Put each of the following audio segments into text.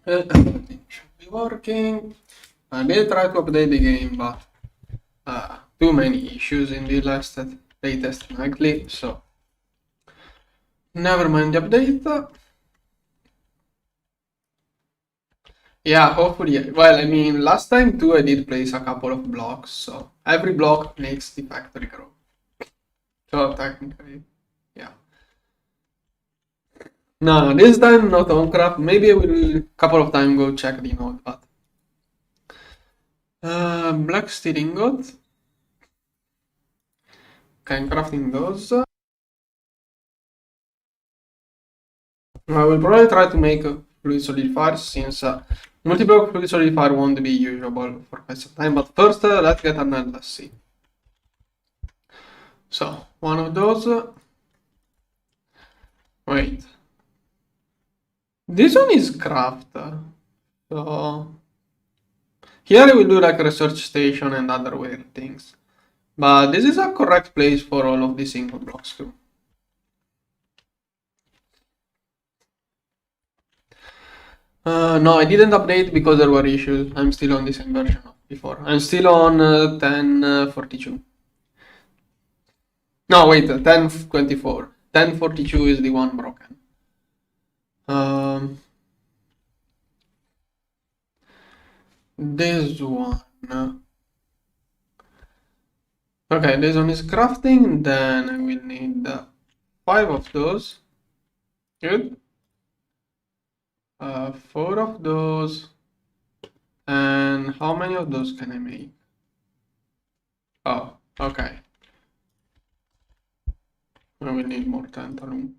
Everything should be working. I did try to update the game, but too many issues in the latest nightly, so never mind the update. Yeah, hopefully. Well, I mean, last time too, I did place a couple of blocks, so every block makes the factory grow. So technically, yeah. No, this time not on craft. Maybe I will couple of times go check the node, but black steel ingot. Okay, I'm crafting those. I will probably try to make a fluid solidifier since multi-block fluid solidifier won't be usable for quite some time. But first, let's get an LSC. So one of those. Wait. This one is craft. So here we do like a research station and other weird things. But this is a correct place for all of these single blocks too. No, I didn't update because there were issues. I'm still on the same version of before. I'm still on 10.42. No, wait, 10.24. 10.42 is the one broken. This one. Okay, this one is crafting. Then I will need 5 of those. Good. 4 of those. And how many of those can I make? Oh, okay. I will need more tantalum.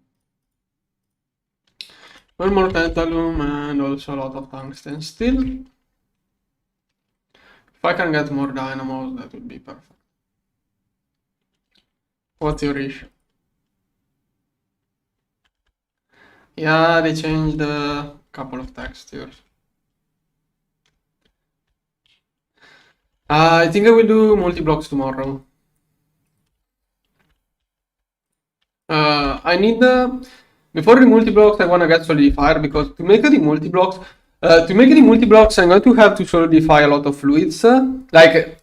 One more tantalum and also a lot of tungsten steel. If I can get more dynamos, that would be perfect. What's your issue? Yeah, they changed a couple of textures. I think I will do multi-blocks tomorrow. I need before the multi-blocks I want to get solidifier because to make the multi-blocks I'm going to have to solidify a lot of fluids. Like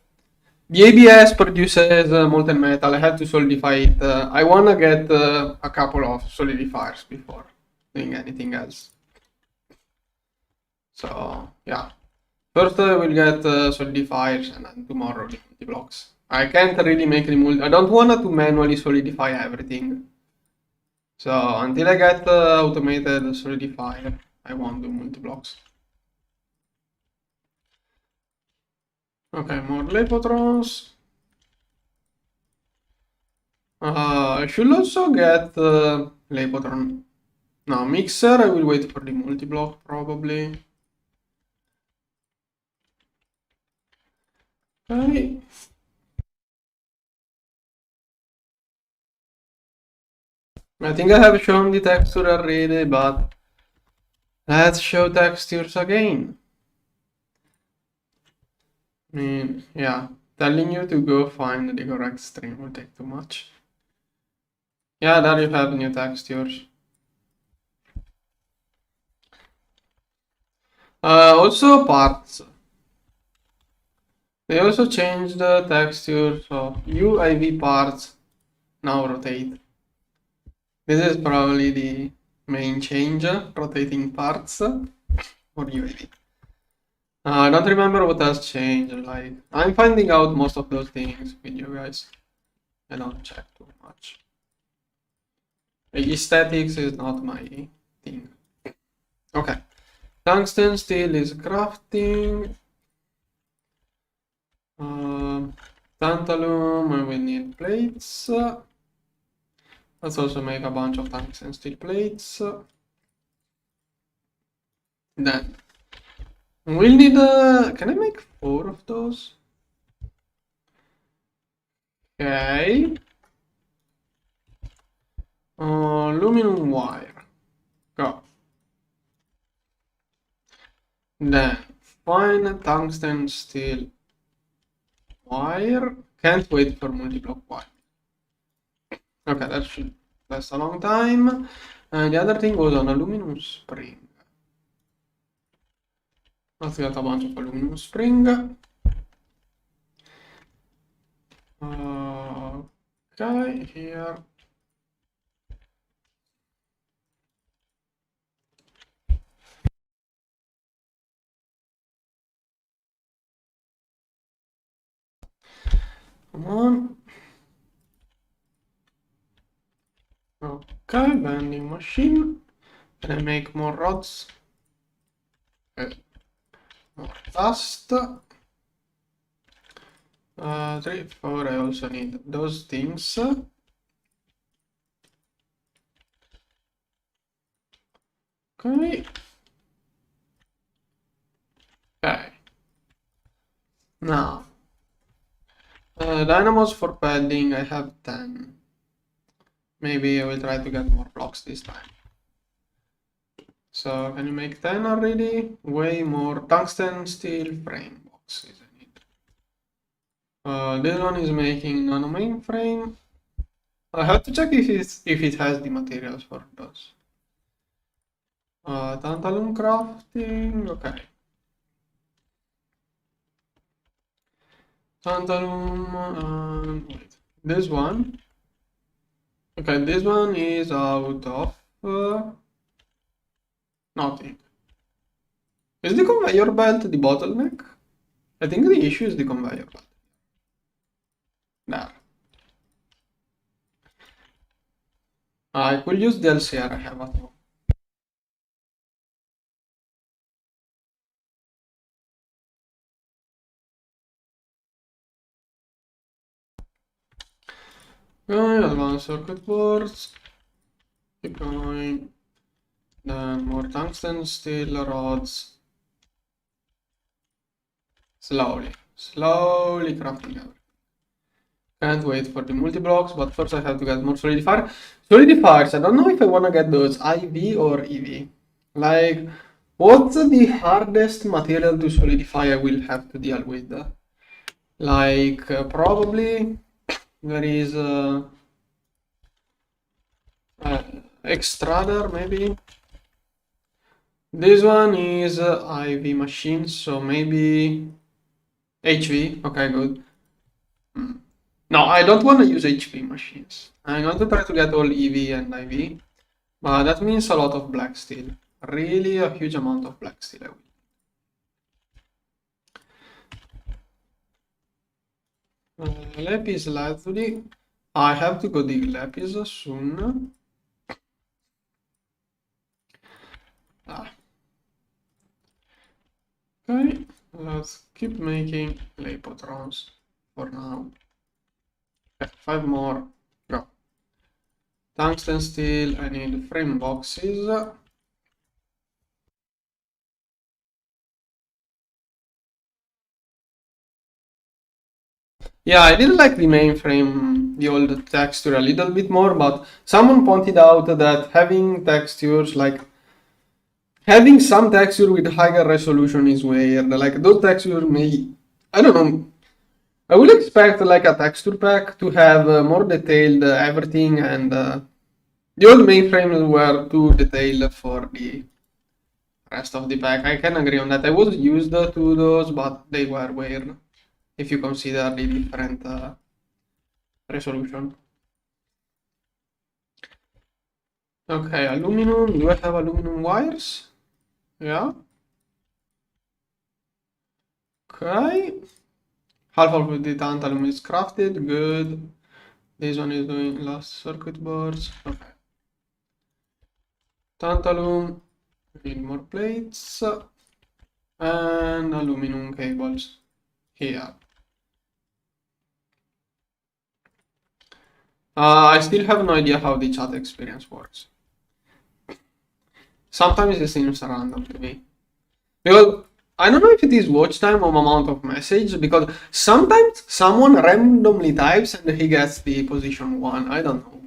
the ABS produces molten metal. I have to solidify it. I want to get a couple of solidifiers before doing anything else. So yeah, first I will get solidifiers and then tomorrow the multi-blocks. I can't really make any multi. I don't want to manually solidify everything. So until I get automated solidifier, I won't do multi-blocks. Okay, more Lepotrons. I should also get Lepotron. No, mixer, I will wait for the multi-block probably. Okay. I think I have shown the texture already, but let's show textures again. I mean, yeah, telling you to go find the correct string will take too much. Yeah, there you have new textures. Also parts. They also changed the texture, so UIV parts now rotate. This is probably the main change, rotating parts for UIV. I don't remember what else changed, like, I'm finding out most of those things with you guys. I don't check too much. Aesthetics is not my thing. Okay. Tungsten steel is crafting. Tantalum, I will need plates. Let's also make a bunch of tungsten steel plates. Then we'll need can I make 4 of those? Okay. Aluminum wire. Go. Then fine tungsten steel wire. Can't wait for multi-block wire. Okay, that should last a long time. And the other thing was an aluminum spring. Let's get a bunch of aluminum spring. Okay, here. Come on. Okay, vending machine. Can I make more rods? Okay. More dust. 3, 4, I also need those things. Okay. Okay. Now, dynamos for padding, I have 10. Maybe I will try to get more blocks this time. So, can you make 10 already? Way more tungsten steel frame boxes I need. This one is making nano mainframe. I have to check if it has the materials for those. Tantalum crafting, okay. Tantalum, wait, this one. Okay, this one is out of nothing. Is the conveyor belt the bottleneck? I think the issue is the conveyor belt. There. I could use the LCR I have at home. Okay, advanced circuit boards. Keep going. Then more tungsten steel rods. Slowly crafting everything. Can't wait for the multi-blocks, but first I have to get more solidifier. Solidifiers, I don't know if I want to get those IV or EV. Like, what's the hardest material to solidify I will have to deal with? Like, probably there is extruder, maybe. This one is IV machine, so maybe HV. Okay, good. No, I don't want to use HP machines. I'm going to try to get all EV and IV, but that means a lot of black steel. Really a huge amount of black steel I will. Lapis lazuli. I have to go dig lapis soon. Okay, let's keep making lapotrons for now. Okay, 5 more. Go. Tungsten steel, I need frame boxes. Yeah, I didn't like the mainframe, the old texture a little bit more, but someone pointed out that having textures like having some texture with higher resolution is weird. Like those textures may, I don't know. I would expect like a texture pack to have more detailed everything, and the old mainframes were too detailed for the rest of the pack. I can agree on that. I was used to those, but they were weird if you consider the different resolution. Okay, aluminum. Do I have aluminum wires? Yeah. Okay. Half of the tantalum is crafted. Good. This one is doing last circuit boards. Okay. Tantalum. Need more plates. And aluminum cables here. I still have no idea how the chat experience works. Sometimes it seems random to me. Because I don't know if it is watch time or amount of message, because sometimes someone randomly types and he gets the position 1. I don't know.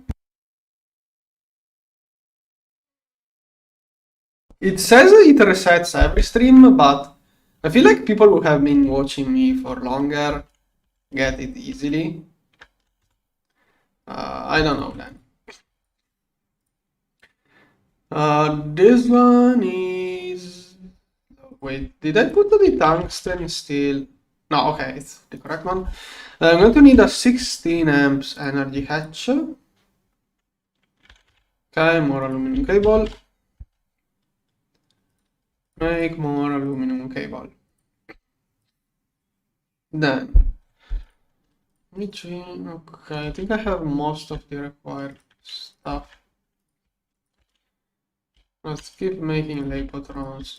It says it resets every stream, but I feel like people who have been watching me for longer get it easily. I don't know then. This one is Wait, did I put the tungsten steel? No, okay, it's the correct one. I'm going to need a 16 amps energy hatch. Okay, more aluminum cable. Make more aluminum cable. Then, okay, I think I have most of the required stuff. Let's keep making lapotrons.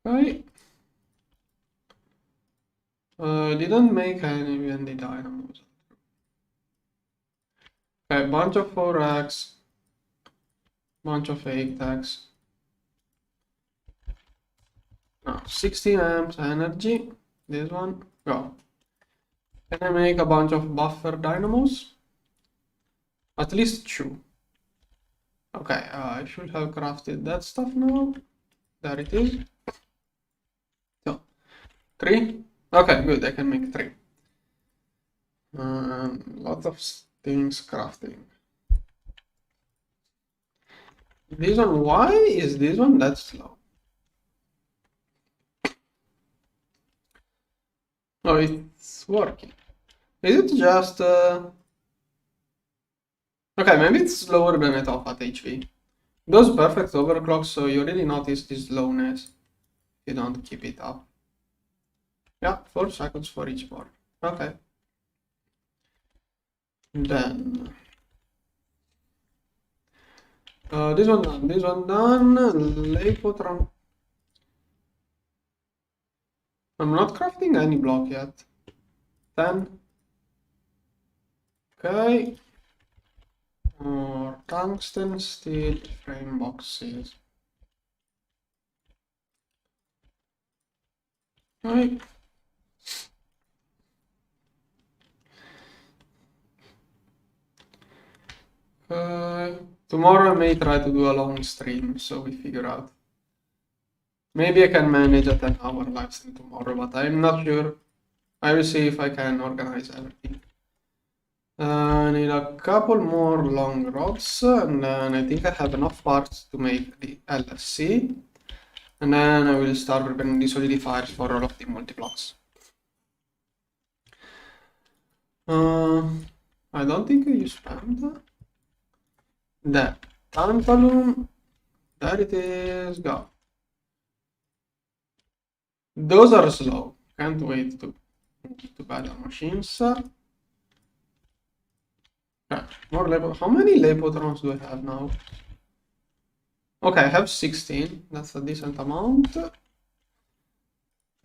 Okay. Didn't make any VND dynamos. Okay, bunch of 4x, bunch of 8x. Now, 16 amps energy. This one, go. Can I make a bunch of buffer dynamos? At least 2. Okay, I should have crafted that stuff now. There it is. So, 3. Okay, good, I can make 3. Lots of things crafting. This one, why is this one that slow? Oh, it's working. Is it just... Okay, maybe it's slower than I thought at HV. Those perfect overclocks, so you really notice this slowness. You don't keep it up. Yeah, 4 seconds for each board. Okay. Then... this one done, this one done. Lapotron. I'm not crafting any block yet. 10. Okay. More tungsten steel frame boxes. Okay. Tomorrow I may try to do a long stream, so we figure out. Maybe I can manage a 10-hour live stream tomorrow, but I'm not sure. I will see if I can organize everything. I need a couple more long rods, and then I think I have enough parts to make the LSC. And then I will start preparing the solidifiers for all of the multi-blocks. I don't think you spammed that. There. Tantalum. There it is. Go. Those are slow. Can't wait to better machines. Okay, more Lepo. How many Lepotrons do I have now? Okay, I have 16. That's a decent amount.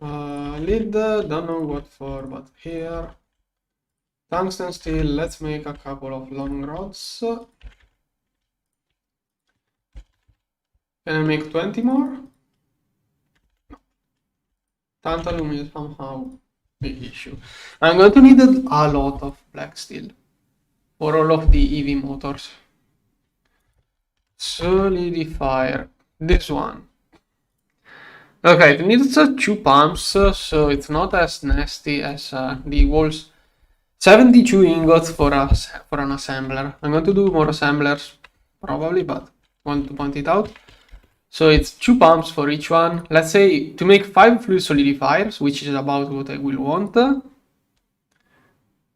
Lid, don't know what for, but here. Tungsten steel, let's make a couple of long rods. Can I make 20 more? Tantalum is somehow big issue. I'm going to need a lot of black steel for all of the EV motors. Solidifier, this one. Okay, it needs 2 pumps, so it's not as nasty as the walls. 72 ingots for us for an assembler. I'm going to do more assemblers probably, but want to point it out. So it's 2 pumps for each one. Let's say to make 5 fluid solidifiers, which is about what I will want.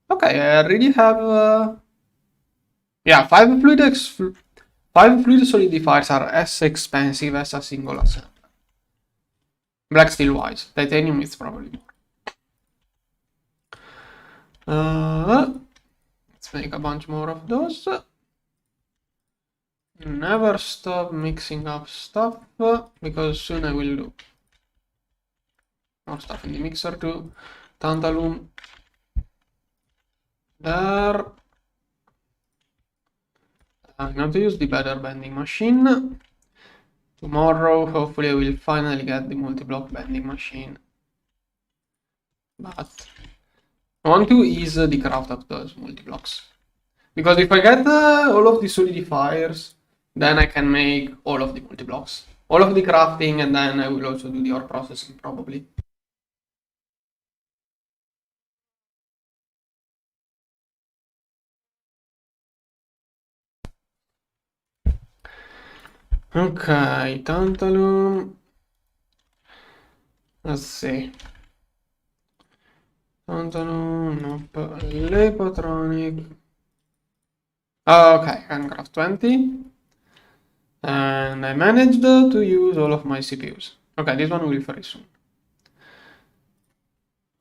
Okay, I already have yeah, 5 fluid solidifiers are as expensive as a single assembler. Black steel wise, titanium is probably more. Let's make a bunch more of those. Never stop mixing up stuff, because soon I will do more stuff in the mixer too. Tantalum. There. I'm going to use the better bending machine. Tomorrow, hopefully I will finally get the multi-block bending machine. But I want to ease the craft of those multi-blocks. Because if I get all of the solidifiers, then I can make all of the multi-blocks. All of the crafting, and then I will also do the ore processing probably. Okay, tantalum. Let's see. Tantalum, nope. Lepatronic. Okay, handcraft 20. And I managed to use all of my CPUs. Okay, this one will be very soon.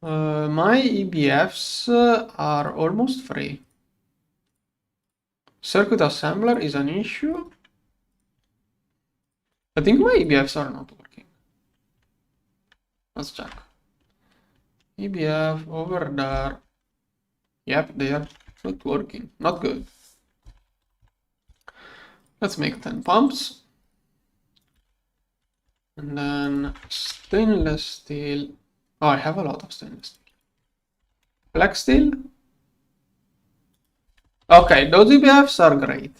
My EBFs are almost free. Circuit assembler is an issue. I think my EBFs are not working. Let's check. EBF over there. Yep, they are not working. Not good. Let's make 10 pumps. And then stainless steel. Oh, I have a lot of stainless steel. Black steel. Okay, those EBFs are great.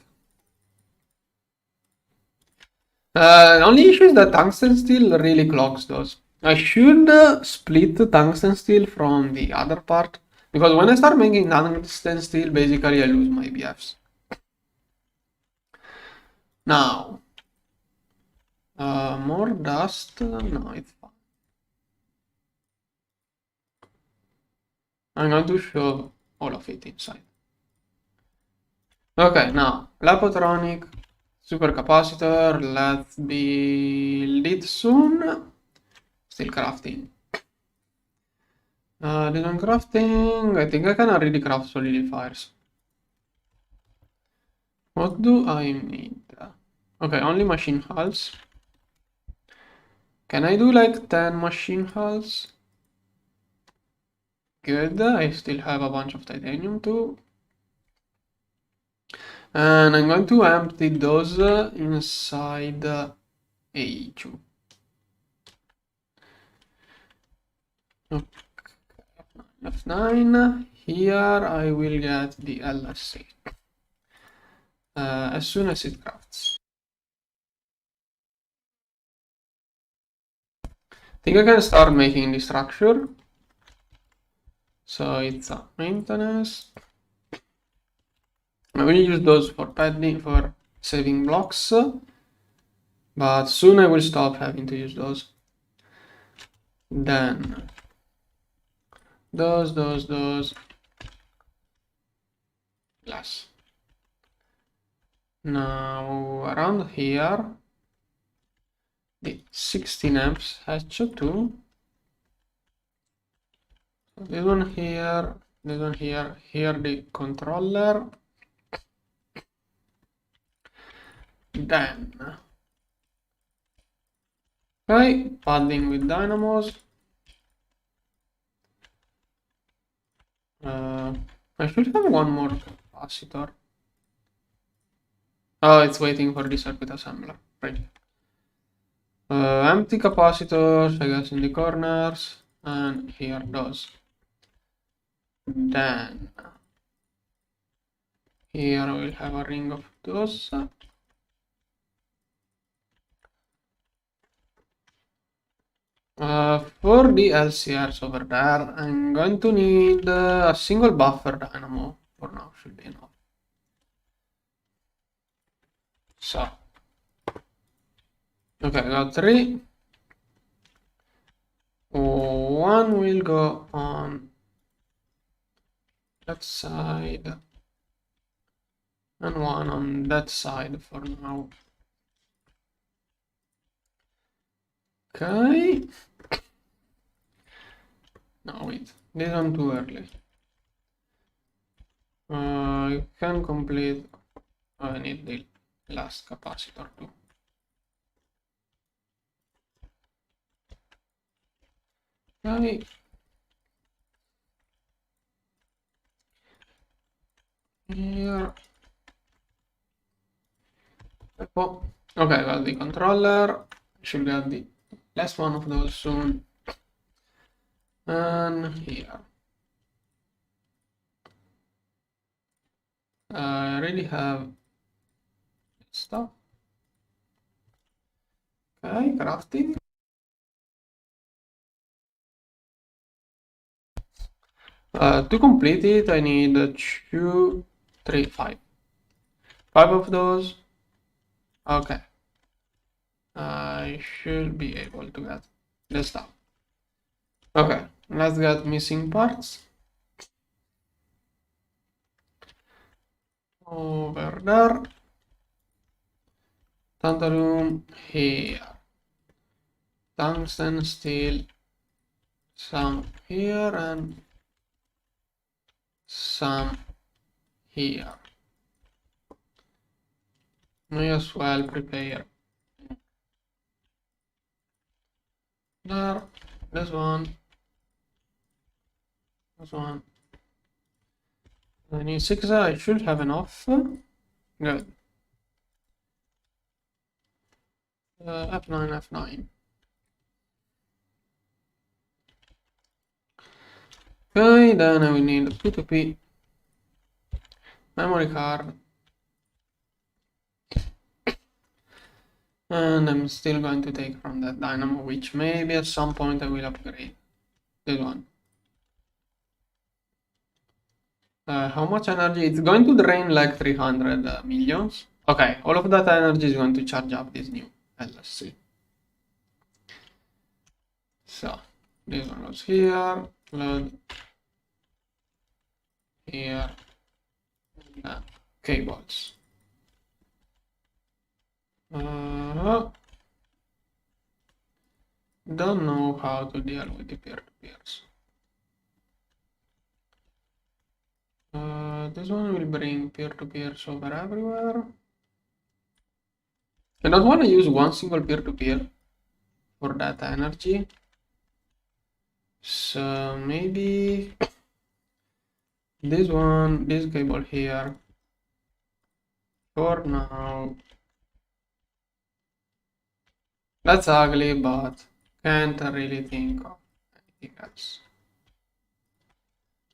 Only issue is that tungsten steel really clogs those. I should split the tungsten steel from the other part, because when I start making tungsten steel, basically I lose my BFs. Now, more dust. No, it's fine. I'm going to show all of it inside. Okay, now Lapotronic supercapacitor. Let's build it soon. Still crafting. This one crafting. I think I can already craft solidifiers. What do I need? Okay, only machine hulls. Can I do like 10 machine hulls? Good, I still have a bunch of titanium too. And I'm going to empty those inside A2. Okay, F9. Here I will get the LSC as soon as it crafts. I think I can start making the structure. So it's a maintenance. I will use those for padding, for saving blocks, but soon I will stop having to use those. Then those, glass. Now around here, the 16 amps H2. This one here, this one here, here the controller. Then, okay, padding with dynamos. I should have one more capacitor. Oh, it's waiting for the circuit assembler. Right. Empty capacitors, I guess, in the corners, and here those. Then here we'll have a ring of those. For the LCRs over there, I'm going to need a single buffer dynamo. For now, should be enough. So, okay, I got 3. One will go on that side, and one on that side for now. Okay. No, wait, this one too early. I can complete. I need the last capacitor too. Okay. Here. Okay, got the controller. Should get the last one of those soon. And here. I already have stuff. Okay, crafting. To complete it, I need 2, 3, 5. 5 of those. Okay. I should be able to get the stuff. Okay, let's get missing parts. Over there. Tantalum here. Tungsten steel. Some here and some here. May as well prepare. There. This one. This one. I need 6. I should have enough. Good. F9, F9. Okay, then I will need a P2P memory card. And I'm still going to take from that dynamo, which maybe at some point I will upgrade. This one. How much energy? It's going to drain like 300 millions. Okay, all of that energy is going to charge up this new LSC. So, this one goes here, load here, and cables. Don't know how to deal with the peer-to-peers. This one will bring peer-to-peers over everywhere. I don't want to use one single peer-to-peer for that energy. So maybe this one, this cable here. For now. That's ugly, but can't really think of anything else.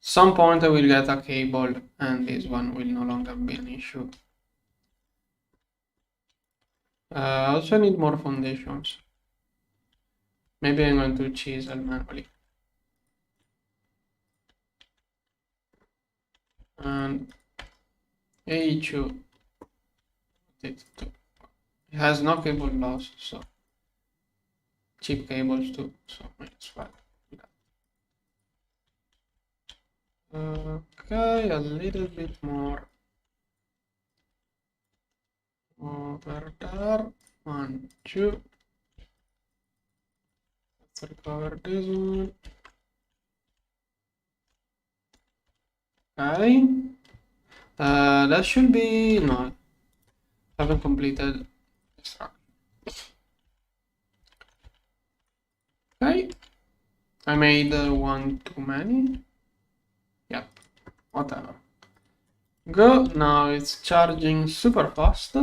Some point I will get a cable and this one will no longer be an issue. I also need more foundations. Maybe I'm going to chisel manually. And A2. It has no cable loss, so cheap cables too, so it's fine. Okay, a little bit more over there. 1, 2. Let's recover this one. Okay. That should be no. Haven't completed extraction. Okay. I made one too many. Yep. Whatever. Go. Now it's charging super fast.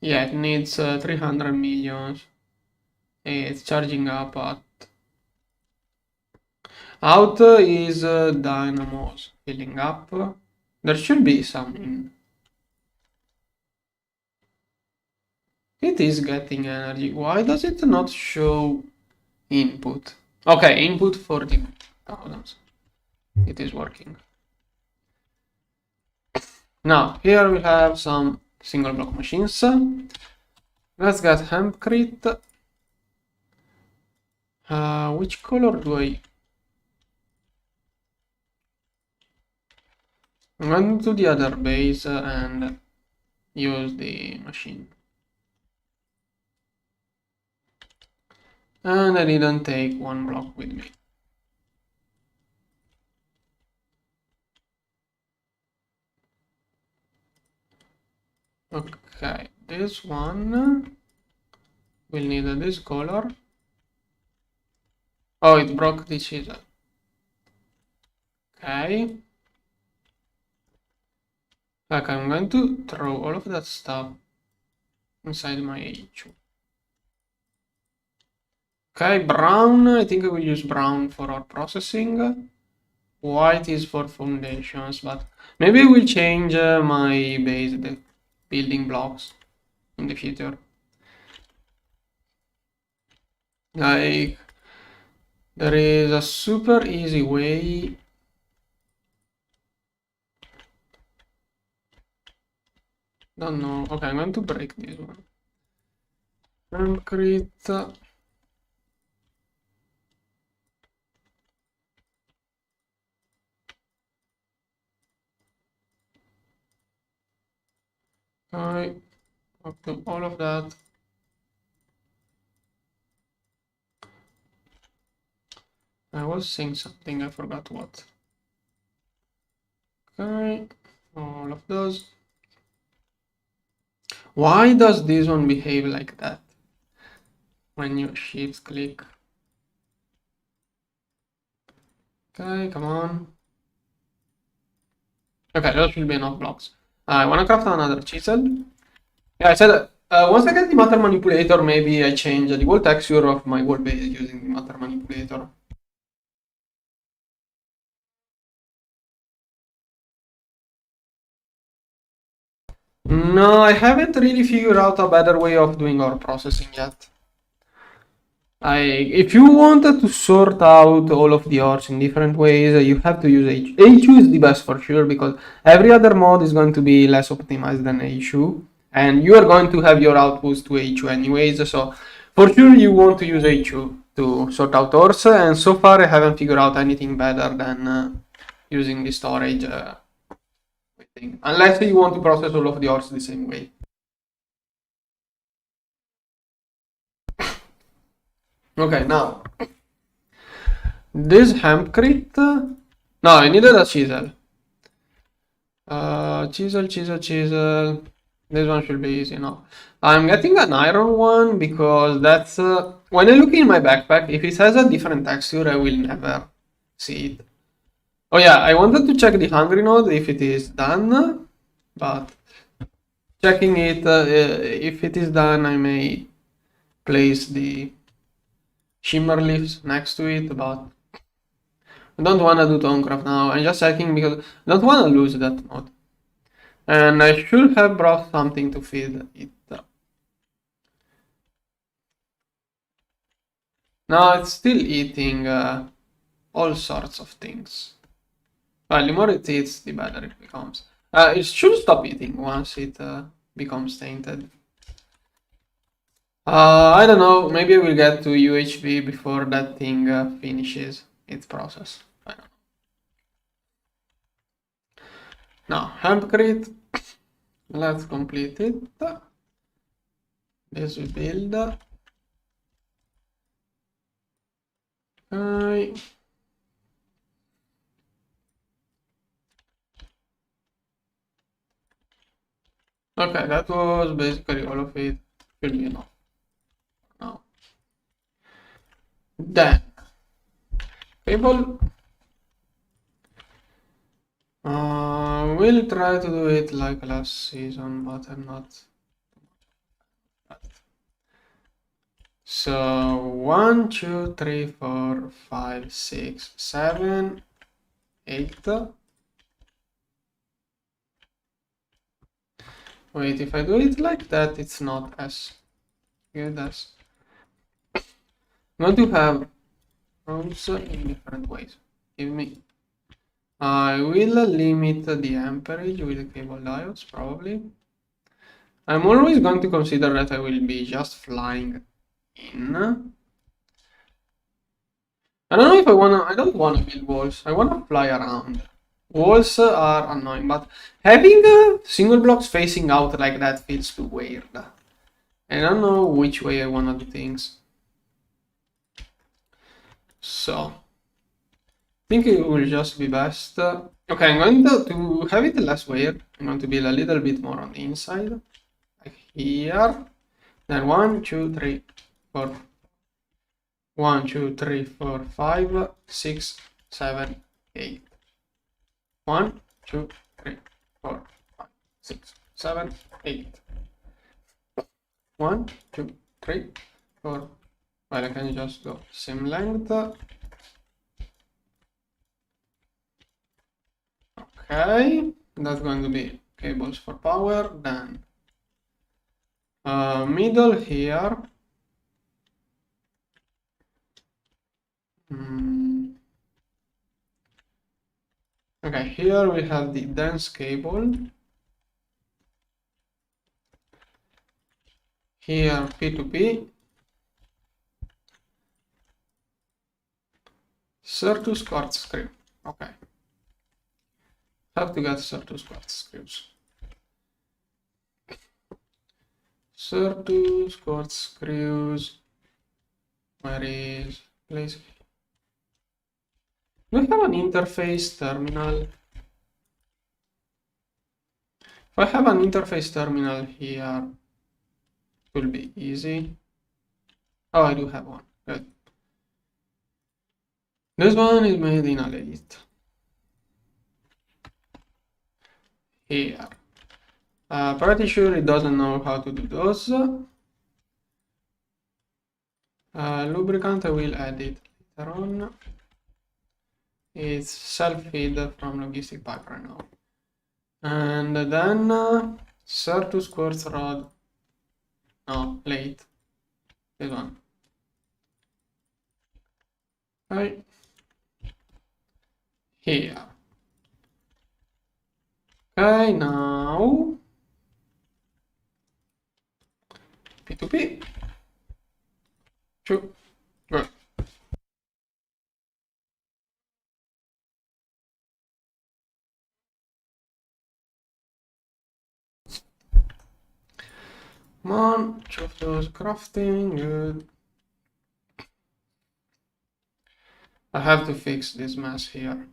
Yeah, it needs 300 millions. It's charging up at out is dynamos filling up. There should be some in. It is getting energy. Why does it not show input? Okay, input 40,000. It is working. Now, here we have some single block machines. Let's get hempcrete. Which color do I... I'm going to the other base and use the machine. And I didn't take one block with me. Okay, this one will need this color. Oh, it broke the chisel. Okay. Like I'm going to throw all of that stuff inside my H2. Okay, brown. I think I will use brown for our processing. White is for foundations, but maybe I will change my base, the building blocks in the future. Like, there is a super easy way Don't know. Okay, I'm going to break this one. Concrete. Okay, I'll do all of that. I was saying something, I forgot what. Okay, all of those. Why does this one behave like that? When you shift click. Okay, come on. Okay, that should be enough blocks. I wanna craft another chisel. Yeah, I said once I get the matter manipulator, maybe I change the whole texture of my wall base using the matter manipulator. No, I haven't really figured out a better way of doing our processing yet. If you wanted to sort out all of the ores in different ways, you have to use H. HU is the best for sure because every other mod is going to be less optimized than HU, and you are going to have your outputs to HU anyways. So for sure you want to use HU to sort out ores, and so far I haven't figured out anything better than using the storage. Thing. Unless you want to process all of the ores the same way. Okay, now this hempcrete. No, I needed a chisel. Chisel. This one should be easy now. I'm getting an iron one because that's when I look in my backpack. If it has a different texture, I will never see it. Oh yeah, I wanted to check the hungry node if it is done, but checking it if it is done, I may place the shimmer leaves next to it, but I don't want to do Thaumcraft now. I'm just checking because I don't want to lose that mod. And I should have brought something to feed it. No, it's still eating all sorts of things. Well, the more it eats, the better it becomes. It should stop eating once it becomes tainted. I don't know, maybe I will get to UHV before that thing finishes its process. I don't know. Now, hempcrete. Let's complete it. This we build. Okay. Okay, that was basically all of it. Should be enough. Now, then cable. We'll try to do it like last season, but I'm not. So 1, 2, 3, 4, 5, 6, 7, 8. Wait, if I do it like that, it's not as good as. I'm going to have rounds in different ways. Give me. I will limit the amperage with cable diodes, probably. I'm always going to consider that I will be just flying in. I don't know if I don't wanna build walls. I wanna fly around. Walls are annoying, but having single blocks facing out like that feels too weird. I don't know which way I wanna do things. So, I think it will just be best. Okay, I'm going to have it less weird. I'm going to build a little bit more on the inside. Like here. Then 1, 2, 3, 4. 1, 2, 3, 4, 5, 6, 7, 8. 1, 2, 3, 4, 5, 6, 7, 8. 1, 2, 3, 4. Well, I can just go same length. Okay, that's going to be cables for power. Then middle here. Okay, here we have the dense cable. Here P2P. Certus quartz screw. Okay. Have to get Certus quartz screws. Certus quartz screws. Where is place? Do we have an interface terminal? If I have an interface terminal here, it will be easy. Oh, I do have one. Good. This one is made in a lathe. Here. Pretty sure it doesn't know how to do those. Lubricant I will add it later on. It's self-feed from logistic pipe right now. And then Certus quartz rod. No, late. This one. Okay. Here. Okay, now P2P. Sure. Good. Come on, of those crafting, good. I have to fix this mess here.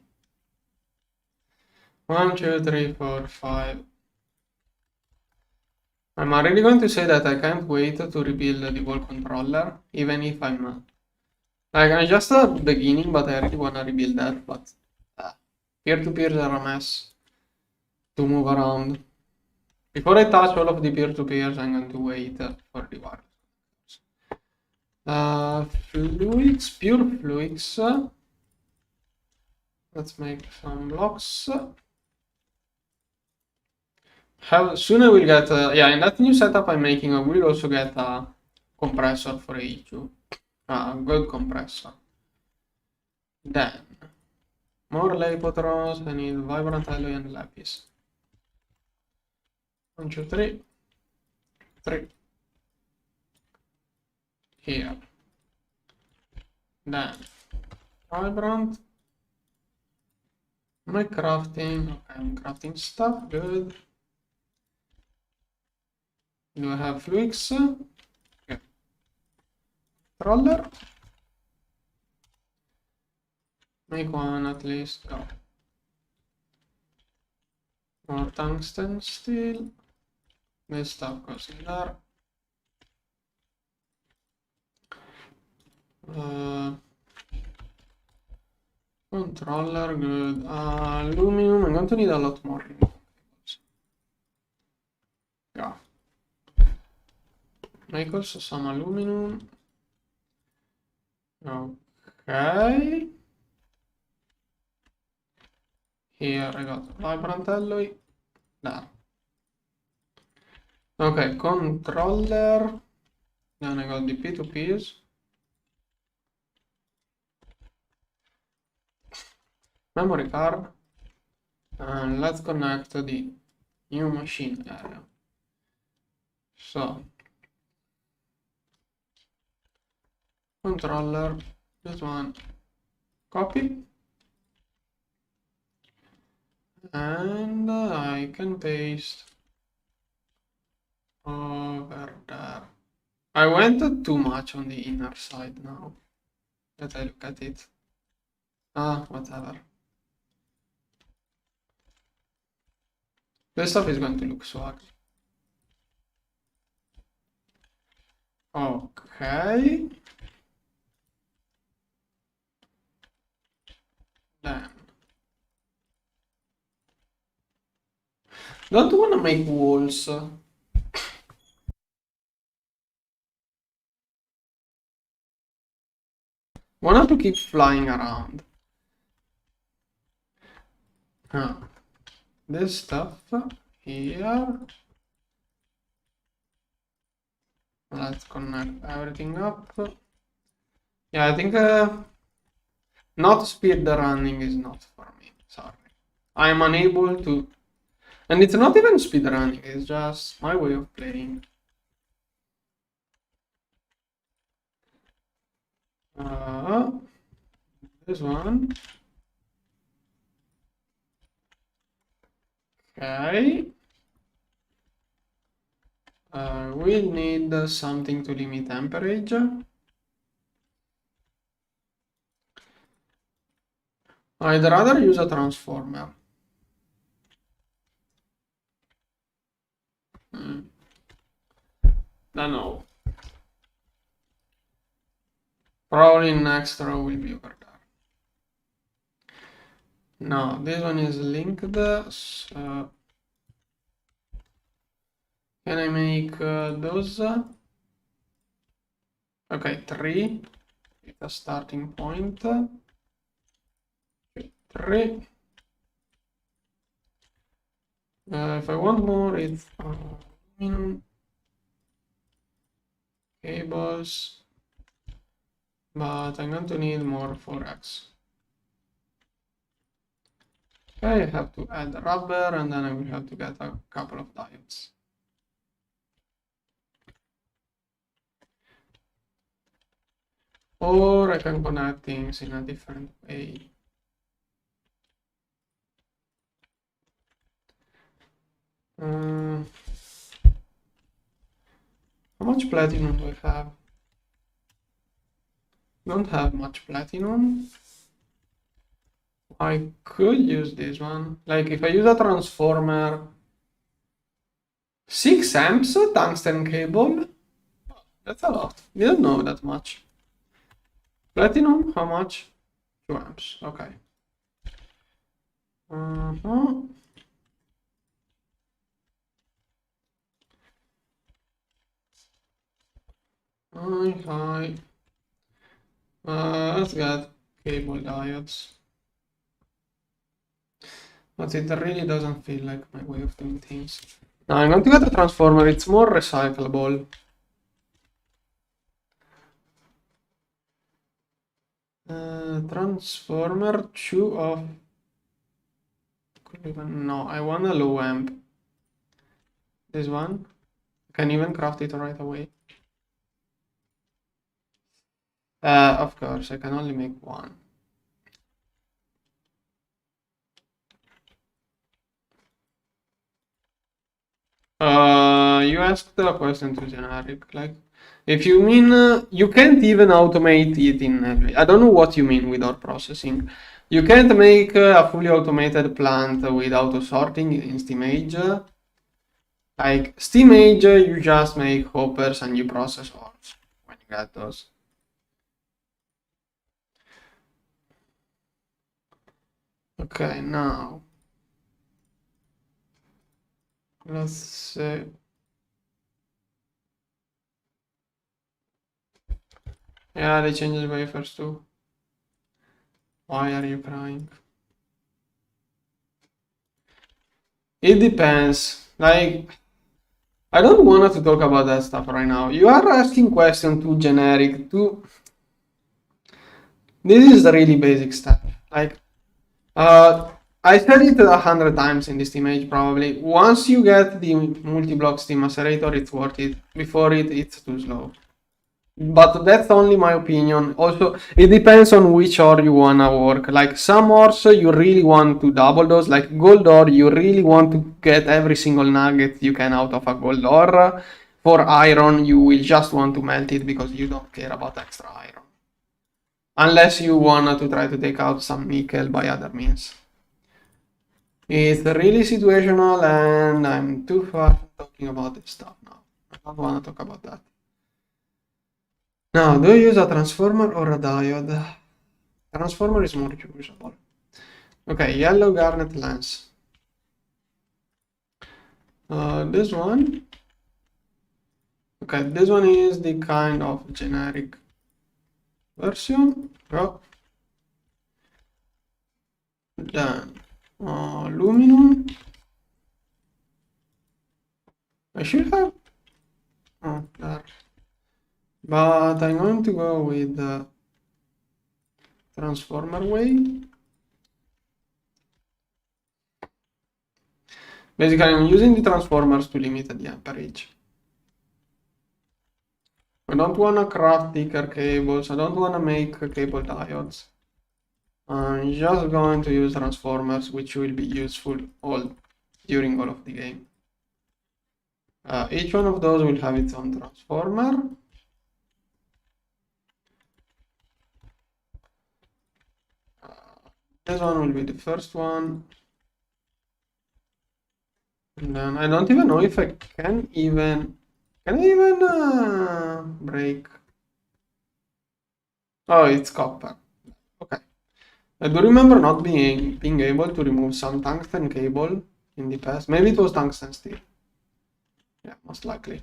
1, 2, 3, 4, 5. I'm already going to say that I can't wait to rebuild the wall controller, even if I'm just at the beginning, but I really want to rebuild that. But peer-to-peers are a mess to move around. Before I touch all of the peer-to-peers, I'm going to wait for the wireless. Fluids, pure fluids. Let's make some blocks. Soon I will get, yeah, in that new setup I'm making, I will also get a compressor for H2. A good compressor. Then, more Lepotrons, I need vibrant alloy and lapis. 1, 2, 3. 3. Here. Then, vibrant. My crafting, okay, I'm crafting stuff, good. Do I have fluids? Okay. Roller. Make one at least, go. More tungsten steel. This stuff goes in there. Controller, good. Aluminum, I'm going to need a lot more. Yeah. Make also some aluminum. Okay. Here I got vibrant alloy. There. Okay, controller. Then I got the P2Ps. Memory card. And let's connect to the new machine area. So, controller, this one, copy. And I can paste over there. I went too much on the inner side now. Let I look at it. Whatever. This stuff is going to look so ugly. Okay. Then. Don't want to make walls. Want to keep flying around. This stuff here. Let's connect everything up. Yeah, I think not speed running is not for me. Sorry. I am unable to. And it's not even speed running, it's just my way of playing. This one. Okay. We need something to limit amperage. I'd rather use a transformer. Don't know. Probably next row will be over there. No, this one is linked. So can I make those? Okay, 3. It's a starting point. 3. If I want more, it's cables, but I'm going to need more 4x. Okay, I have to add rubber, and then I will have to get a couple of diodes. Or I can connect things in a different way. How much platinum do I have? Don't have much platinum. I could use this one. Like if I use a transformer, 6 amps tungsten cable. That's a lot. Didn't know that much. Platinum, how much? 2 amps. Okay. Hi. Let's get cable diodes. But it really doesn't feel like my way of doing things. Now I'm going to get a transformer. It's more recyclable. Transformer 2 of... No, I want a low amp. This one. I can even craft it right away. Of course, I can only make one. You asked a question to generic, like, if you mean you can't even automate it in I don't know what you mean without processing. You can't make a fully automated plant with auto sorting in SteamAge. Like SteamAge, you just make hoppers and you process ores when you get those. Okay, now let's see. Yeah, they changed the wafers too. Why are you crying? It depends. Like, I don't want to talk about that stuff right now. You are asking questions too generic, too. This is the really basic stuff. Like, I said it 100 times in this image probably. Once you get the multi-block steam macerator, it's worth it. Before it, it's too slow. But that's only my opinion. Also, it depends on which ore you wanna work. Like some ores, you really want to double those. Like gold ore, you really want to get every single nugget you can out of a gold ore. For iron, you will just want to melt it because you don't care about extra iron. Unless you want to try to take out some nickel by other means. It's really situational and I'm too far from talking about this stuff now. I don't want to talk about that. Now, do you use a transformer or a diode? Transformer is more usable. Okay, yellow garnet lens. This one. Okay, this one is the kind of generic version. Oh. Then aluminum. I should have. Oh, there. But I'm going to go with the transformer way. Basically, I'm using the transformers to limit the amperage. I don't want to craft thicker cables. I don't want to make cable diodes. I'm just going to use transformers, which will be useful during all of the game. Each one of those will have its own transformer. This one will be the first one. And then I don't even know if I can even... Can I even break? Oh, it's copper. Okay. I do remember not being able to remove some tungsten cable in the past. Maybe it was tungsten steel. Yeah, most likely.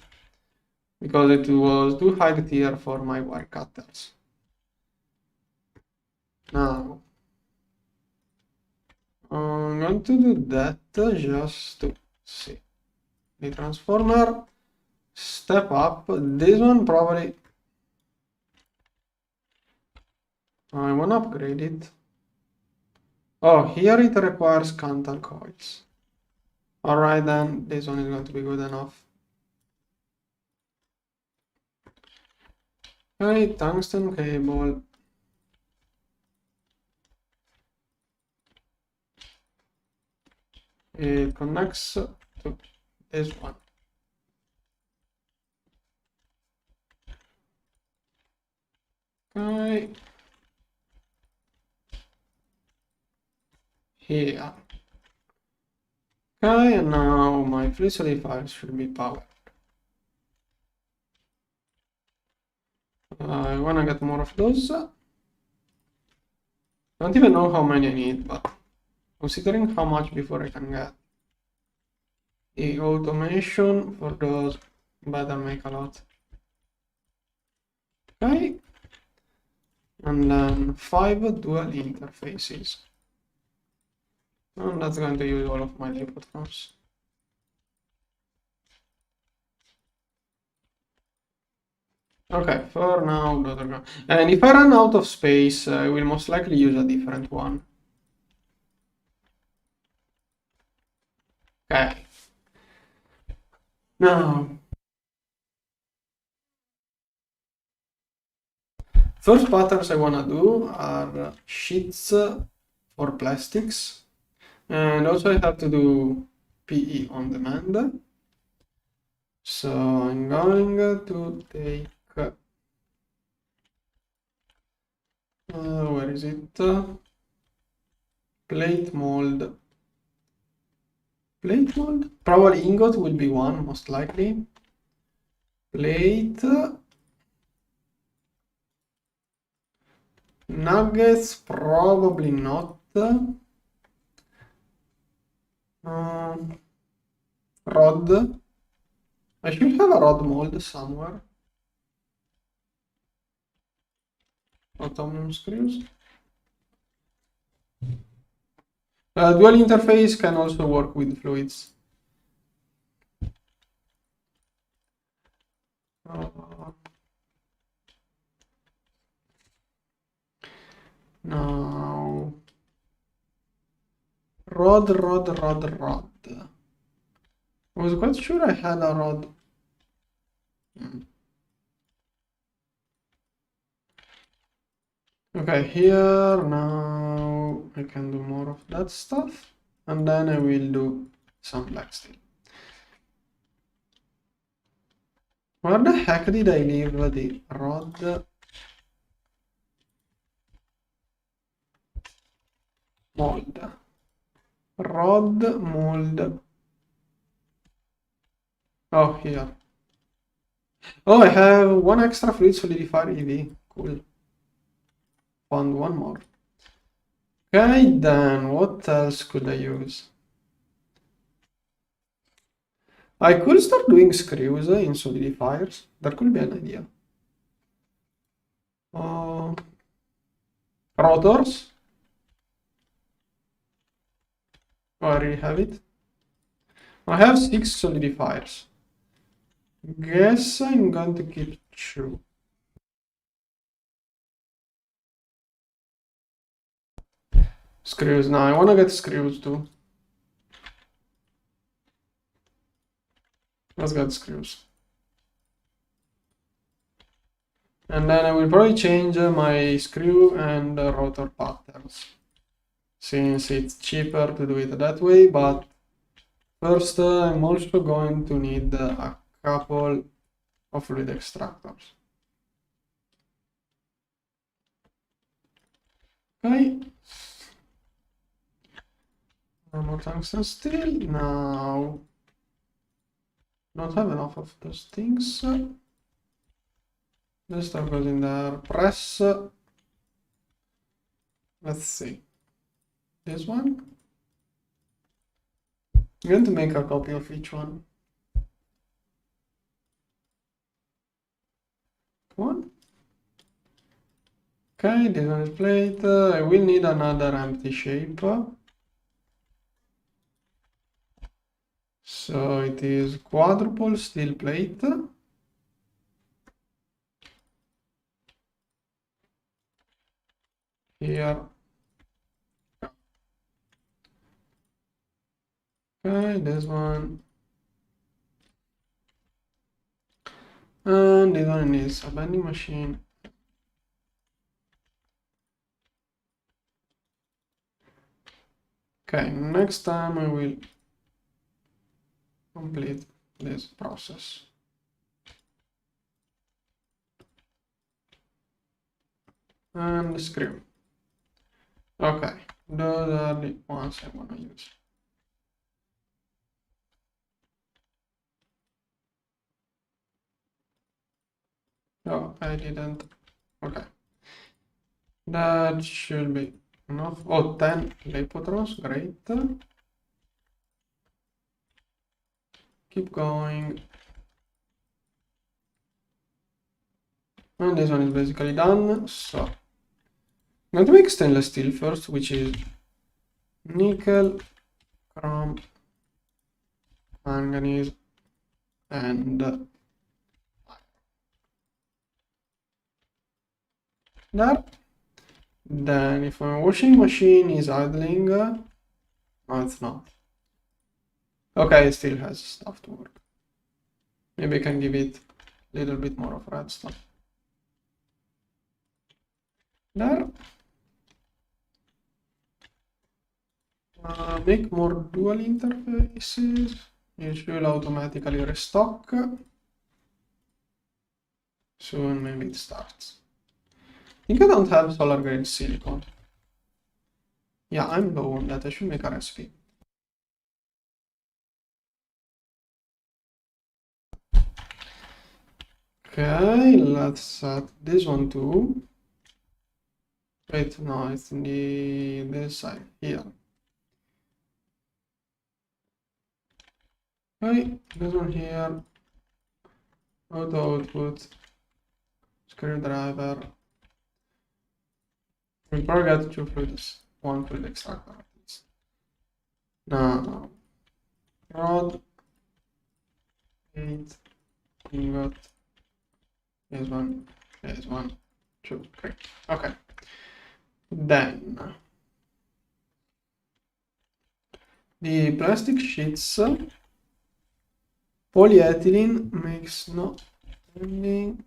Because it was too high tier for my wire cutters. Now, I'm going to do that just to see. The transformer, step up. This one probably... I want to upgrade it. Oh, here it requires Cantal coils. Alright then, this one is going to be good enough. Okay, tungsten cable. It connects to this one. Okay. Here. Okay, and now my free solidifiers should be powered. I wanna get more of those. Don't even know how many I need, but considering how much before I can get the automation for those, better make a lot. Okay. And then 5 dual interfaces. And that's going to use all of my input frames. Okay, for now, and if I run out of space, I will most likely use a different one. Okay. Now, first patterns I want to do are sheets for plastics. And also I have to do PE on demand. So I'm going to take, where is it? Plate mold. Plate mold? Probably ingot will be one, most likely. Plate. Nuggets, probably not. Rod. I should have a rod mold somewhere. Aluminum screws. Dual interface can also work with fluids. Now, rod. I was quite sure I had a rod. Okay, here now I can do more of that stuff, and then I will do some black steel. Where the heck did I leave the rod mold? Rod mold. Oh, here. Oh, I have one extra fluid solidifier EV. Cool. Found one more. Okay, then what else could I use? I could start doing screws in solidifiers. That could be an idea. Rotors. Oh, I already have it. I have 6 solidifiers. Guess I'm going to keep 2. Screws. Now I want to get screws too. Let's get screws. And then I will probably change my screw and rotor patterns, since it's cheaper to do it that way. But first, I'm also going to need a couple of fluid extractors. Okay. No more tungsten steel. Now, don't have enough of those things. This stuff goes in there. Press. Let's see. This one. I'm going to make a copy of each one. Come on. Okay, this one is plate. I will need another empty shape. So it is quadruple steel plate. Here. Okay, this one. And this one is a bending machine. Okay, next time I will complete this process. And screw. Okay, those are the ones I want to use. Oh, I didn't. Okay. That should be enough. Oh, 10 Lepotrons, great. Keep going. And this one is basically done. So, I'm going to make stainless steel first, which is nickel, chrome, manganese, and there. Then if my washing machine is idling, no, it's not. Okay, it still has stuff to work. Maybe I can give it a little bit more of redstone. There. Make more dual interfaces. It will automatically restock. Soon maybe it starts. I think I don't have solar grade silicon. Yeah, I'm low on that. I should make a recipe. Okay, let's set this one too. Wait, no, it's in this side here. Okay, this one here. Auto output. Screwdriver. We probably got two fluids. One fluid extractor at least. Now, rod. 8. Ingot. This one. This one. 2. Great. Okay. Then the plastic sheets, polyethylene makes no ending.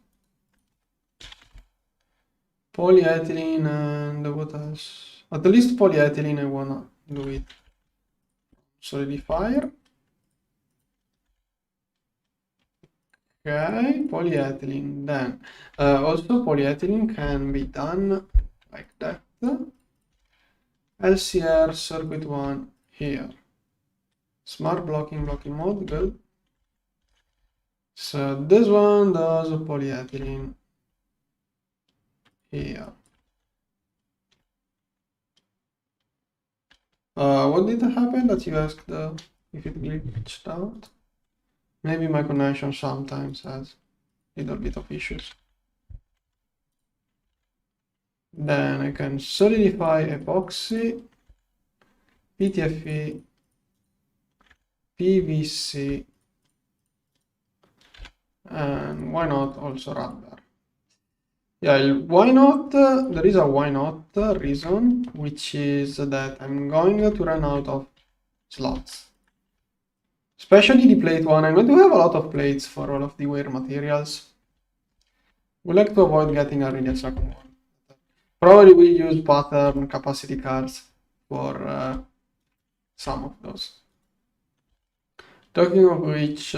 Polyethylene and what else? At least polyethylene I wanna do it. Solidifier. Okay, polyethylene. Then also polyethylene can be done like that. LCR circuit 1 here. Smart blocking mode, good. So this one does polyethylene here. What did happen that you asked if it glitched out? Maybe my connection sometimes has a little bit of issues. Then I can solidify epoxy, PTFE, PVC, and why not also rubber? Yeah, why not? There is a why not reason, which is that I'm going to run out of slots. Especially the plate one. I'm going to have a lot of plates for all of the wear materials. We like to avoid getting a really second one. Probably we use pattern capacity cards for some of those. Talking of which,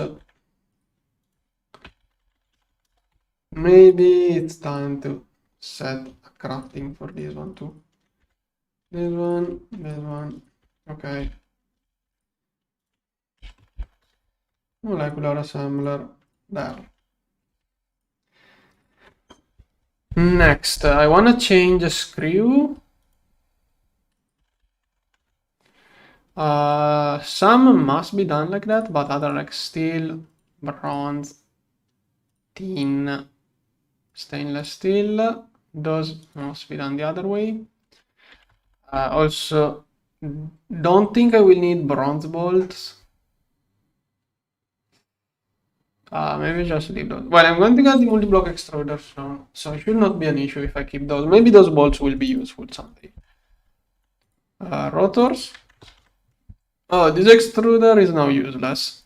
maybe it's time to set a crafting for this one too. This one, okay. Molecular assembler, there. Next, I want to change a screw. Some must be done like that, but other like steel, bronze, tin, stainless steel, those must be done the other way. Also, don't think I will need bronze bolts. Maybe just leave those. Well, I'm going to get the multi-block extruders now, so it should not be an issue if I keep those. Maybe those bolts will be useful someday. Rotors. Oh, this extruder is now useless.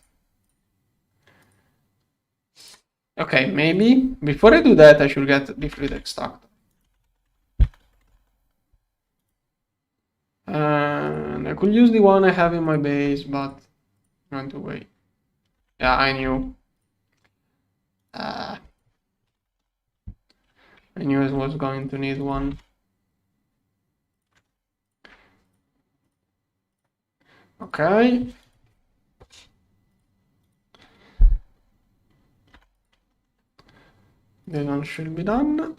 Okay, maybe before I do that, I should get the fluid extractor. And I could use the one I have in my base, but I'm going to wait. Yeah, I knew. I knew I was going to need one. Okay. This one should be done.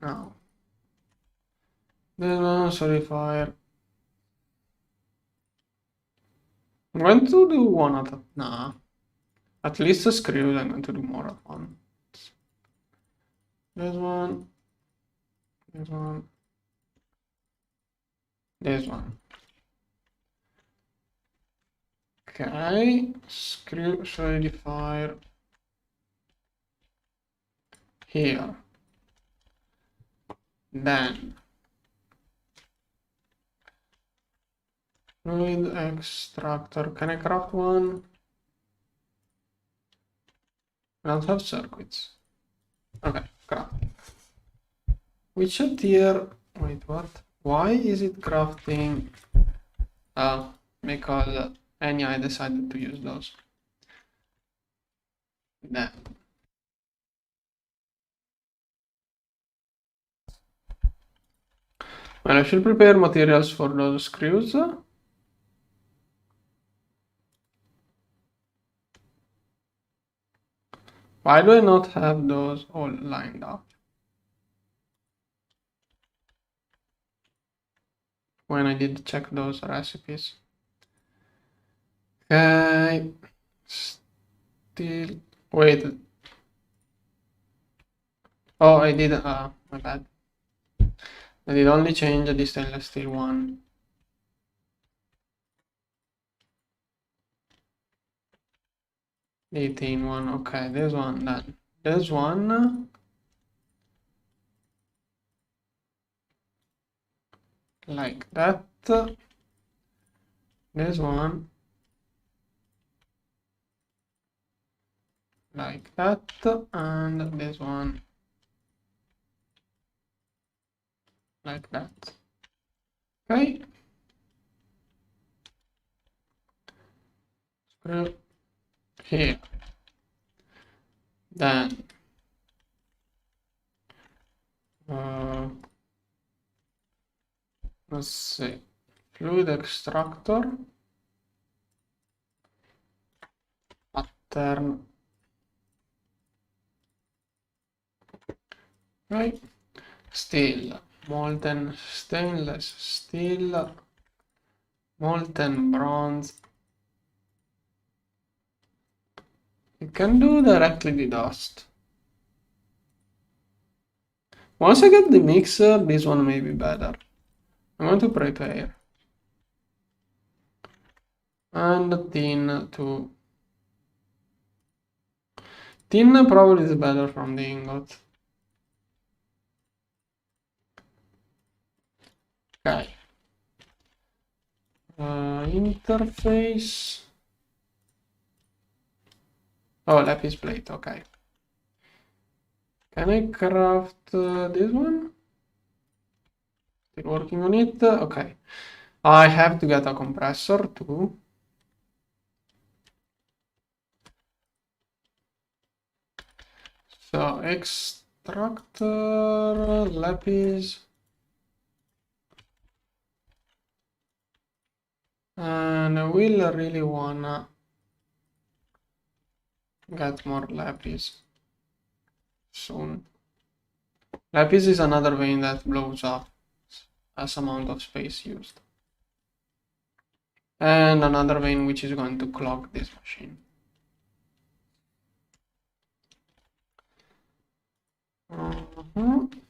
Now. This one, sorry, fire. I'm going to do one at a... Nah. At least the screws, I'm going to do more at once. This one. This one. This one. Okay. Screw solidifier. Here. Then. Fluid extractor. Can I craft one? I don't have circuits. Okay, craft. Which tier? Wait, what? Why is it crafting? Because I decided to use those. Then. Well, I should prepare materials for those screws. Why do I not have those all lined up? When I did check those recipes. Okay. Still. Wait. Oh, I did. My bad. I did only change the stainless steel one. The 18 one. Okay, this one then. This one. Like that. This one. Like that. And this one. Like that. Okay. Screw here. Then let's see. Fluid extractor. Pattern. Okay. Steel. Molten stainless steel. Molten bronze. You can do directly the dust. Once I get the mixer, this one may be better. I'm going to prepare. And tin to... Tin probably is better from the ingot. Okay. Interface. Oh, lapis plate, okay. Can I craft this one? Still working on it. Okay. I have to get a compressor too. So extractor, lapis. And I will really wanna get more lapis soon. Lapis is another vein that blows up as amount of space used. And another vein which is going to clog this machine. Okay,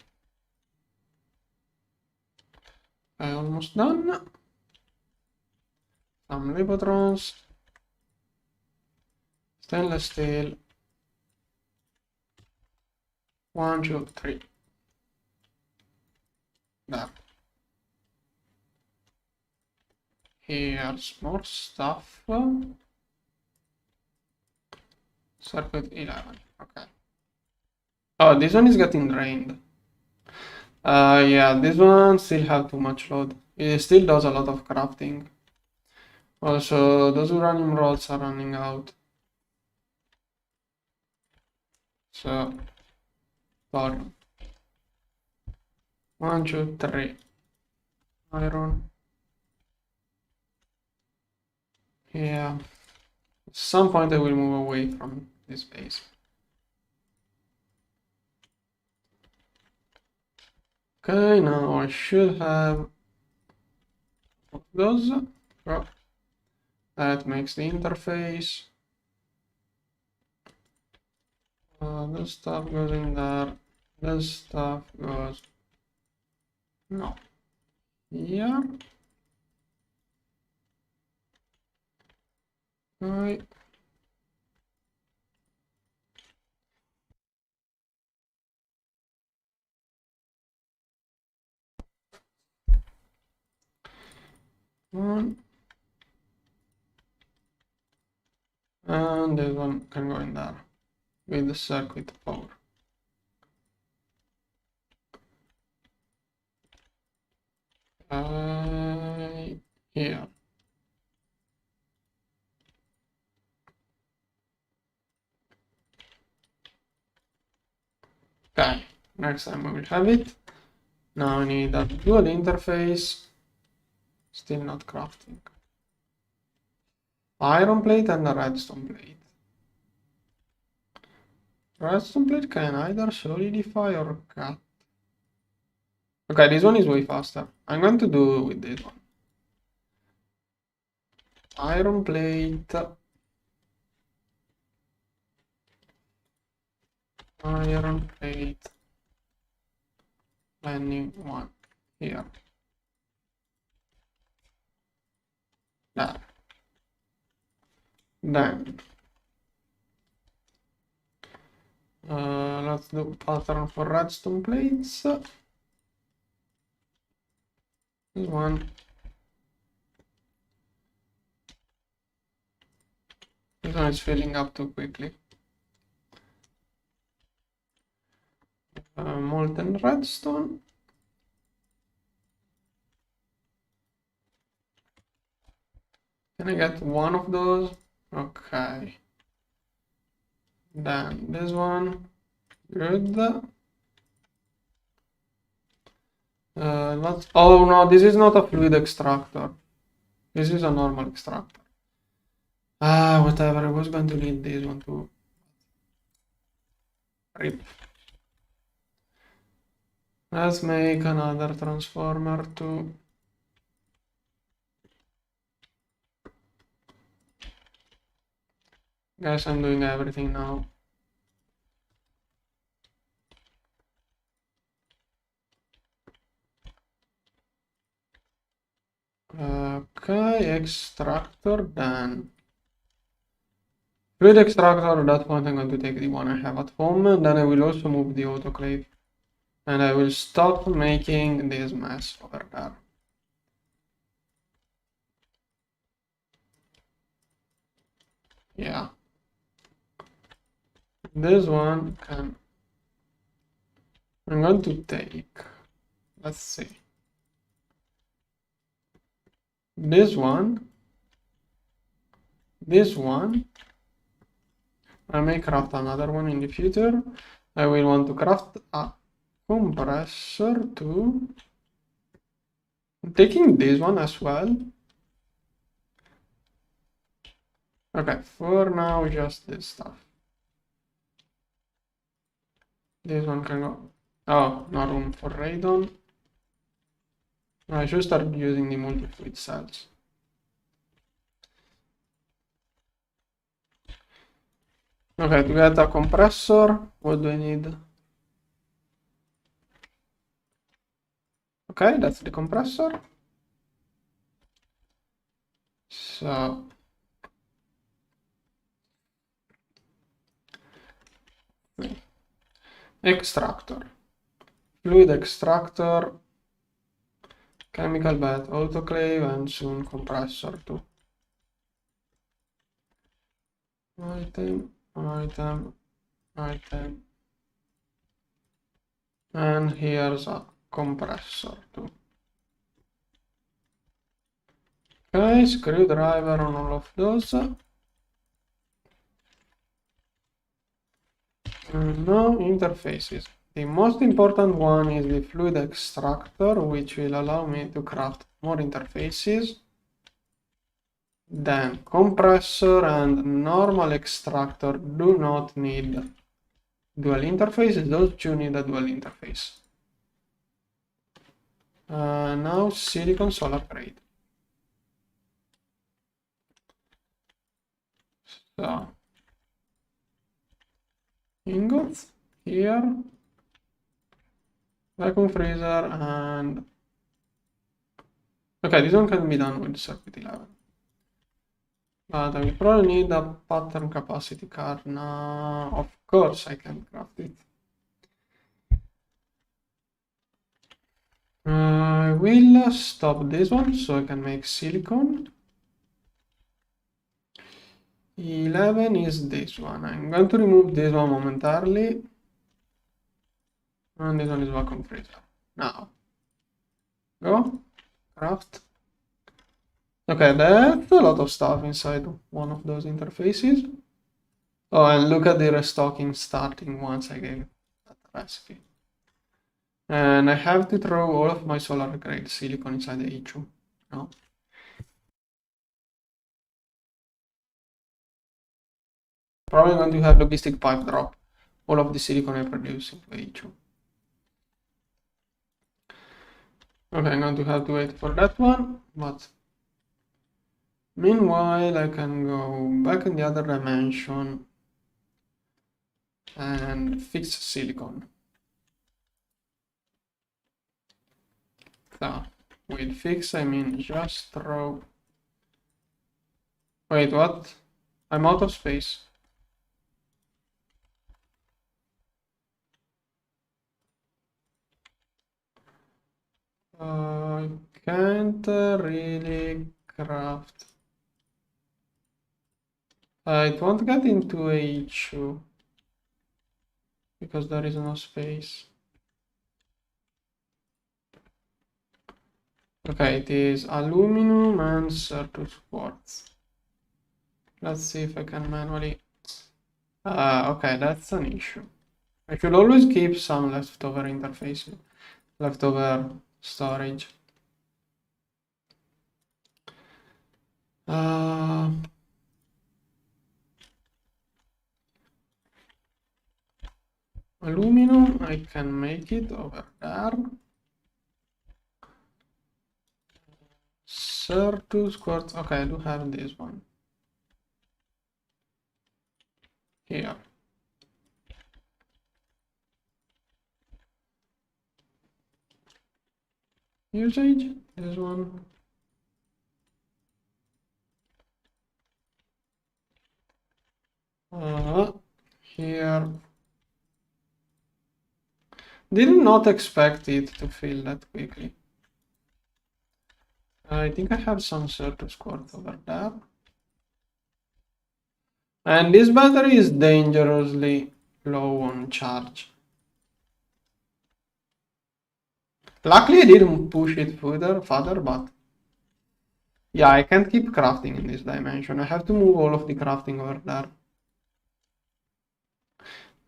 almost done. Some lipotrons. Stainless steel. 1, 2, 3. There. Here's more stuff. Circuit 11. Okay. Oh, this one is getting drained. Yeah, this one still have too much load. It still does a lot of crafting. Also, those uranium rods are running out. So, thorium. 1, 2, 3. Iron. Yeah. At some point I will move away from this base. Okay, now I should have those. Oh, that makes the interface. This stuff goes in there. This stuff goes. No. Here. Okay. One. And this one can go in there with the circuit power. Here. Okay, next time we will have it. Now I need a dual interface. Still not crafting. Iron plate and a redstone plate. Redstone plate can either solidify or cut. Okay, this one is way faster. I'm going to do with this one. Iron plate. Iron plate. Landing one here. There. Then let's do pattern for redstone plates. This one. This one is filling up too quickly. Molten redstone. Can I get one of those? Okay. Then this one. Good. Oh no, this is not a fluid extractor. This is a normal extractor. Whatever, I was going to need this one too. RIP. Let's make another transformer too. Guess I'm doing everything now. Okay, extractor done. Fluid extractor, at that point I'm going to take the one I have at home, and then I will also move the autoclave. And I will stop making this mess over there. Yeah. This one can I'm going to take, let's see, this one. I may craft another one in the future. I will want to craft a compressor too. I'm taking this one as well. Okay, for now, just this stuff. This one can go. Oh, no room for radon. I should start using the multi-fluid cells. Okay, to get a compressor, what do I need? Okay, that's the compressor. So extractor, fluid extractor, chemical bed, autoclave, and soon compressor too. Item, and here's a compressor too. Okay, screwdriver on all of those. Now interfaces. The most important one is the fluid extractor, which will allow me to craft more interfaces. Then compressor and normal extractor do not need dual interfaces. Those two need a dual interface. Now silicon solar upgrade. So ingots here, vacuum freezer, and okay, this one can be done with circuit 11. But I will probably need a pattern capacity card now. Of course, I can craft it. I will stop this one so I can make silicon. 11 is this one. I'm going to remove this one momentarily. And this one is vacuum freezer. Now, go, craft. Okay, that's a lot of stuff inside one of those interfaces. Oh, and look at the restocking starting once I gave that recipe. And I have to throw all of my solar grade silicon inside the HU. No. Probably going to have logistic pipe drop all of the silicon I produce into HU. Okay, I'm going to have to wait for that one, but meanwhile I can go back in the other dimension and fix silicon. So with fix I mean just throw. Wait, what? I'm out of space. I can't really craft. It won't get into HU because there is no space. Okay, it is aluminum and Certus quartz. Let's see if I can manually. Okay, that's an issue. I should always keep some leftover interfaces, leftover storage. Aluminum, I can make it over there. Certus quartz, okay, I do have this one. Here. Usage, this one. Here. Did not expect it to fill that quickly. I think I have some Certus quartz over there. And this battery is dangerously low on charge. Luckily I didn't push it further, but yeah, I can't keep crafting in this dimension. I have to move all of the crafting over there.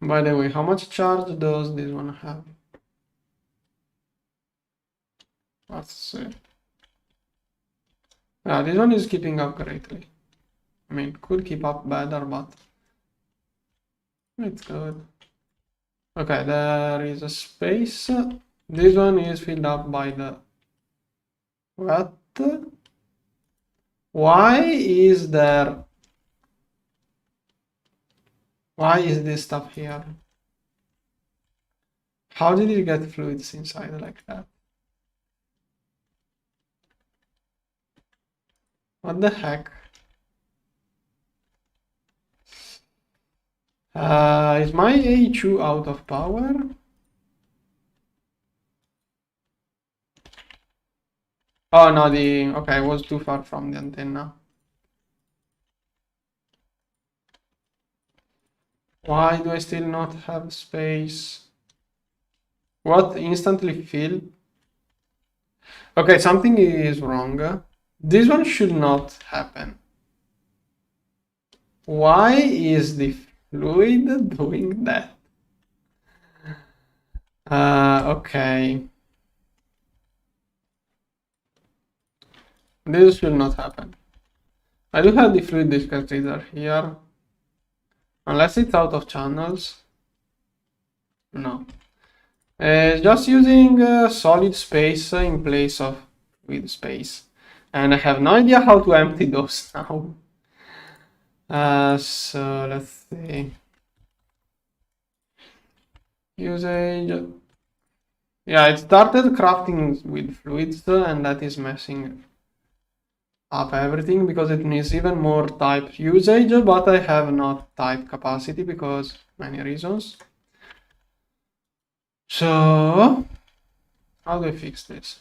By the way, how much charge does this one have? Let's see. Yeah, this one is keeping up greatly. I mean, could keep up better, but it's good. Okay, there is a space. This one is filled up by the... What? Why is there... Why is this stuff here? How did you get fluids inside like that? What the heck? Is my A2 out of power? Oh no, okay, I was too far from the antenna. Why do I still not have space? What? Instantly fill? Okay, something is wrong. This one should not happen. Why is the fluid doing that? Okay. This should not happen. I do have the fluid discartridor here. Unless it's out of channels. No. Just using solid space in place of fluid space. And I have no idea how to empty those now. So let's see. Usage. Yeah, it started crafting with fluids and that is messing up everything because it needs even more type usage, but I have not type capacity because many reasons. So how do I fix this?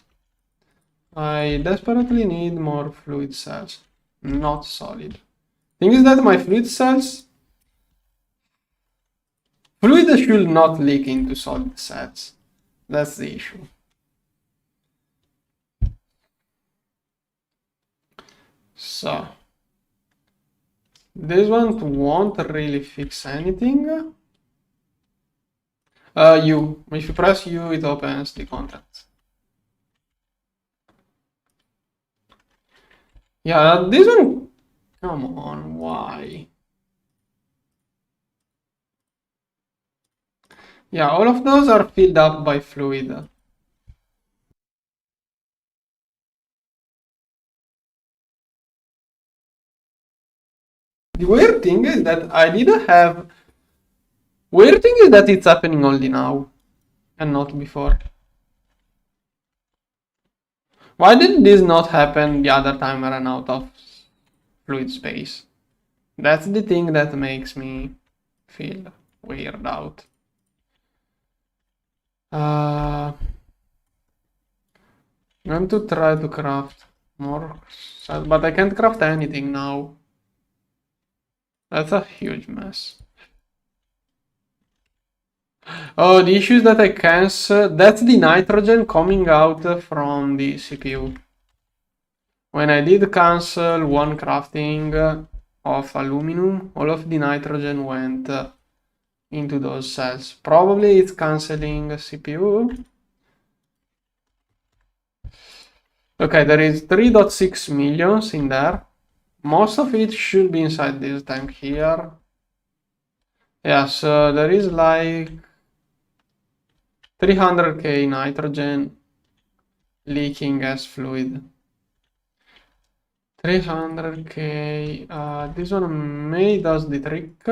I desperately need more fluid cells, not solid. Thing is that my fluid cells, fluid should not leak into solid cells. That's the issue. So this one won't really fix anything. U. If you press U, it opens the contents. Yeah, this one. Come on, why? Yeah, all of those are filled up by fluid. The weird thing is that I didn't have... Weird thing is that it's happening only now and not before. Why did this not happen the other time I ran out of fluid space? That's the thing that makes me feel weird out. I'm going to try to craft more, but I can't craft anything now. That's a huge mess. Oh, the issue is that I cancel. That's the nitrogen coming out from the CPU. When I did cancel one crafting of aluminum, all of the nitrogen went into those cells. Probably it's canceling CPU. Okay, there is 3.6 millions in there. Most of it should be inside this tank here. Yeah, so there is like 300k nitrogen leaking as fluid. 300k. This one may does the trick.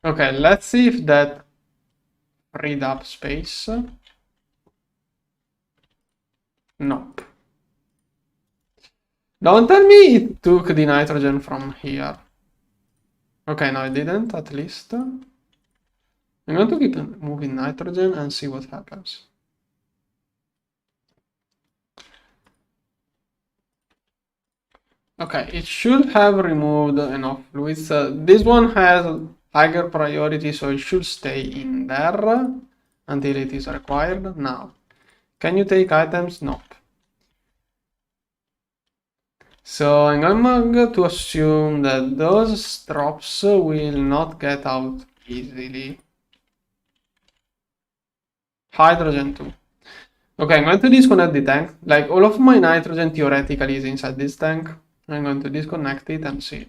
Okay, let's see if that freed up space. Nope. Don't tell me it took the nitrogen from here. Okay, no, it didn't, at least. I'm going to keep moving nitrogen and see what happens. Okay, it should have removed enough fluids. This one has higher priority, so it should stay in there. until it is required. Now, can you take items? Nope. So I'm going to assume that those drops will not get out easily. Hydrogen too. Okay, I'm going to disconnect the tank. Like, all of my nitrogen theoretically is inside this tank. I'm going to disconnect it and see.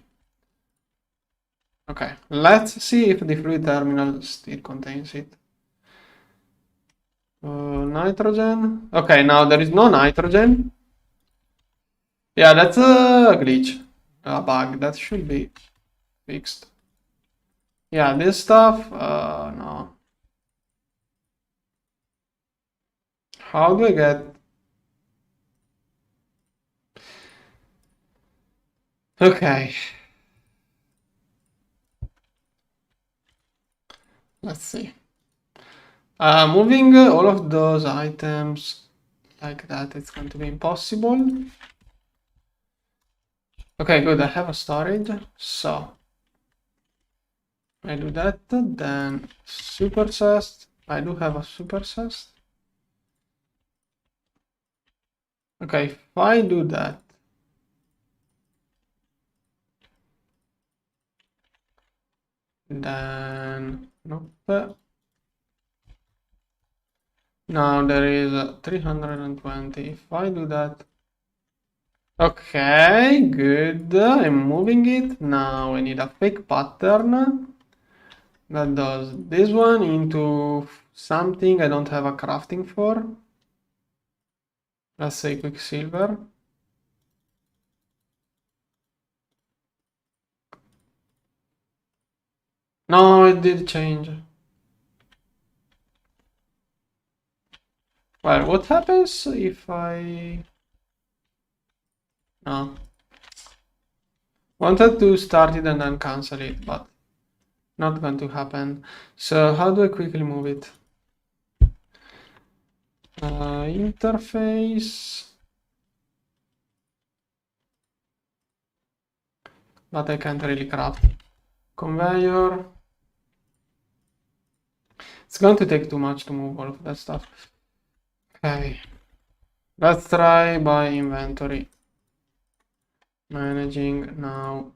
Okay, let's see if the fluid terminal still contains it. Nitrogen. Okay, now there is no nitrogen. Yeah, that's a glitch. A bug. That should be fixed. Yeah, this stuff, no. How do I get... Okay. Let's see. Moving all of those items like that, it's going to be impossible. Okay, good, I have a storage, so I do that, then super chest. I do have a super chest. Okay, if I do that, then nope. Now there is 320. If I do that, okay, good. I'm moving it. Now I need a fake pattern that does this one into something I don't have a crafting for. Let's say quicksilver. No, it did change. Well, what happens if I... No. Wanted to start it and then cancel it, but not going to happen. So how do I quickly move it? Interface. But I can't really craft. Conveyor. It's going to take too much to move all of that stuff. Okay. Let's try by inventory. Managing now.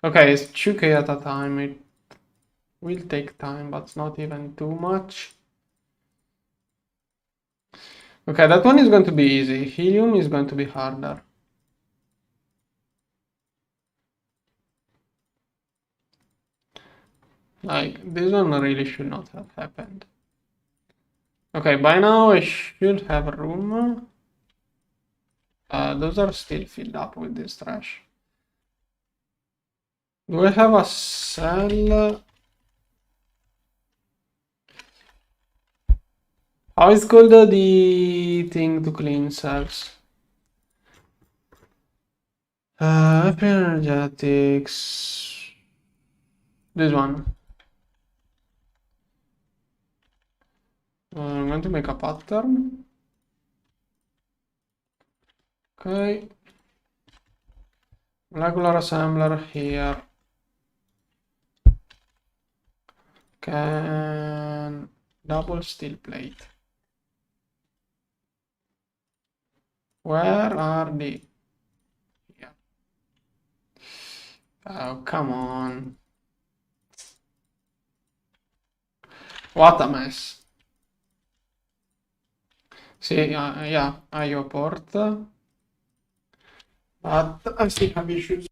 Okay, it's 2k at a time. It will take time, but it's not even too much. Okay, that one is going to be easy. Helium is going to be harder. Like, this one really should not have happened. Okay, by now I should have room. Those are still filled up with this trash. Do I have a cell? How is called the thing to clean cells? Energetics. This one. I'm going to make a pattern. Okay. Molecular assembler here. Can double steel plate. Where are the... Yeah. Oh, come on. What a mess. See, yeah, IO port. But I still have issues.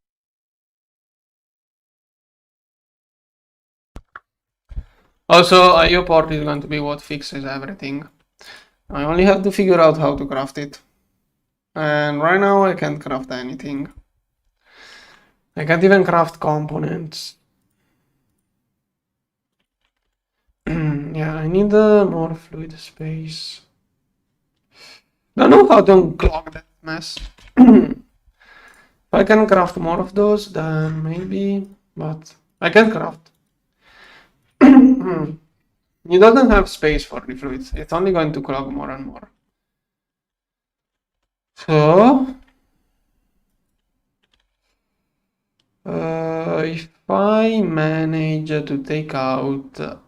Also, IO port is going to be what fixes everything. I only have to figure out how to craft it. And right now I can't craft anything. I can't even craft components. Yeah, I need more fluid space. Don't know how to unclog that mess. If I can craft more of those, then maybe, but I can't craft. It doesn't have space for the fluids. It's only going to clog more and more. So, if I manage to take out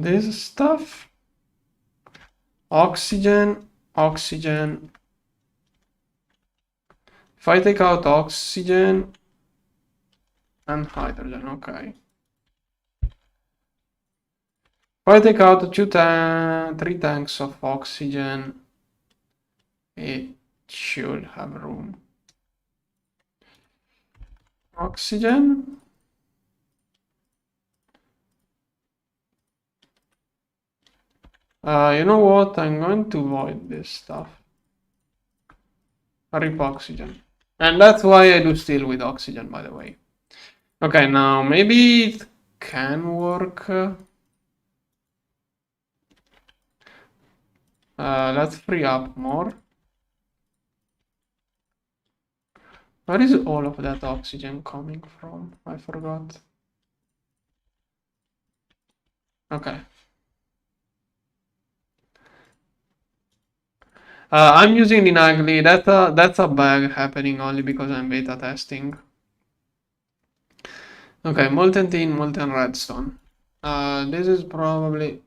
this stuff. Oxygen, oxygen. If I take out oxygen and hydrogen, okay. If I take out 3 tanks of oxygen, it should have room. Oxygen. You know what? I'm going to void this stuff. Rip oxygen. And that's why I do steel with oxygen, by the way. Okay, now maybe it can work. Let's free up more. Where is all of that oxygen coming from? I forgot. Okay. I'm using the Nagli. That's a bug happening only because I'm beta testing. Okay, molten tin, molten redstone. This is probably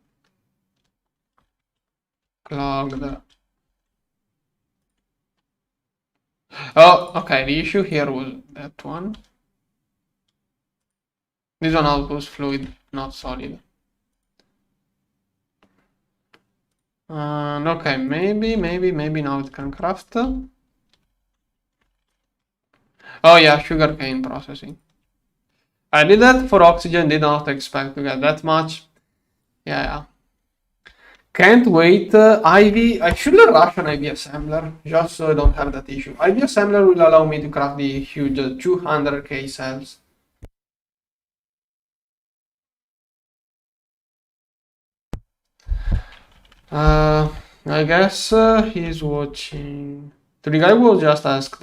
clogged. Oh, okay. The issue here was that one. This one outputs fluid, not solid. Okay, maybe now it can craft. Oh yeah, sugarcane processing. I did that for oxygen, did not expect to get that much. Yeah. Can't wait. I should rush an IV assembler, just so I don't have that issue. IV assembler will allow me to craft the huge 200k cells. I guess he's watching. The guy will just ask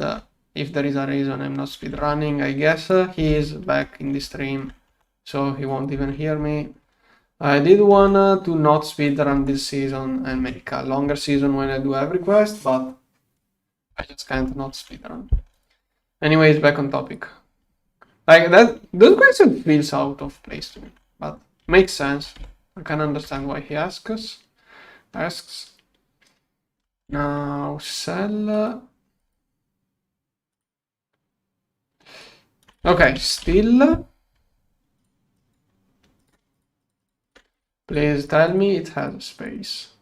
if there is a reason I'm not speedrunning. I guess he is back in the stream, so he won't even hear me. I did want to not speedrun this season and make a longer season when I do every quest, but I just can't not speedrun. Anyways, back on topic. Like that, those questions feels out of place to me, but makes sense. I can understand why he asks. Now sell. Okay, still. Please tell me it has space.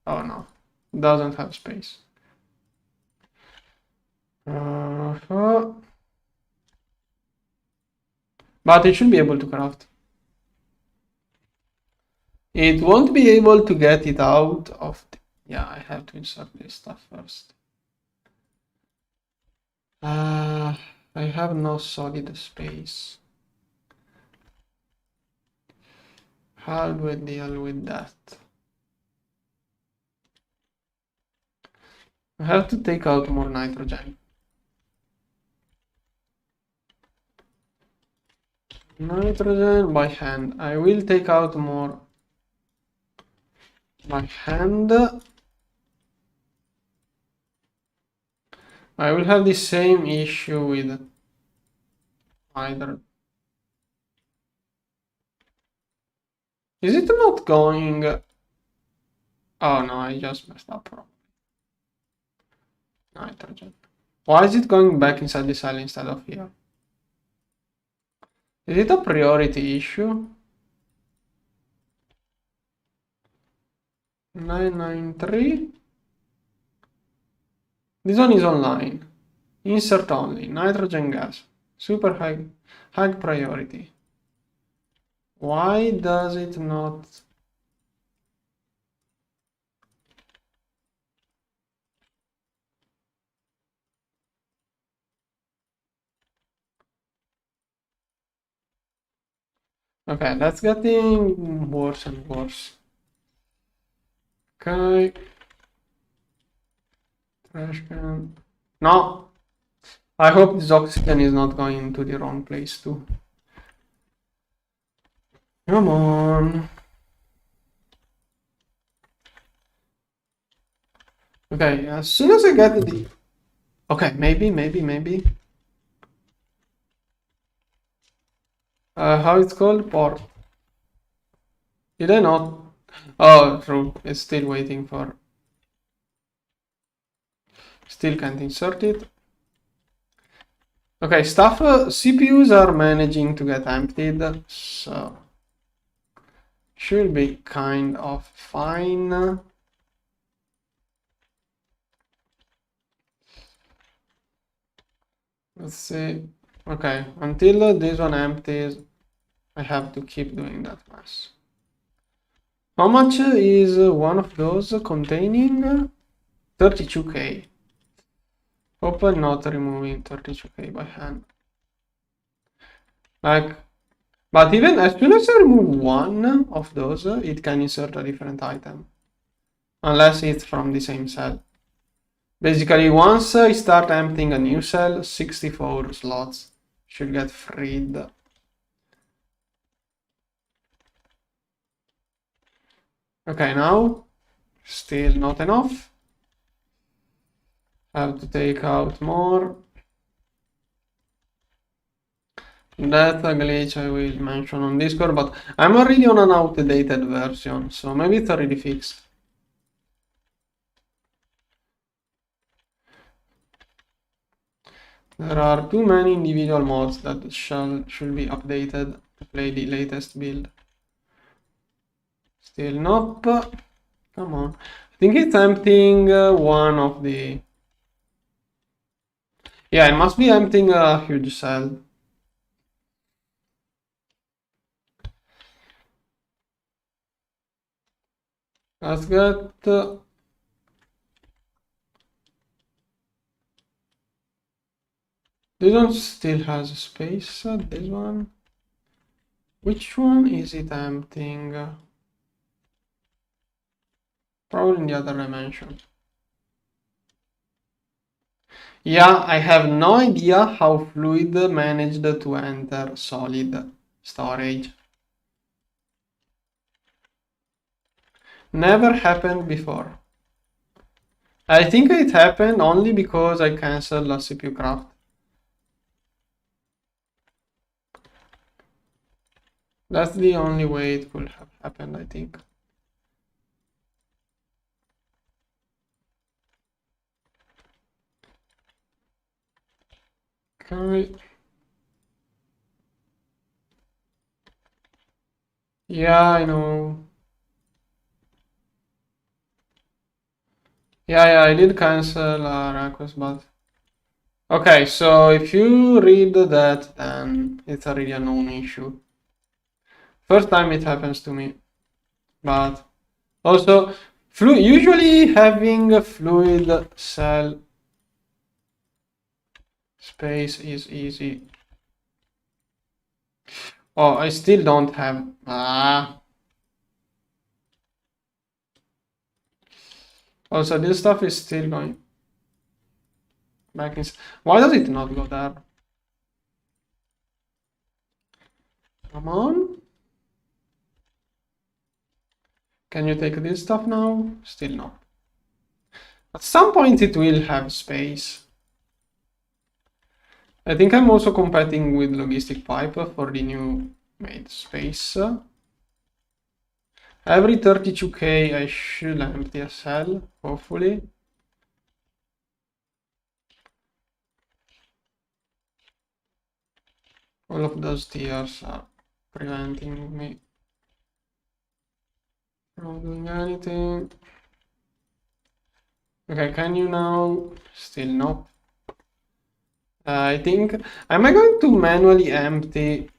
Oh no, doesn't have space. But it should be able to craft. It won't be able to get it out of the... Yeah, I have to insert this stuff first. I have no solid space. How do I deal with that? I have to take out more nitrogen. Nitrogen by hand. I will take out more by hand. I will have the same issue with either. Is it not going? Oh no, I just messed up. Nitrogen. Why is it going back inside the cell instead of here? Is it a priority issue? 993. This one is online. Insert only. Nitrogen gas. Super high priority. Why does it not? Okay, that's getting worse and worse. Okay. Trash can. No. I hope this oxygen is not going into the wrong place too. Come on. Okay, as soon as I get the... Okay, maybe. How it's called? Port. Did I not? Oh, true. It's still waiting for. Still can't insert it. Okay, stuff. CPUs are managing to get emptied, so should be kind of fine. Let's see. Okay, until this one empties, I have to keep doing that mess. How much is one of those containing? 32k. Hope I'm not removing 32k by hand. Like, but even as soon as I remove one of those, it can insert a different item. Unless it's from the same cell. Basically, once I start emptying a new cell, 64 slots should get freed. Okay, now, still not enough. Have to take out more. That's a glitch I will mention on Discord, but I'm already on an outdated version, so maybe it's already fixed. There are too many individual mods that should be updated to play the latest build. Still nope. Come on. I think it's emptying one of the... Yeah, it must be emptying a huge cell. Let's get... This one still has a space. This one... Which one is it emptying? Probably in the other dimension. Yeah, I have no idea how Fluid managed to enter solid storage. Never happened before. I think it happened only because I cancelled a CPU craft. That's the only way it could have happened, I think. Okay. Yeah, I know. Yeah, I did cancel a request, but... Okay, so if you read that, then it's already a known issue. First time it happens to me, but also usually having a fluid cell space is easy. Oh, I still don't have. Also, this stuff is still going back in. Why does it not go there? Come on. Can you take this stuff now? Still not. At some point it will have space. I think I'm also competing with logistic pipe for the new made space. Every 32k I should empty a cell, hopefully. All of those tiers are preventing me from doing anything. Okay, can you now? Still no. I think, am I going to manually empty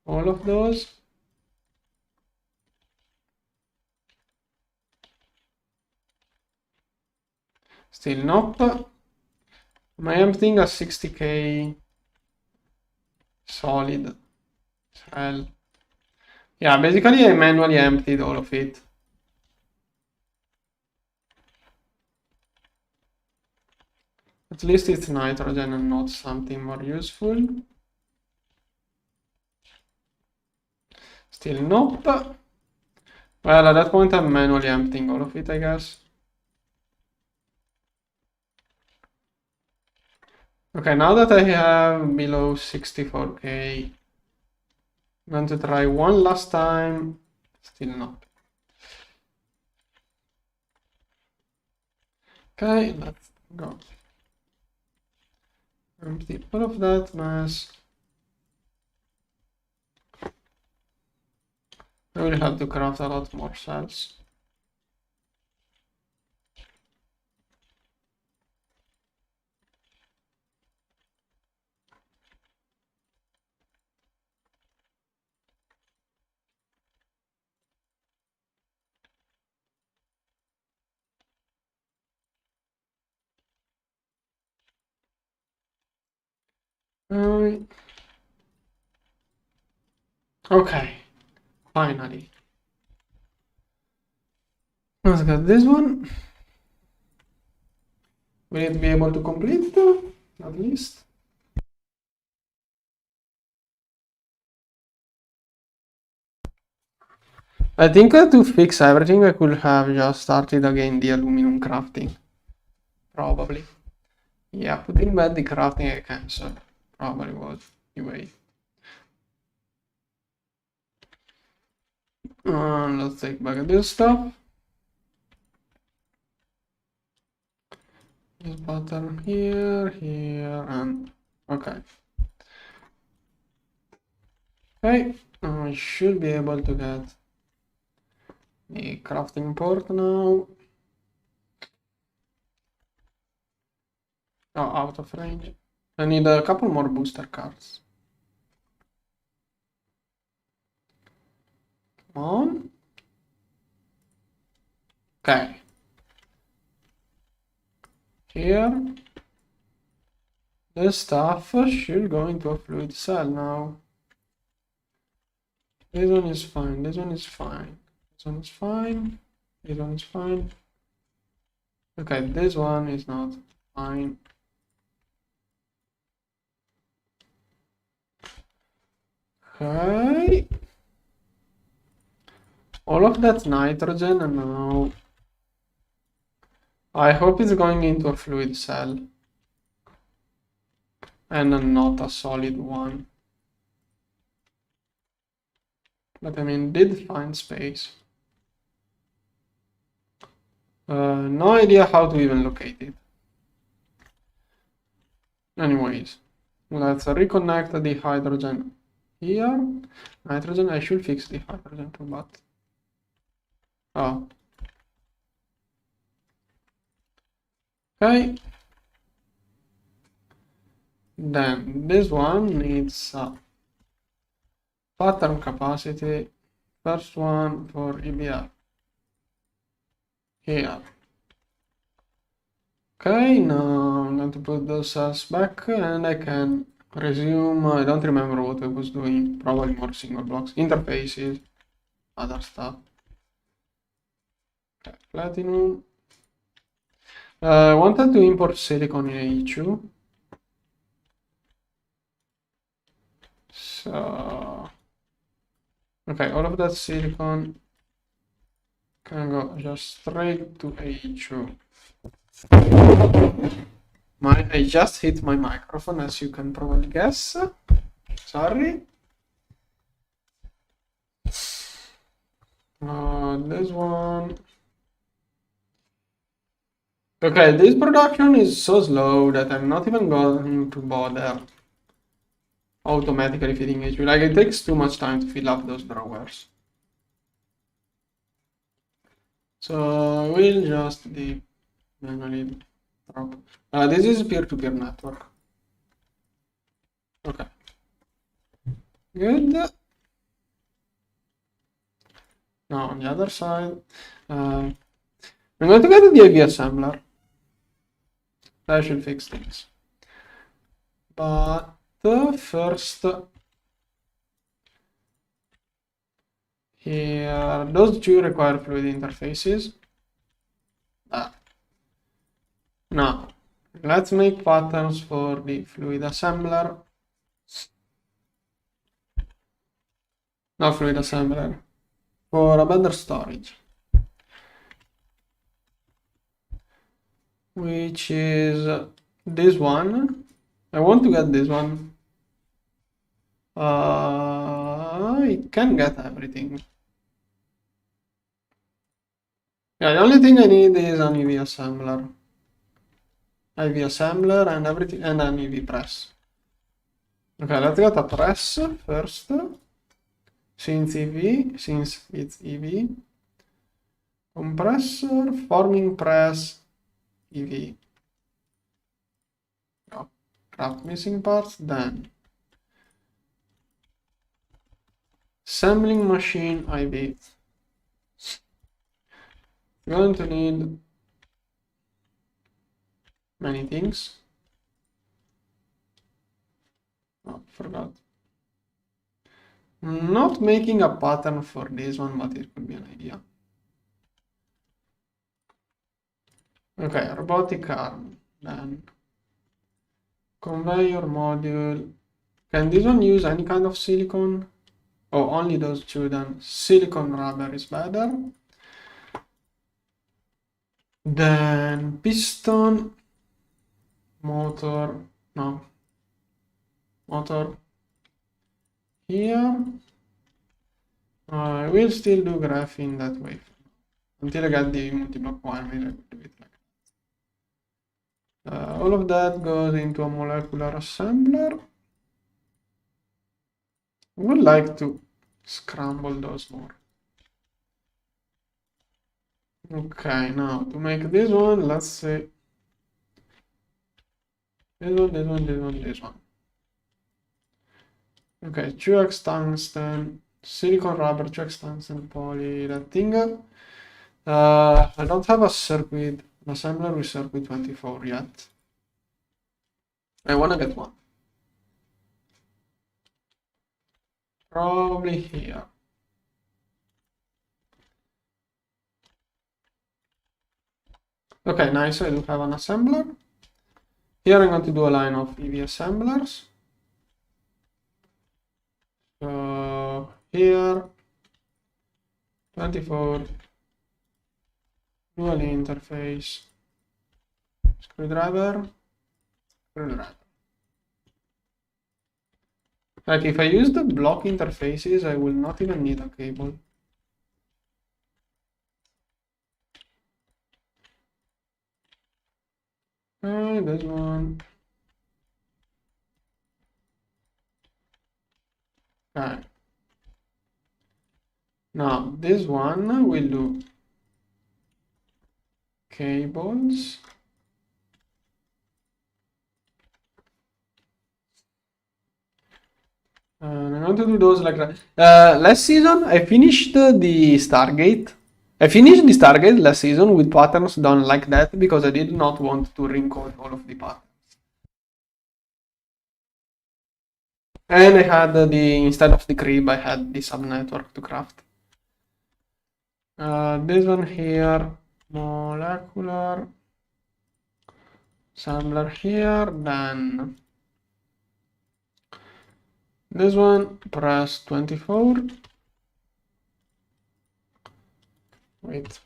all of those? Still not. Am I emptying a 60k solid cell? Yeah, basically I manually emptied all of it. At least it's nitrogen and not something more useful. Still nope. Well, at that point I'm manually emptying all of it, I guess. Okay, now that I have below 64k, I'm going to try one last time. Still not. Okay, let's go. Empty all of that mess. I will have to craft a lot more cells. Okay, finally. Let's get this one. Will it be able to complete at least? I think to fix everything I could have just started again the aluminum crafting. Probably. Yeah, putting back the crafting I cancelled. Probably was the way. Let's take back this stuff. This button here, here, and okay. Okay, I should be able to get the crafting port now. Oh, out of range. I need a couple more booster cards. Come on. Okay. Here. This stuff should go into a fluid cell now. This one is fine, this one is fine, this one is fine, this one is fine. Okay, this one is not fine. Okay. All of that nitrogen and now I hope it's going into a fluid cell and not a solid one. But I mean, did find space. No idea how to even locate it. Anyways, let's reconnect the hydrogen here. Nitrogen, I should fix the hydrogen too, but oh. Okay. Then this one needs pattern capacity. First one for EBR. Here. Okay, now I'm going to put those cells back and I can resume. I don't remember what I was doing. Probably more single blocks, interfaces, other stuff. Okay, platinum. I wanted to import silicon in AE2. So, okay, all of that silicon can go just straight to AE2. I just hit my microphone, as you can probably guess. Sorry. This one. Okay, this production is so slow that I'm not even going to bother automatically feeding it. Like, it takes too much time to fill up those drawers. So we'll just manually drop. This is peer-to-peer network. Okay. Good. Now on the other side, I'm going to get the AV assembler. That should fix things. But first, here, those two require fluid interfaces. Now, let's make patterns for the fluid assembler. Not fluid assembler, for a better storage. Which is this one. I want to get this one. I can get everything. Yeah, the only thing I need is an EV assembler. IV assembler and everything, and an EV press. Okay, let's get a press first. Since it's EV. Compressor, forming press, EV. Oh, crap, missing parts, then. Assembling machine, IV. You're going to need many things. Oh, forgot. Not making a pattern for this one, but it could be an idea. Okay, robotic arm, then conveyor module. Can this one use any kind of silicone? Oh, only those two, then silicone rubber is better. Then piston, motor, no, motor here. I will still do graphene that way until I get the multi-block one. I will do it like that. All of that goes into a molecular assembler. I would like to scramble those more. Okay, now to make this one, let's say this one. Okay, 2x tungsten, silicon rubber, 2x tungsten, poly, that thing. I don't have a circuit, an assembler with circuit 24 yet. I wanna get one. Probably here. Okay, nice, I do have an assembler. Here I'm going to do a line of EV assemblers. So here, 24, dual interface, screwdriver. Like if I use the block interfaces, I will not even need a cable. This one. Okay. Now this one will do cables. And I'm going to do those like that. Last season, I finished the Stargate. I finished the Stargate last season with patterns done like that because I did not want to re-encode all of the patterns. And I had instead of the crib, I had the subnetwork to craft. This one here, molecular assembler here, then this one, press 24. Wait.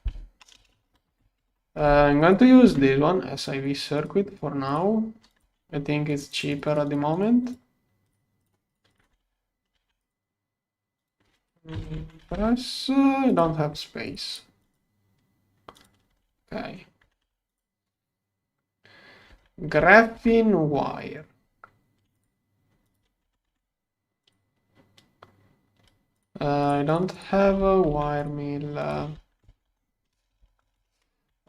I'm going to use this one, SIV circuit for now. I think it's cheaper at the moment. Press, I don't have space. Okay. Graphene wire. I don't have a wire mill.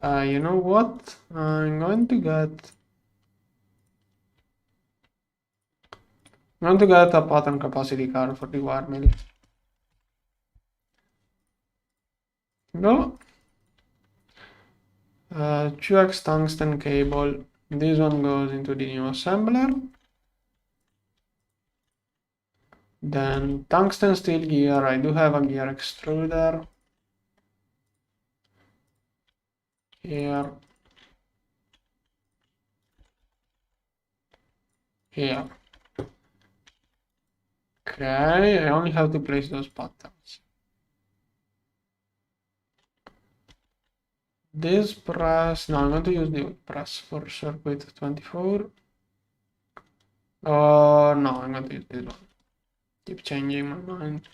You know what? I'm going to get a pattern capacity card for the wire mill. Go. 2x tungsten cable. This one goes into the new assembler. Then tungsten steel gear. I do have a gear extruder. Here. Here. Okay, I only have to place those patterns. This press, no, I'm going to use the press for circuit 24. No, I'm going to use this one. Keep changing my mind.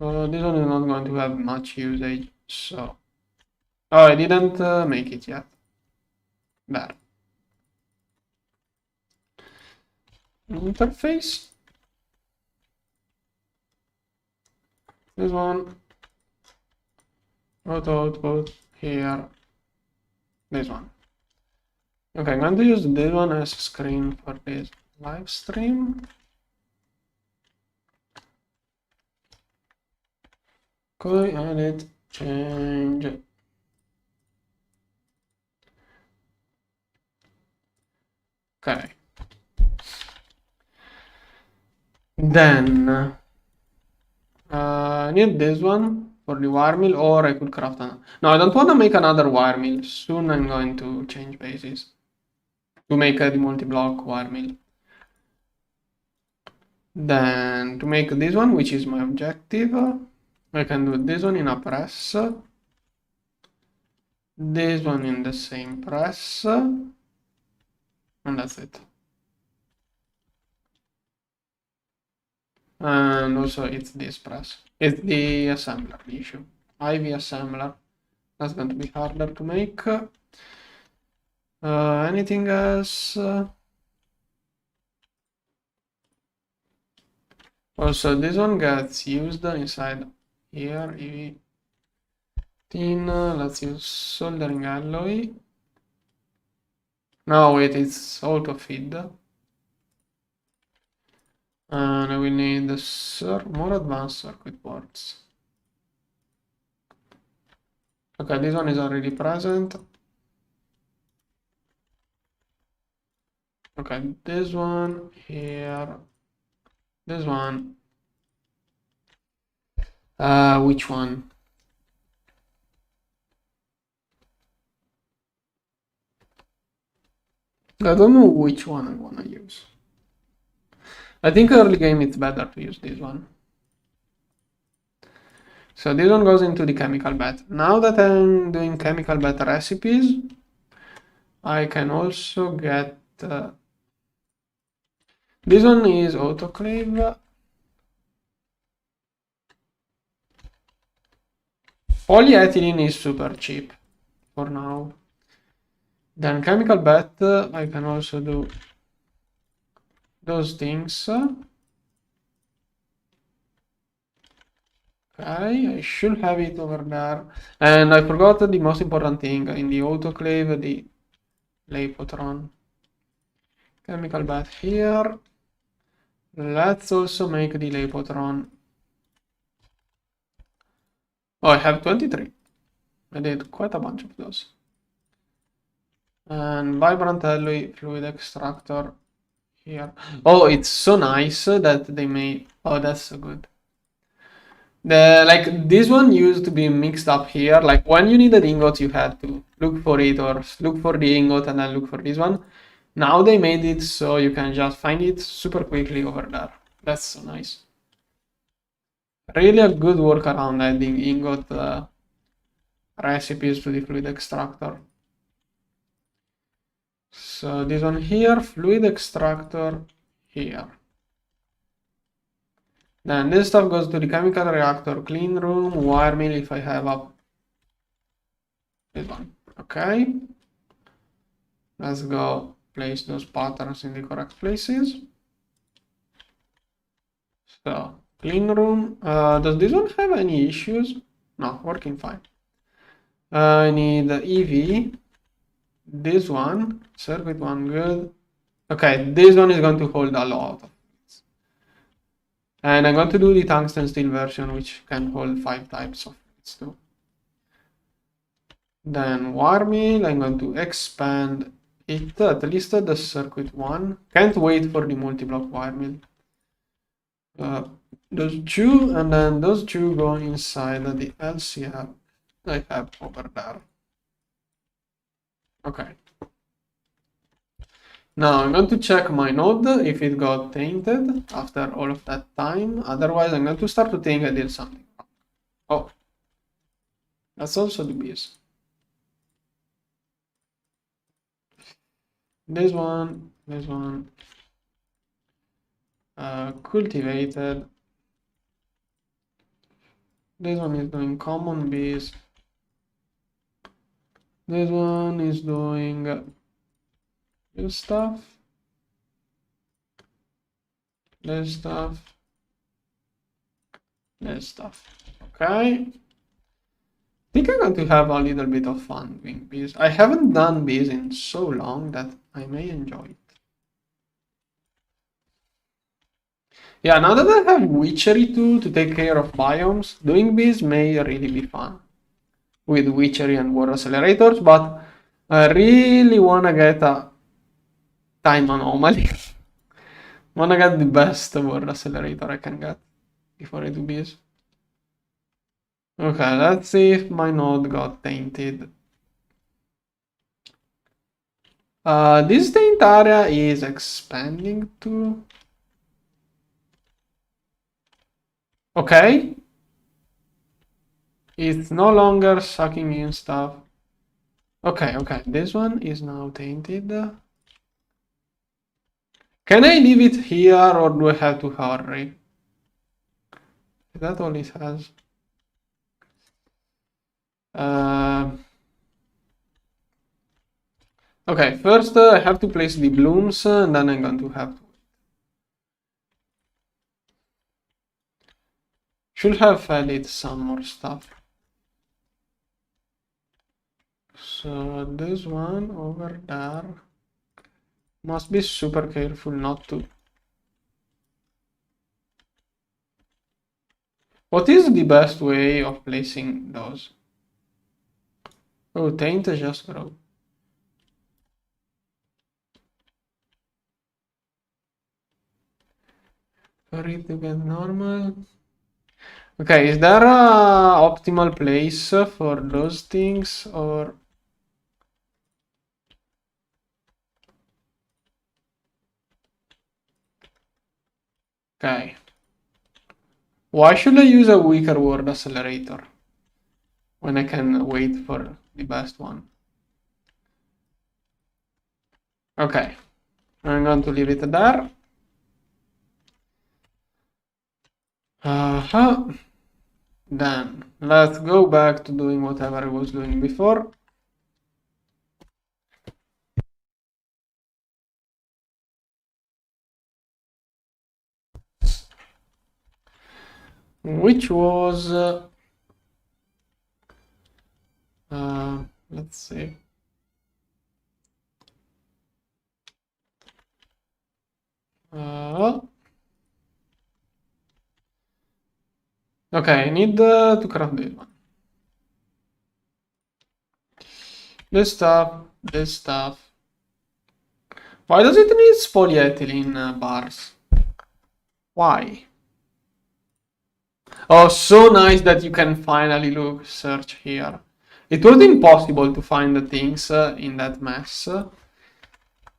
This one is not going to have much usage, so... Oh, I didn't make it yet. There. Interface. This one. Output here. This one. Okay, I'm going to use this one as a screen for this live stream. Okay, edit, change. Okay. Then I need this one for the wire mill, or I could craft another. No, I don't want to make another wire mill. Soon I'm going to change bases to make the multi-block wire mill. Then to make this one, which is my objective, I can do this one in a press, this one in the same press, and that's it. And also it's this press. It's the assembler issue. IV assembler. That's going to be harder to make. Anything else? Also, this one gets used inside here. EV tin. Let's use soldering alloy. No, wait, it's auto feed. And I will need more advanced circuit boards. Okay, this one is already present. Okay, this one here. This one. Which one? I don't know which one I want to use. I think early game it's better to use this one. So this one goes into the chemical bed. Now that I'm doing chemical bed recipes, I can also get... this one is autoclave. Polyethylene is super cheap for now. Then chemical bed, I can also do those things. Okay, I should have it over there. And I forgot the most important thing in the autoclave, the Lapotron. Chemical bed here. Let's also make the Lapotron. Oh, I have 23. I did quite a bunch of those. And vibrant alloy fluid extractor here. Oh, it's so nice that they made... Oh, that's so good. Like this one used to be mixed up here. Like when you needed ingots, you had to look for it or look for the ingot and then look for this one. Now they made it so you can just find it super quickly over there. That's so nice. Really a good workaround adding ingot recipes to the fluid extractor. So this one here, fluid extractor here. Then this stuff goes to the chemical reactor, clean room, wire mill if I have up this one. Okay. Let's go place those patterns in the correct places. So clean room. Does this one have any issues? No, working fine. I need the EV. This one, circuit one, good. Okay, this one is going to hold a lot. And I'm going to do the tungsten steel version, which can hold 5 types of fluids too. Then wire mill, I'm going to expand it, at least the circuit one. Can't wait for the multi-block wire mill. Those two, and then those two go inside the LCF I have over there. Okay. Now I'm going to check my node if it got tainted after all of that time. Otherwise, I'm going to start to think I did something wrong. Oh, that's also the bees. This one, cultivated. This one is doing common bees. This one is doing this stuff. This stuff. This stuff. Okay. I think I'm going to have a little bit of fun doing bees. I haven't done bees in so long that I may enjoy it. Yeah, now that I have Witchery too to take care of biomes, doing bees may really be fun with Witchery and War Accelerators, but I really wanna get a time anomaly. Wanna get the best War Accelerator I can get before I do bees. Okay, let's see if my node got tainted. This taint area is expanding too. Okay. It's no longer sucking in stuff. Okay, this one is now tainted. Can I leave it here or do I have to hurry? Is that all it has? Okay, first I have to place the blooms and then I'm going to have to... Should have fed it some more stuff. So this one over there must be super careful not to. What is the best way of placing those? Oh, taint just grow. For it to get normal. Okay, is there a optimal place for those things or? Okay. Why should I use a weaker word accelerator when I can wait for the best one? Okay, I'm going to leave it there. Then let's go back to doing whatever I was doing before. Which was let's see. Okay, I need to craft this one. This stuff. Why does it need polyethylene bars? Why? Oh, so nice that you can finally look, search here. It was impossible to find the things in that mess.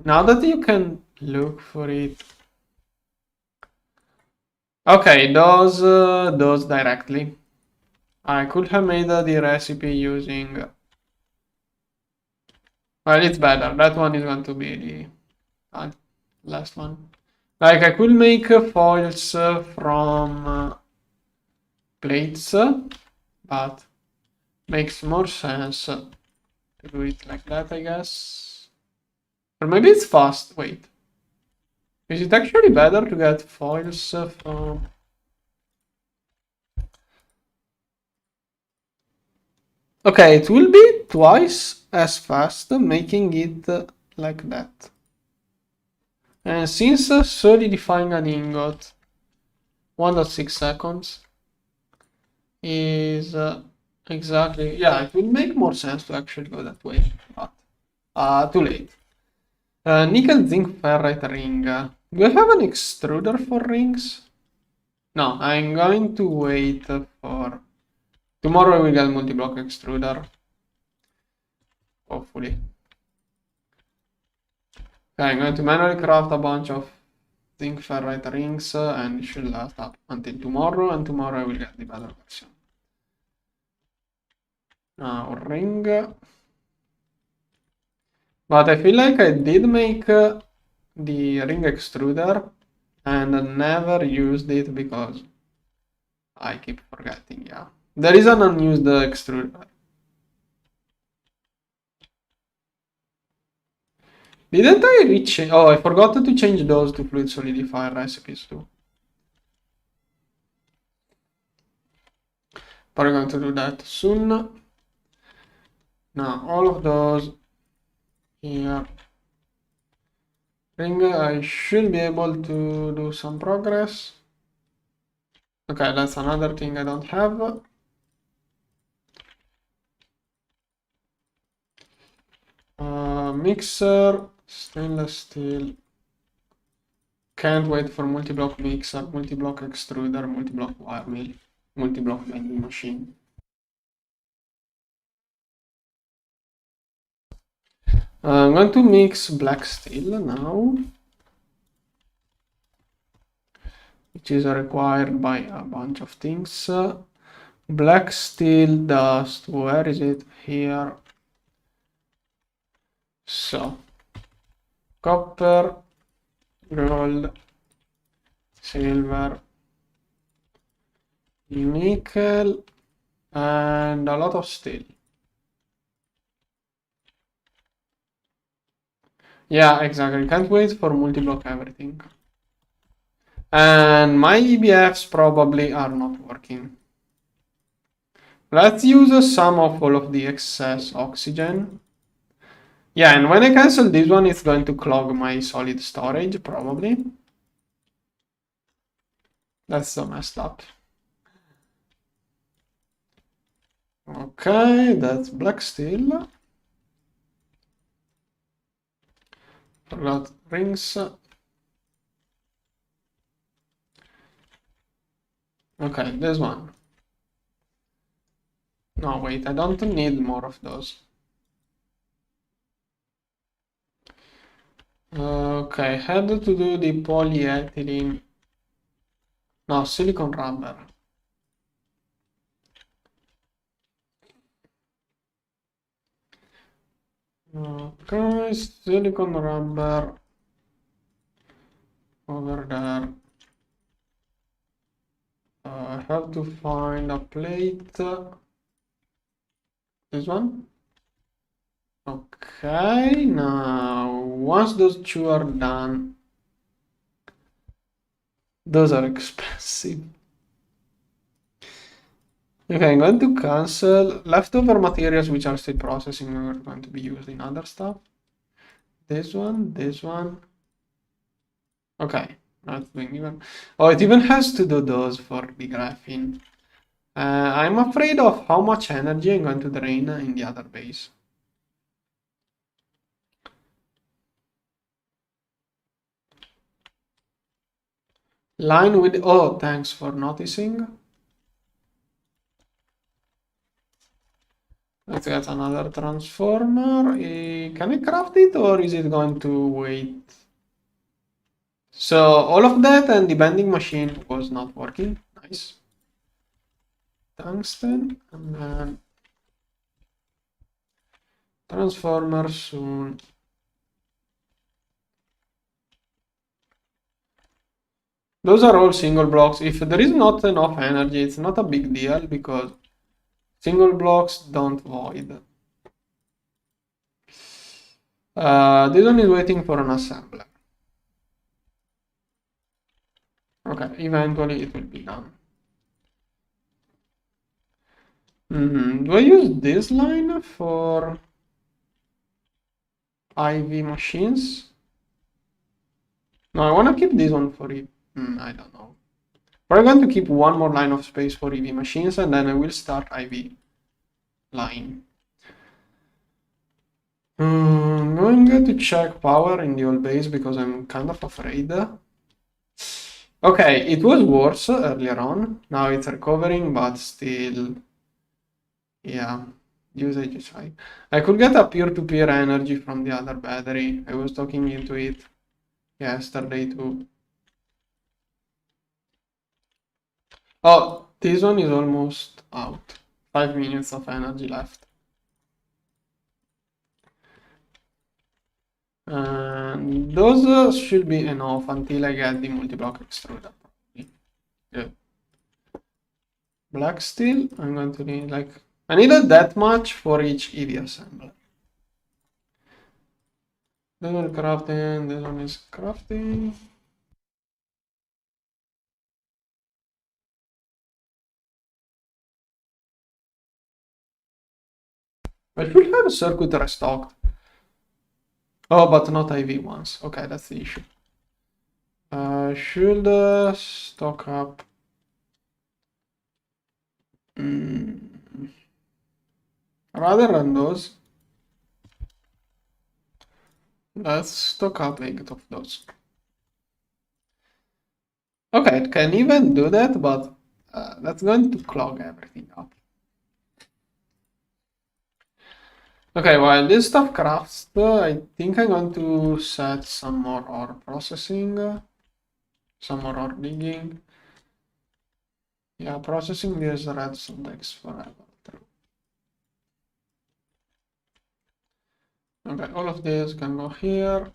Now that you can look for it. Okay, those directly. I could have made the recipe using... Well, it's better. That one is going to be the last one. Like, I could make foils from plates, but makes more sense to do it like that, I guess. Or maybe it's fast. Wait. Is it actually better to get foils from... Okay, it will be twice as fast, making it like that. And since solidifying an ingot 1.6 seconds is exactly... Yeah, it will make more sense to actually go that way, but too late. Nickel zinc ferrite ring. Do I have an extruder for rings? No, I'm going to wait for... Tomorrow I will get multi-block extruder. Hopefully. Okay, I'm going to manually craft a bunch of zinc ferrite rings and it should last up until tomorrow, and tomorrow I will get the better version. Now, ring. But I feel like I did make the ring extruder and never used it because I keep forgetting, yeah. There is an unused extruder. Didn't I reach? Oh, I forgot to change those to fluid solidifier recipes too. But I'm going to do that soon. Now, all of those here. I think I should be able to do some progress. Okay, that's another thing I don't have. Mixer, stainless steel. Can't wait for multi-block mixer, multi-block extruder, multi-block wire mill, multi-block bending machine. I'm going to mix black steel now, which is required by a bunch of things. Black steel dust, where is it? Here. So, copper, gold, silver, nickel, and a lot of steel. Yeah, exactly. Can't wait for multi-block everything. And my EBFs probably are not working. Let's use some of all of the excess oxygen. Yeah, and when I cancel this one, it's going to clog my solid storage, probably. That's so messed up. Okay, that's black steel. Forgot rings. Okay, this one. No, wait, I don't need more of those. Okay, had to do the polyethylene. No, silicon rubber. Okay, silicon rubber over there. I have to find a plate. This one. Okay, now once those two are done, those are expensive. Okay, I'm going to cancel leftover materials which are still processing are going to be used in other stuff. This one, this one. Okay, not doing even. Oh, it even has to do those for the graphene. I'm afraid of how much energy I'm going to drain in the other base. Line with, oh, thanks for noticing. Let's get another transformer. Can I craft it or is it going to wait? So all of that and the bending machine was not working. Nice. Tungsten and then transformer soon. Those are all single blocks. If there is not enough energy, it's not a big deal because single blocks don't void. This one is waiting for an assembler. Okay, eventually it will be done. Do I use this line for IV machines? No, I want to keep this one for it. I don't know. We're going to keep one more line of space for EV machines and then I will start IV line. I'm going to check power in the old base because I'm kind of afraid. Okay, it was worse earlier on. Now it's recovering, but still, yeah, usage is high. I could get a peer-to-peer energy from the other battery. I was talking into it yesterday too. Oh, this one is almost out. 5 minutes of energy left. And those should be enough until I get the multi-block extruder. Yeah. black steel. I'm going to need like, I needed that much for each EV assembler. This one crafting, this one is crafting. I should have a circuit restocked. Oh, but not IV ones. Okay, that's the issue. Should stock up. Rather than those, let's stock up 8 of those. Okay, it can even do that, but that's going to clog everything up. Okay, while this stuff crafts, I think I'm going to set some more ore processing, some more ore digging. Yeah, processing this redstone takes forever. Okay, all of this can go here.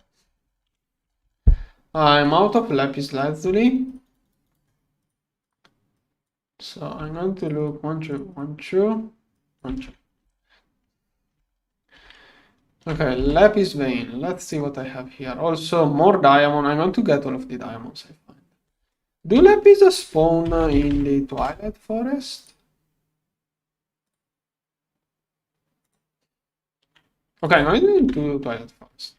I'm out of lapis lazuli. So I'm going to look 1, 2, 1, 2, 1, 2. Okay, lapis vein. Let's see what I have here. Also, more diamond. I'm going to get all of the diamonds I find. Do lapis spawn in the Twilight Forest? Okay, I'm going to Twilight Forest.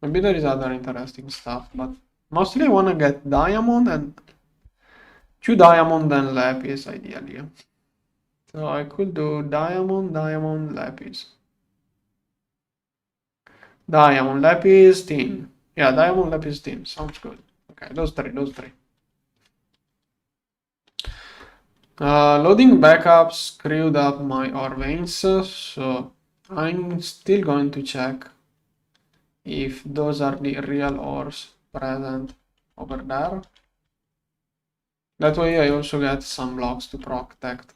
Maybe there is other interesting stuff, but mostly I want to get diamond and 2 diamond and lapis ideally. So I could do diamond, diamond, lapis. Diamond, lapis, tin. Yeah, diamond, lapis, tin. Sounds good. Okay, those three. Loading backups screwed up my ore veins, so I'm still going to check if those are the real ores present over there. That way I also get some blocks to protect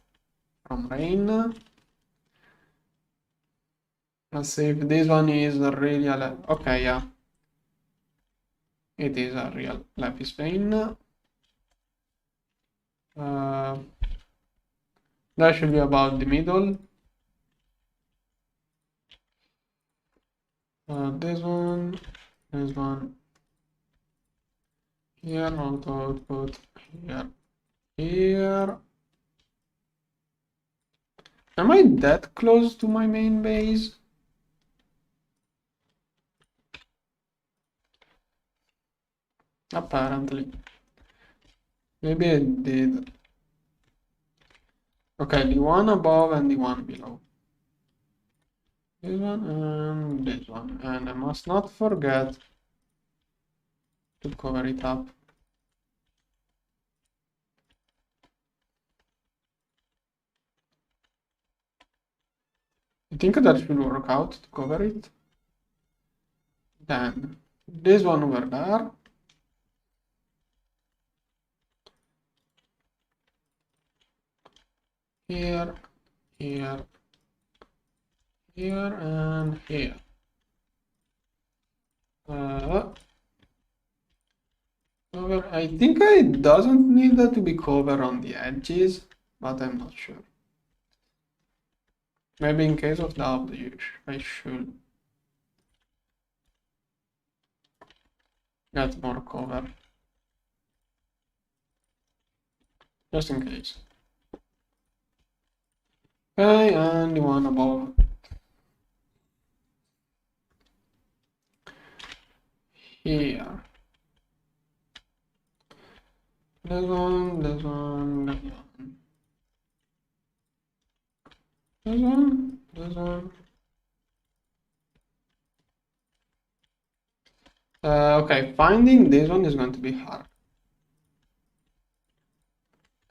from rain. Let's see if this one is really a okay, yeah. It is a real lapis vein. That should be about the middle. This one, here, output, here. Am I that close to my main base? Apparently. Maybe I did. Okay, the one above and the one below. This one and this one. And I must not forget to cover it up. I think that should work out to cover it. Then this one over there. Here, here, here, and here. I think it doesn't need that to be covered on the edges, but I'm not sure. Maybe in case of doubt, I should get more cover. Just in case. Okay, and the one above. Here. This one, this one, this one. This one, this one. Okay, finding this one is going to be hard.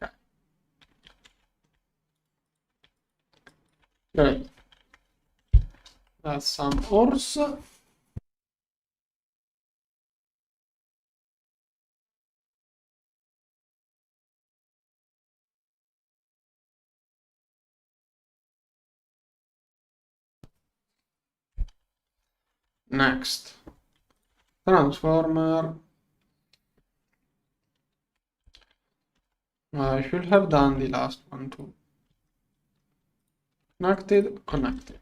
Okay. Good. That's some ores. Next. Transformer. I should have done the last one too. Connected, connected.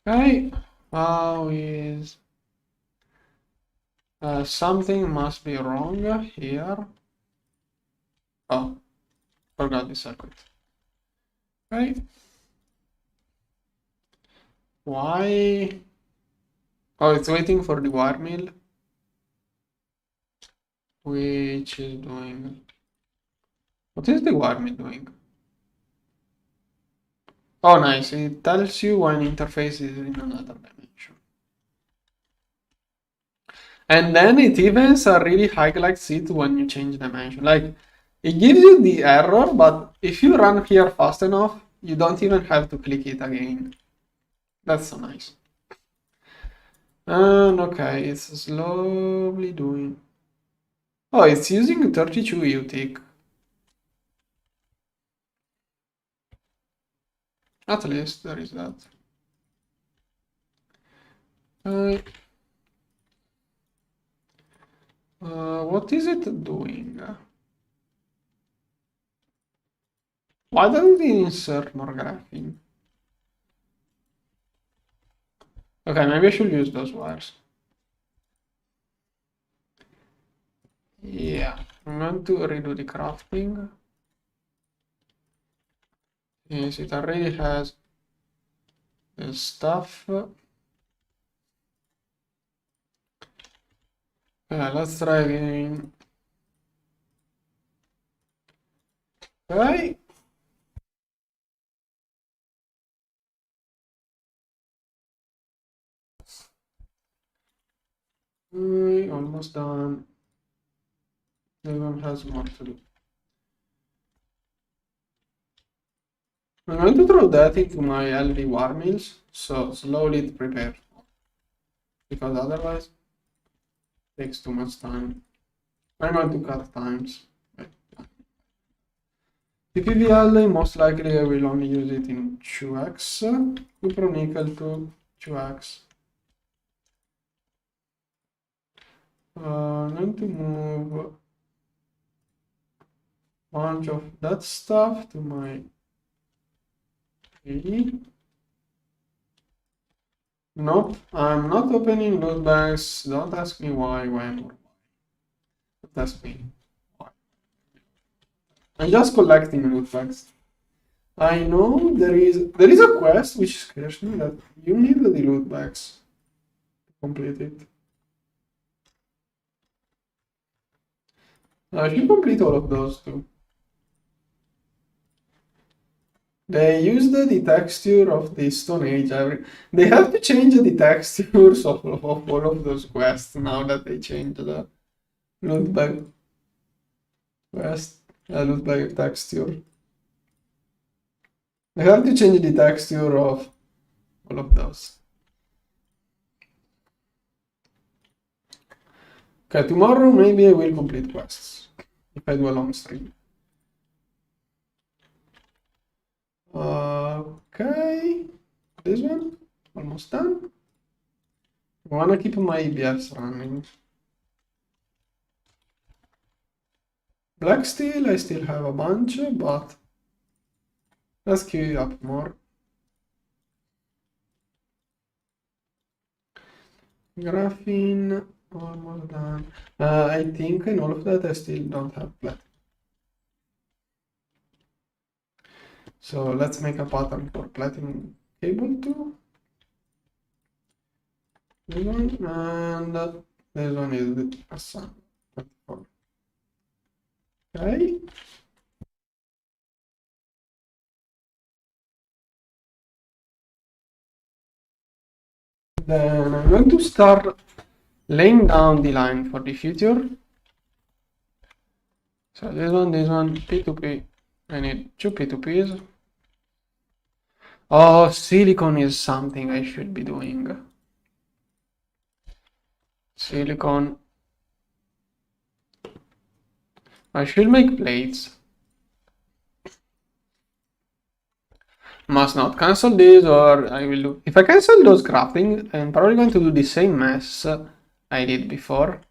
Okay, how is... something must be wrong here. Oh, forgot the circuit. Okay. Why? Oh, it's waiting for the wire mill, which is doing... What is the wire mill doing? Oh, nice. It tells you when interface is in another dimension. And then it evens a really highlights it when you change dimension. Like, it gives you the error, but if you run here fast enough, you don't even have to click it again. That's so nice. And okay, it's slowly doing... Oh, it's using 32 UTIC. At least there is that. What is it doing? Why don't we insert more graphene? Okay, maybe I should use those wires. Yeah, I'm going to redo the crafting. Yes, it already has the stuff. Let's try again. Okay. Almost done. This one has more to do. I'm going to throw that into my LV war mills, so slowly it prepares. Because otherwise it takes too much time. I'm going to cut times. The PVL, most likely I will only use it in 2x. Cupro nickel to 2x. I'm going to move a bunch of that stuff to my E. Nope, I'm not opening loot bags. Don't ask me why, when, or why. Don't ask me why. I'm just collecting loot bags. I know there is a quest which scares me that you need the loot bags to complete it. I should complete all of those too. They used the texture of the Stone Age. They have to change the textures of all of those quests now that they changed the loot bag quest, loot bag texture. They have to change the texture of all of those. Okay, tomorrow maybe I will complete quests if I do a long stream. Okay, this one almost done. I wanna keep my EBFs running. Black steel, I still have a bunch, but let's queue it up more. Graphene, almost done. I think in all of that I still don't have platinum. So let's make a pattern for platinum cable too. This one, and this one is the sun. 24. Okay. Then I'm going to start laying down the line for the future. So this one, P2P. I need two P2Ps. Oh, silicon is something I should be doing. Silicon. I should make plates. Must not cancel this, or I will do... If I cancel those crafting, I'm probably going to do the same mess I did before.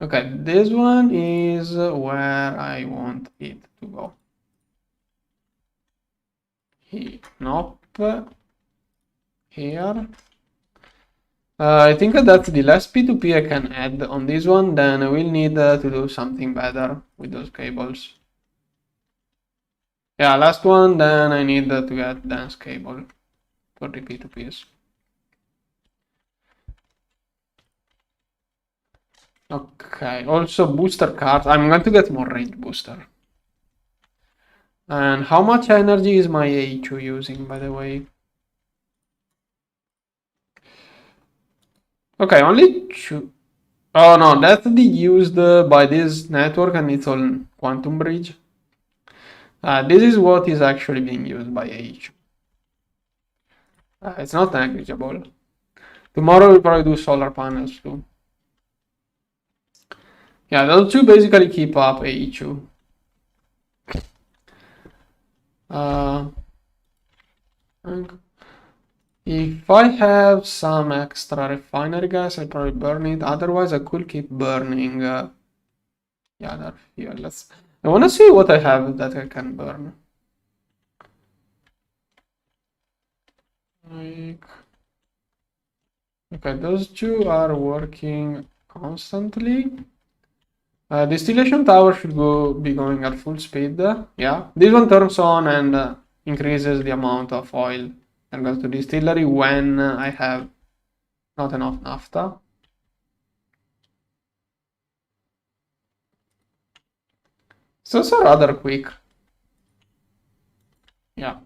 Okay, this one is where I want it to go. Here, nope, here. I think that's the last P2P I can add on this one, then I will need to do something better with those cables. Yeah, last one, then I need to get dense cable for the P2Ps. Okay, also booster cards. I'm going to get more range booster. And how much energy is my AHU using, by the way? Okay, only two. Oh no, that's the used by this network and it's on Quantum Bridge. This is what is actually being used by AHU. It's not negligible. Tomorrow we'll probably do solar panels too. Yeah, those two basically keep up AHU. If I have some extra refinery gas, I'll probably burn it. Otherwise, I could keep burning the other fuels. I want to see what I have that I can burn. Like, okay, those two are working constantly. Distillation tower should be going at full speed. Yeah, this one turns on and increases the amount of oil that goes to distillery when I have not enough naphtha. So it's rather quick. Yeah,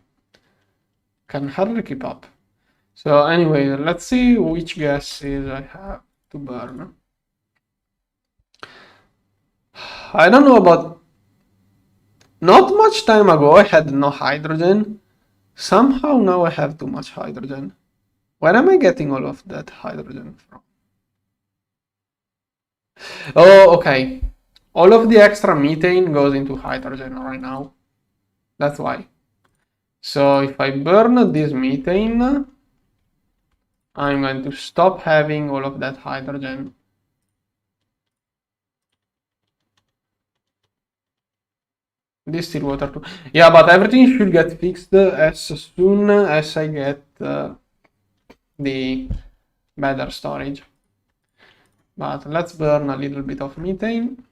can hardly keep up. So anyway, let's see which gases I have to burn. I don't know about... Not much time ago I had no hydrogen. Somehow now I have too much hydrogen. Where am I getting all of that hydrogen from? Oh, okay. All of the extra methane goes into hydrogen right now. That's why. So if I burn this methane, I'm going to stop having all of that hydrogen. Distilled water too. Yeah, but everything should get fixed as soon as I get the better storage. But let's burn a little bit of methane.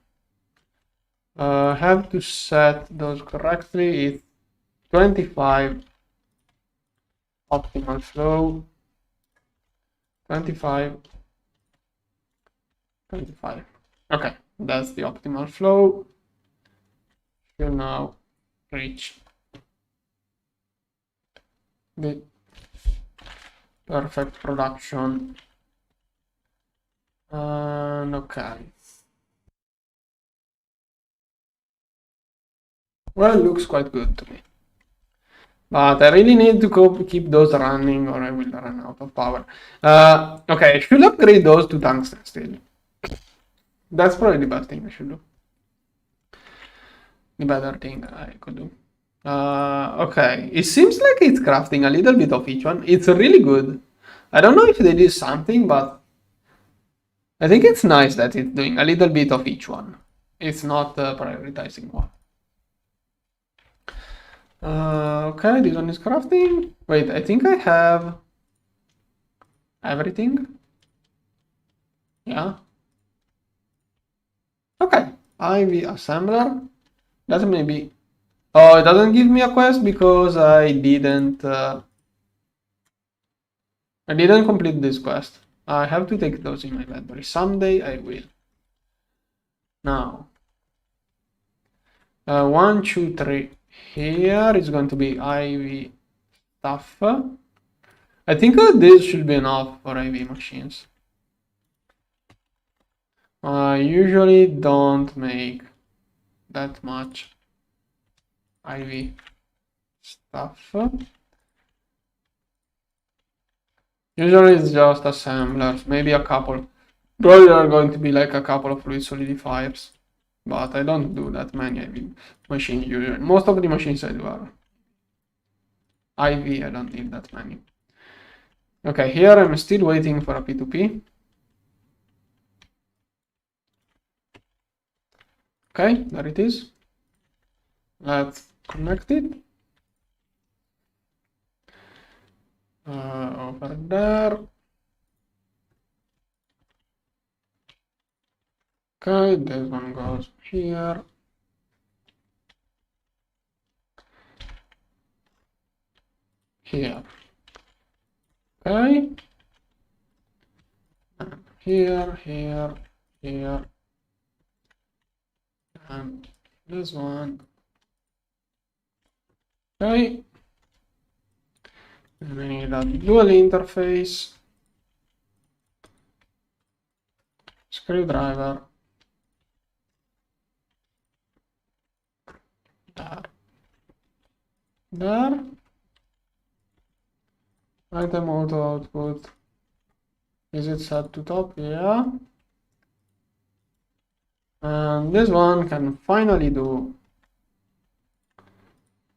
Have to set those correctly. It's 25 optimal flow. 25. Okay, that's the optimal flow. You now reach the perfect production. And okay. Well, it looks quite good to me. But I really need to keep those running or I will run out of power. Okay, I should upgrade those to tungsten steel. That's probably the best thing I should do. The better thing I could do. Okay, it seems like it's crafting a little bit of each one. It's really good. I don't know if they did something, but I think it's nice that it's doing a little bit of each one. It's not prioritizing one. Okay, this one is crafting. Wait, I think I have everything. Yeah. Okay, IV assembler. That may be... Oh, it doesn't give me a quest because I didn't complete this quest. I have to take those in my inventory. Someday I will. Now, 1, 2, 3. Here is going to be IV stuff. I think this should be enough for IV machines. I usually don't make that much IV stuff. Usually it's just assemblers, maybe a couple. Probably are going to be like a couple of fluid solidifiers. But I don't do that many IV machines usually. Most of the machines I do are IV, I don't need that many. Okay, here I'm still waiting for a P2P. Okay, there it is. Let's connect it. Over there. Okay, this one goes here. Here. Okay. And here, here, here. And this one. Okay. And I need a dual interface. Screwdriver. There. There. Item auto output. Is it set to top? Yeah. And this one can finally do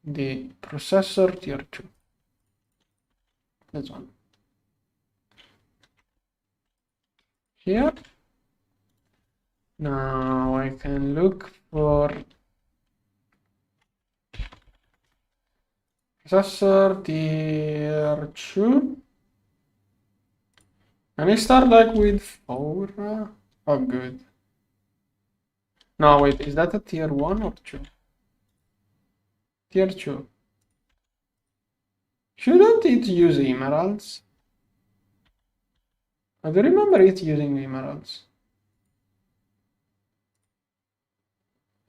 the processor tier 2. This one. Here. Now I can look for processor tier 2. Can I start like with 4? Oh, good. No, wait, is that a tier 1 or 2? Tier 2. Shouldn't it use emeralds? I do remember it using emeralds.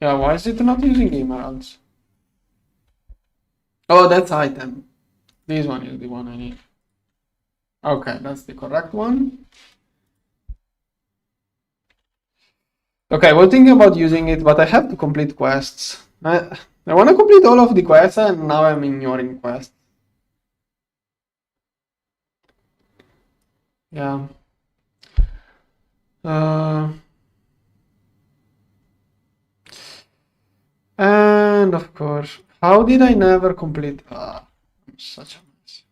Yeah, why is it not using emeralds? Oh, that's item. This one is the one I need. Okay, that's the correct one. Okay, I was thinking about using it, but I have to complete quests. I want to complete all of the quests, and now I'm ignoring quests. Yeah. And of course, how did I never complete? I'm such a mess.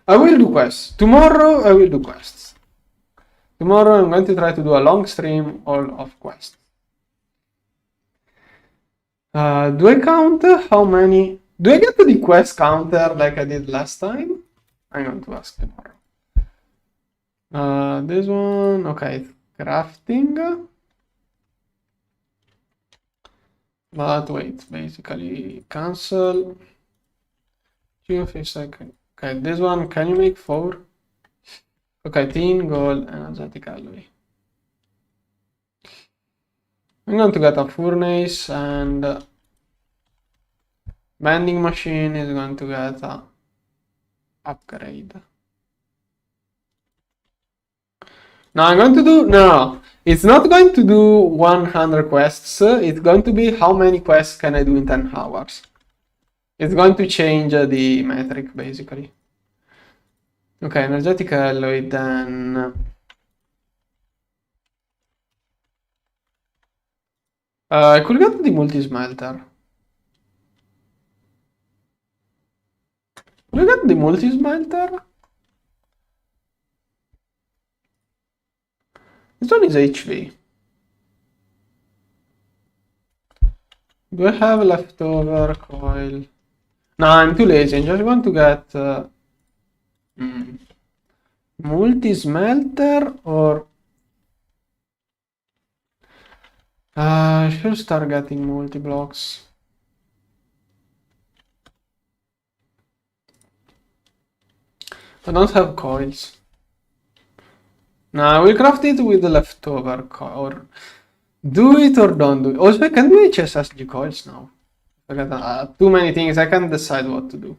I will do quests. Tomorrow I will do quests. Tomorrow I'm going to try to do a long stream all of quests. Do I count how many? Do I get to the quest counter like I did last time? I'm going to ask tomorrow. This one, okay, crafting. But wait, basically cancel. 2 seconds. Okay, this one, can you make 4? Okay, tin, gold, energetic alloy. I'm going to get a furnace, and vending machine is going to get a upgrade. Now I'm going to do, no, it's not going to do 100 quests, it's going to be how many quests can I do in 10 hours. It's going to change the metric, basically. Okay, energetic alloy, then... I could get the multi-smelter. Look at the multi-smelter. This one is HV. Do I have leftover coil? No, I'm too lazy. I just want to get multi-smelter, or I should start getting multi-blocks. I don't have coils. No, I will craft it with the leftover coil. Or do it or don't do it. Also, I can do HSSG coils now. I got too many things. I can't decide what to do.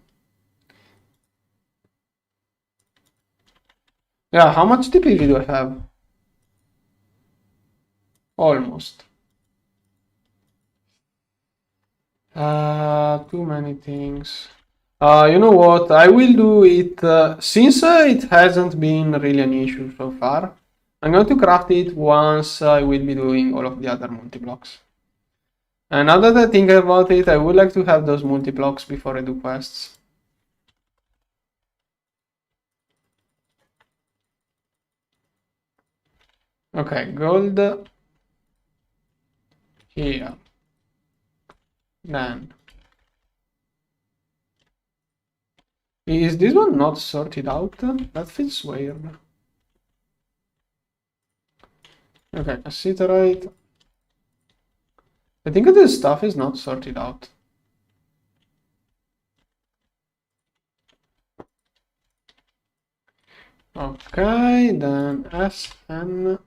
Yeah, how much TPV do I have? Almost. Too many things. You know what? I will do it since it hasn't been really an issue so far. I'm going to craft it once I will be doing all of the other multi-blocks. And now that I think about it, I would like to have those multi-blocks before I do quests. Okay, gold here. Then is this one not sorted out? That feels weird. Okay, cassiterite. I think this stuff is not sorted out. Okay, then SN.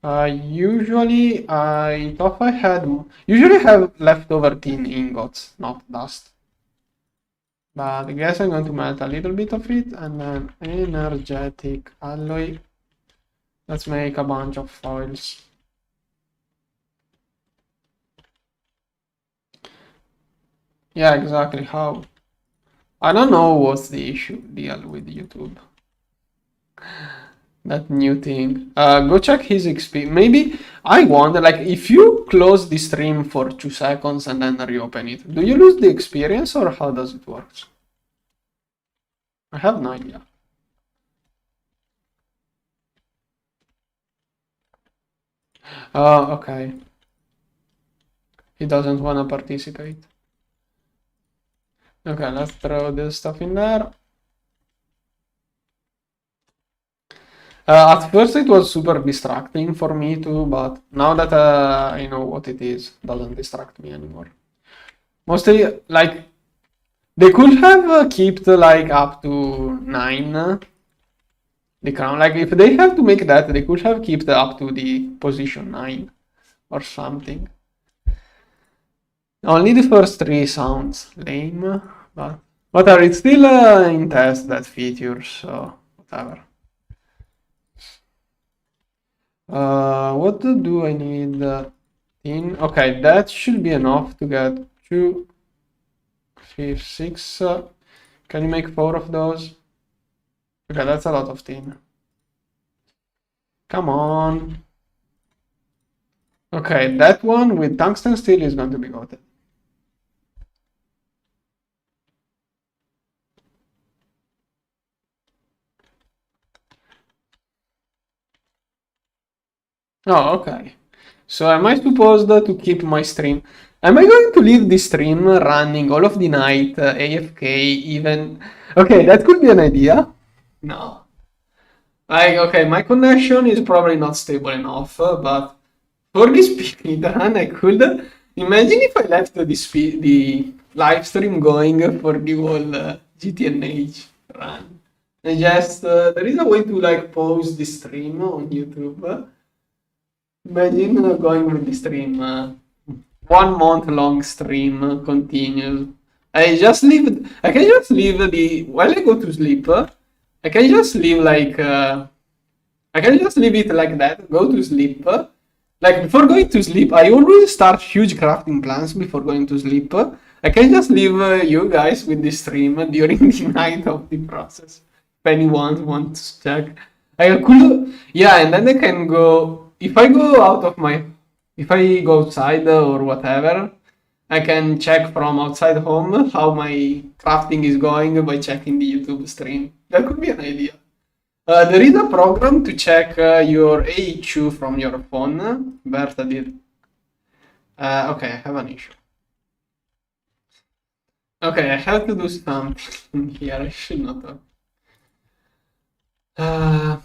Usually I thought I had, usually have leftover tin ingots, not dust. But I guess I'm going to melt a little bit of it and then energetic alloy. Let's make a bunch of foils. Yeah, exactly how. I don't know what's the deal with YouTube. That new thing. Go check his XP. Maybe I wonder, like, if you close the stream for 2 seconds and then reopen it, do you lose the experience or how does it work? I have no idea. Okay. He doesn't want to participate. Okay, let's throw this stuff in there. At first it was super distracting for me too, but now that I know what it is, doesn't distract me anymore. Mostly, like, they could have kept like up to 9 the crown. Like, if they have to make that, they could have kept up to the position 9 or something. Only the first 3 sounds lame, but whatever, it's still in test, that feature, so whatever. What do I need? In okay, that should be enough to get 2, 5, 6. Can you make 4 of those? Okay, that's a lot of tin. Come on. Okay, that one with tungsten steel is going to be gotten. Oh, okay. So am I supposed to keep my stream? Am I going to leave the stream running all of the night, AFK, even? Okay, that could be an idea. No. Okay, my connection is probably not stable enough, but for this speedrun, I could imagine if I left the live stream going for the whole GTNH run. And just there is a way to like pause the stream on YouTube. Imagine going with the stream, 1 month long stream continues. I can just leave while I go to sleep, I can just leave like, I can just leave it like that, go to sleep. Like before going to sleep, I always start huge crafting plans before going to sleep. I can just leave you guys with the stream during the night of the process. If anyone wants to check, I could, yeah, and then I can go. If I go out of if I go outside or whatever, I can check from outside home how my crafting is going by checking the YouTube stream. That could be an idea. There is a program to check your AHU from your phone. Berta did. Okay, I have an issue. Okay, I have to do something here. I should not have.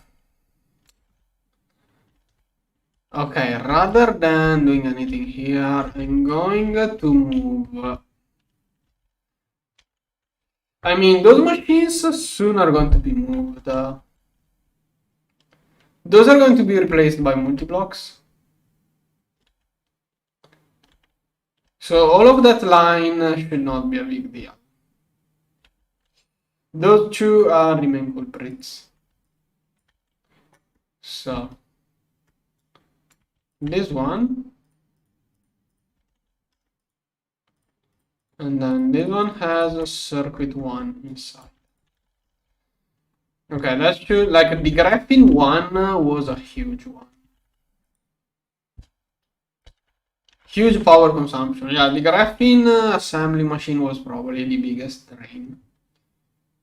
Okay, rather than doing anything here, I'm going to move. I mean, those machines soon are going to be moved. Those are going to be replaced by multi-blocks. So all of that line should not be a big deal. Those two are the main culprits. So this one, and then this one has a circuit 1 inside. Okay, that should, like, the graphene one was a huge one. Huge power consumption. Yeah, the graphene assembly machine was probably the biggest drain.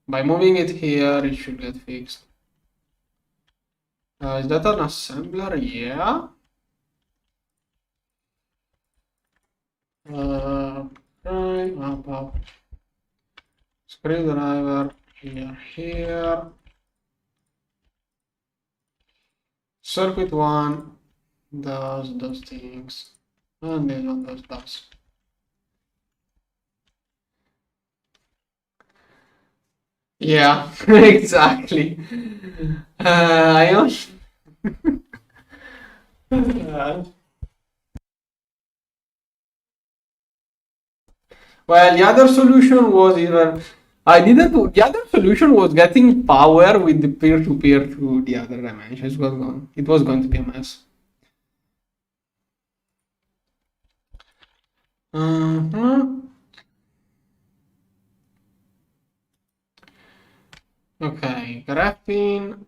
By moving it here, it should get fixed. Is that an assembler? Yeah. Right, up. Screwdriver here. Circuit 1 does those things, and this one does. Yeah, exactly. I don't. Well, the other solution was either I didn't. The other solution was getting power with the peer-to-peer to the other dimensions. It was going to be a mess. Okay, graphene.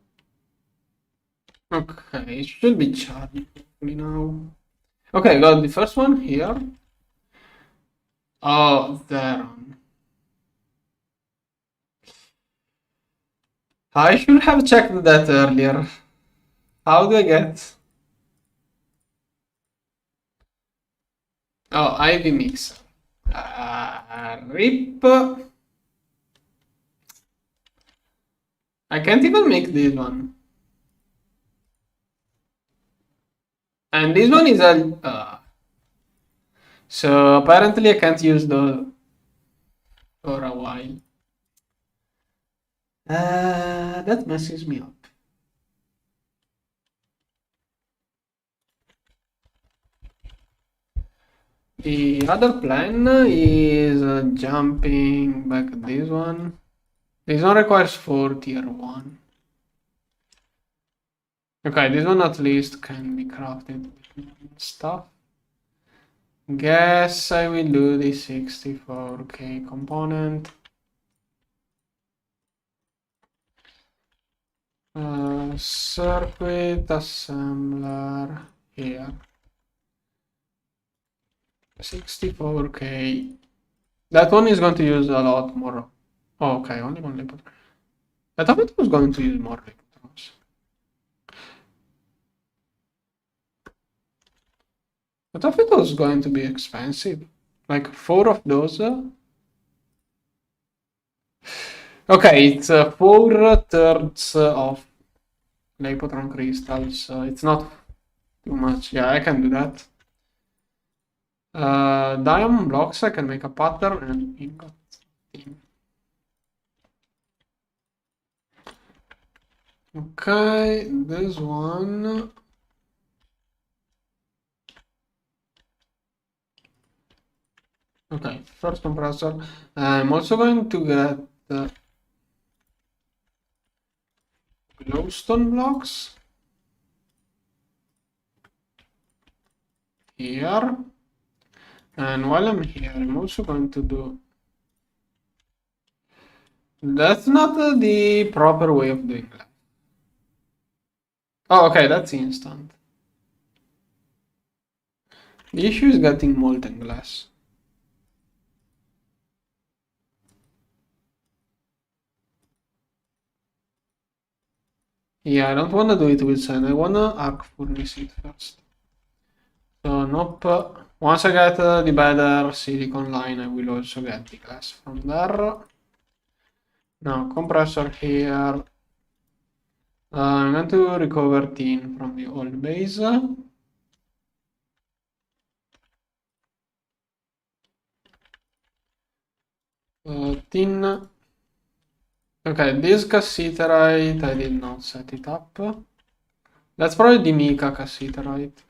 Okay, it should be charged hopefully now. Okay, got the first one here. Oh, there. I should have checked that earlier. How do I get? Oh, IV mixer. Rip. I can't even make this one. And this one is a. So apparently I can't use the for a while. That messes me up. The other plan is jumping back this one. This one requires 4 tier 1. Okay, this one at least can be crafted with stuff. Guess I will do the 64k component. Circuit assembler here. 64k. That one is going to use a lot more. Oh, okay, only one labor. I thought it was going to use more electrons. I thought it was going to be expensive. Like 4 of those. Okay, it's 4/3 of Lapotron crystals, so it's not too much. Yeah, I can do that. Diamond blocks, I can make a pattern and ingot. Okay, this one. Okay, first compressor. I'm also going to get glowstone blocks here. And while I'm here, I'm also going to do. That's not the proper way of doing that. Oh, okay, that's instant. The issue is getting molten glass. Yeah, I don't want to do it with sand. I want to arc furnace it first. So, nope. Once I get the better silicon line, I will also get the glass from there. Now, compressor here. I'm going to recover tin from the old base. Tin. Okay, this cassiterite, I did not set it up. That's probably the mica cassiterite.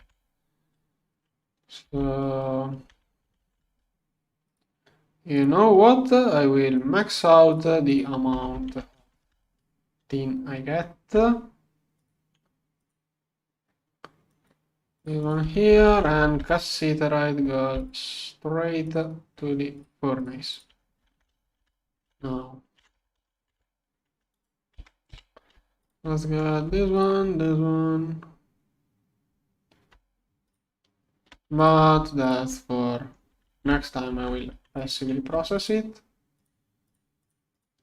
So, you know what? I will max out the amount of tin I get. This one here, and cassiterite goes straight to the furnace. Now, let's get this one. But that's for next time. I will passively process it.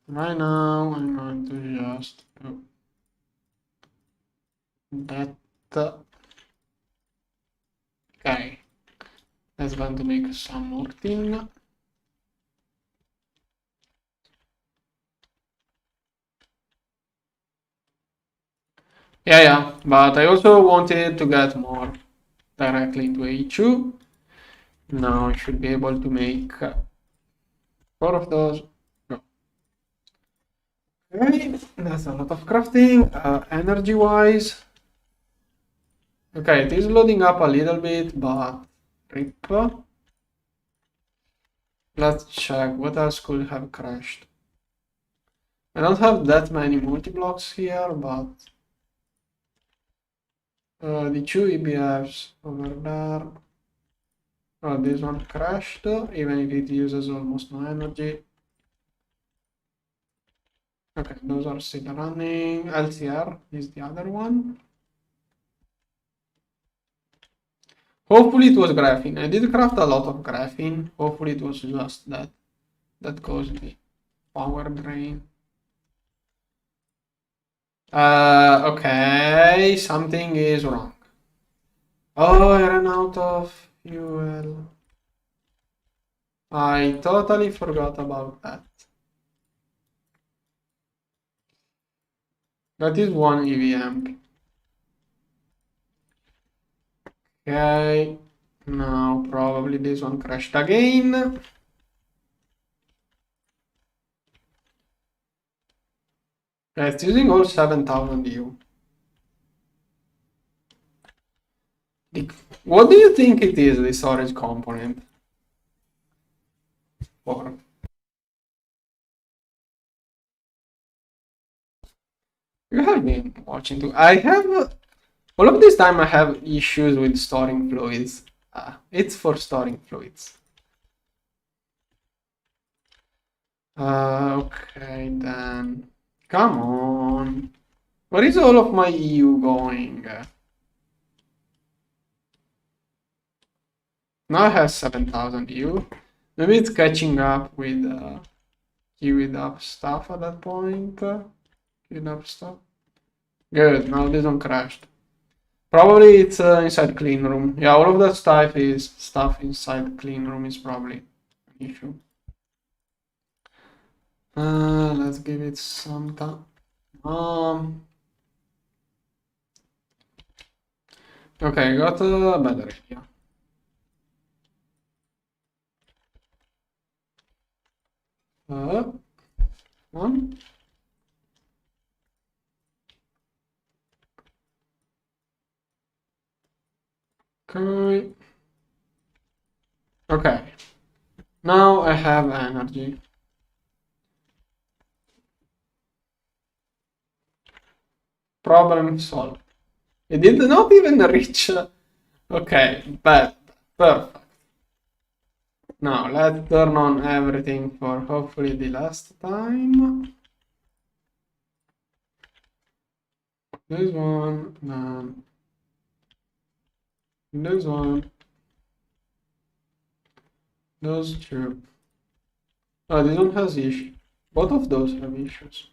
Right now, I'm going to just do that. Okay, let's going to make some more tin. Yeah, but I also wanted to get more directly into A2. Now I should be able to make 4 of those. No. Okay, that's a lot of crafting. Energy-wise, okay, it is loading up a little bit, but rip. Let's check what else could have crashed. I don't have that many multi-blocks here, but the 2 EBFs over there. Oh, this one crashed, even if it uses almost no energy. Okay, those are still running. LCR is the other one. Hopefully it was graphene. I did craft a lot of graphene. Hopefully it was just that caused the power drain. Okay, something is wrong. Oh, I ran out of fuel. I totally forgot about that. That is one EVM. Okay, now probably this one crashed again. Yeah, it's using all 7,000 U. What do you think it is, the storage component? For? You have been watching too. I have all of this time I have issues with storing fluids. It's for storing fluids. Okay then. Come on. Where is all of my EU going? Now I have 7,000 EU. Maybe it's catching up with queued up stuff at that point. Queued up stuff. Good, now this one crashed. Probably it's inside clean room. Yeah, all of that stuff is inside clean room is probably an issue. Let's give it some time. Okay, I got a better idea. One. Okay. Okay. Now I have energy. Problem solved. It did not even reach. Okay, but perfect. Now let's turn on everything for hopefully the last time. This one, and this one, those two. Oh, this one has issues. Both of those have issues.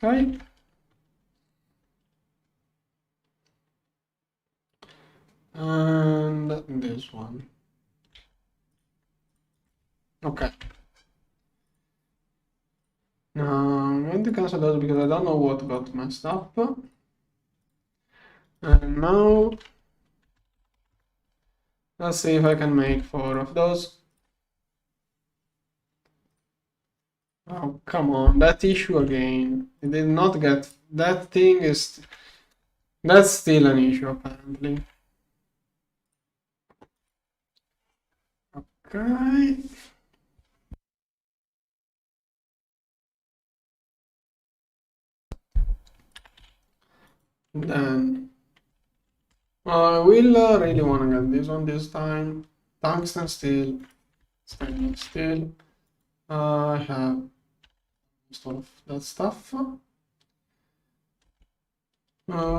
Okay. And this one. Okay. Now I'm going to cancel those because I don't know what got messed up. And now let's see if I can make 4 of those. Oh, come on, that issue again. It did not get, that thing is, that's still an issue apparently. Okay. Then I will really want to get this one this time. Tungsten steel, stainless steel. I have most of that stuff.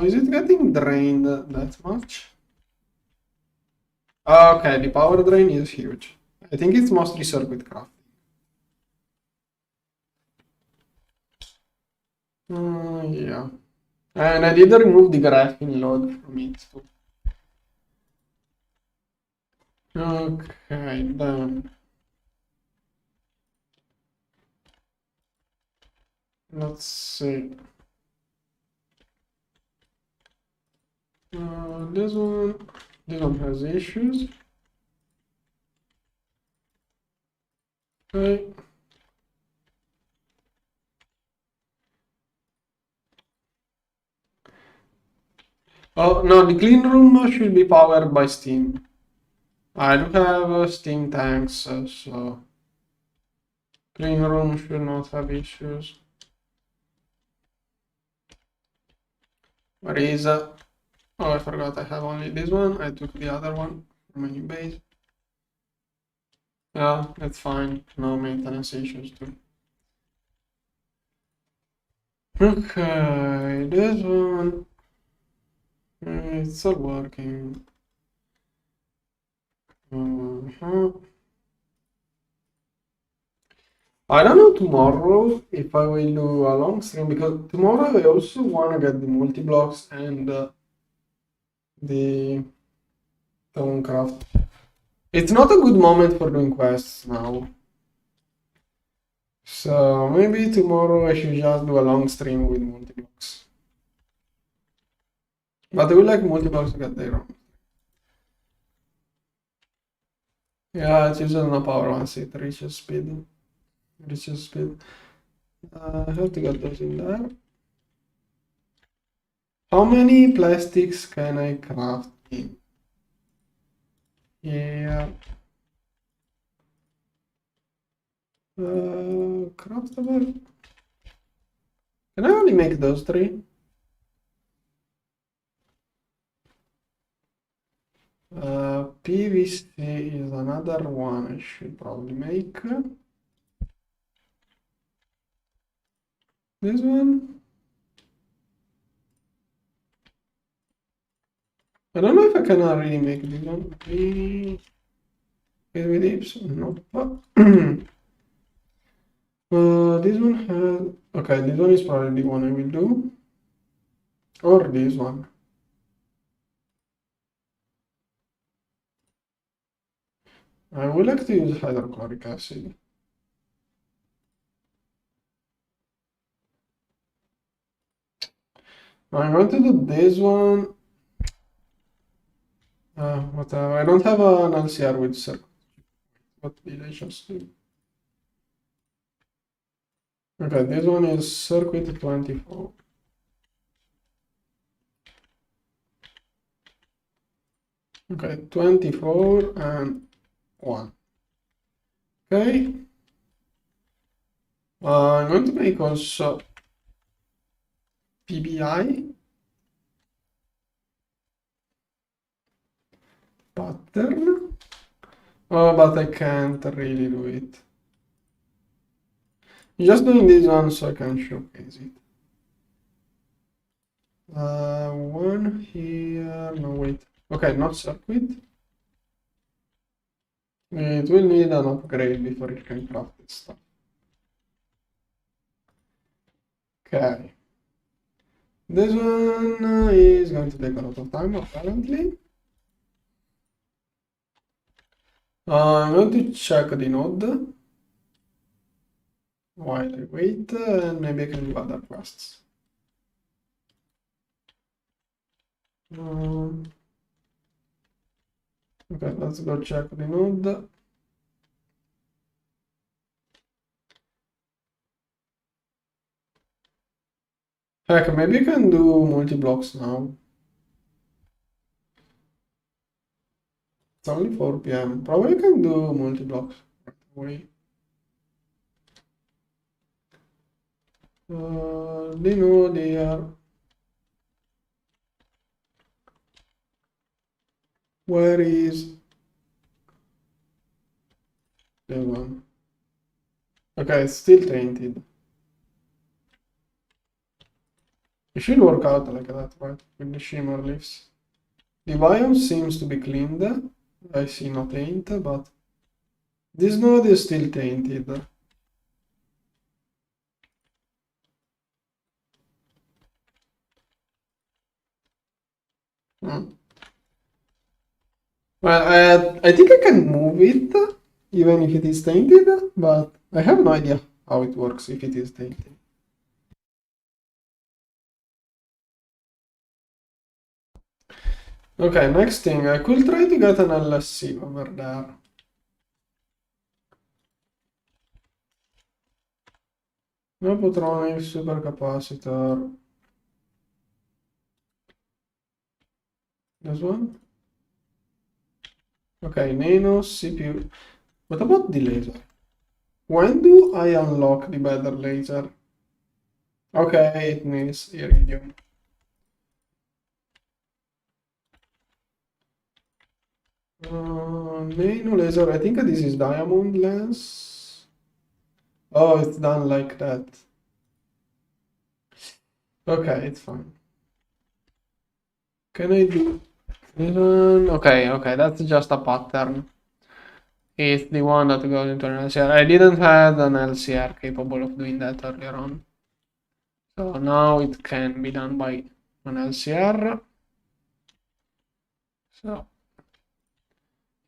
Is it getting drained that much? Okay, the power drain is huge. I think it's mostly circuit crafting. Yeah. And I did remove the graphing load from it too. Okay, then let's see. This one has issues. Okay. Oh no, the clean room should be powered by steam. I do have steam tanks, so clean room should not have issues. Where is oh, I forgot I have only this one. I took the other one from my new base. Yeah, that's fine. No maintenance issues too. Okay, this one. It's all working. I don't know tomorrow if I will do a long stream because tomorrow I also want to get the multi-blocks and the Stonecraft. It's not a good moment for doing quests now. So maybe tomorrow I should just do a long stream with multi-blocks. But I would like multi-blocks to get there on. Yeah, it uses no power once it reaches speed. I have to get those in there. How many plastics can I craft in? Yeah. Craftable. Can I only make those three? PVC is another one I should probably make. This one. I don't know if I can really make this one. With Ipson, nope. This one has. Okay, this one is probably the one I will do. Or this one. I would like to use hydrochloric acid. I'm going to do this one. Whatever. I don't have an LCR with circuit. What did I just do? Okay, this one is circuit 24. Okay, 24 and 1. Okay. I'm going to make also PBI pattern. Oh, but I can't really do it. Just doing this one so I can showcase it. One here. No, wait. Okay, not circuit. It will need an upgrade before it can craft this stuff. Okay. This one is going to take a lot of time, apparently. I'm going to check the node while I wait, and maybe I can do other quests. Okay, let's go check the node. Heck, maybe I can do multi-blocks now. It's only 4 p.m. Probably I can do multi-blocks right away. The node here. Where is the one? Okay, it's still tainted. It should work out like that, right? With the shimmer leaves. The biome seems to be cleaned. I see no taint, but this node is still tainted. Well, I think I can move it, even if it is tainted, but I have no idea how it works if it is tainted. Okay, next thing, I could try to get an LSC over there. No Potronic, supercapacitor. This one? Okay, nano, CPU. What about the laser? When do I unlock the better laser? Okay, it needs iridium. Nano laser, I think this is diamond lens. Oh, it's done like that. Okay, it's fine. Can I do this one? Okay, that's just a pattern. It's the one that goes into an LCR. I didn't have an LCR capable of doing that earlier on. So now it can be done by an LCR. So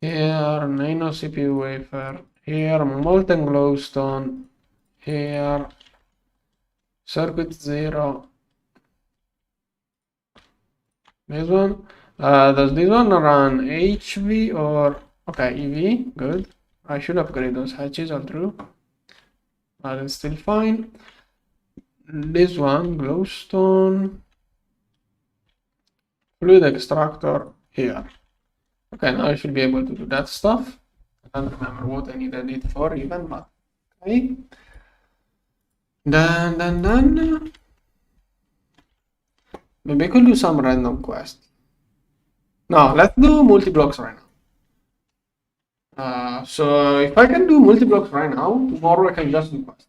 here, nano CPU wafer. Here, molten glowstone. Here, circuit 0. This one. Does this one run HV or... Okay, EV, good. I should upgrade those hatches all through. But it's still fine. This one, glowstone. Fluid extractor here. Okay, now I should be able to do that stuff. I don't remember what I needed it for even, but okay. Then. Maybe I could do some random quest. No, let's do multi-blocks right now. So if I can do multi-blocks right now, tomorrow I can just do quests.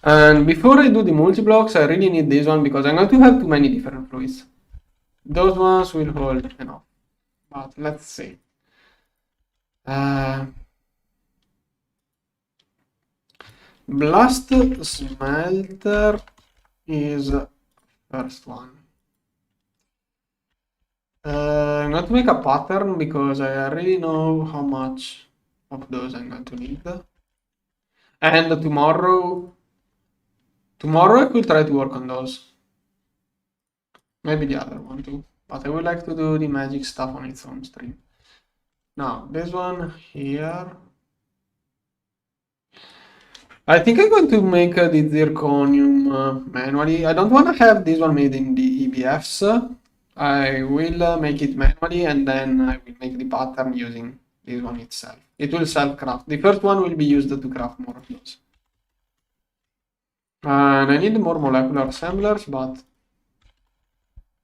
And before I do the multi-blocks, I really need this one because I'm going to have too many different fluids. Those ones will hold enough. But let's see. Blast smelter is first one. I'm going to make a pattern because I already know how much of those I'm going to need. And tomorrow I could try to work on those. Maybe the other one too. But I would like to do the magic stuff on its own stream. Now, this one here. I think I'm going to make the zirconium manually. I don't want to have this one made in the EBFs. I will make it manually and then I will make the pattern using this one itself. It will self-craft. The first one will be used to craft more of those. And I need more molecular assemblers, but I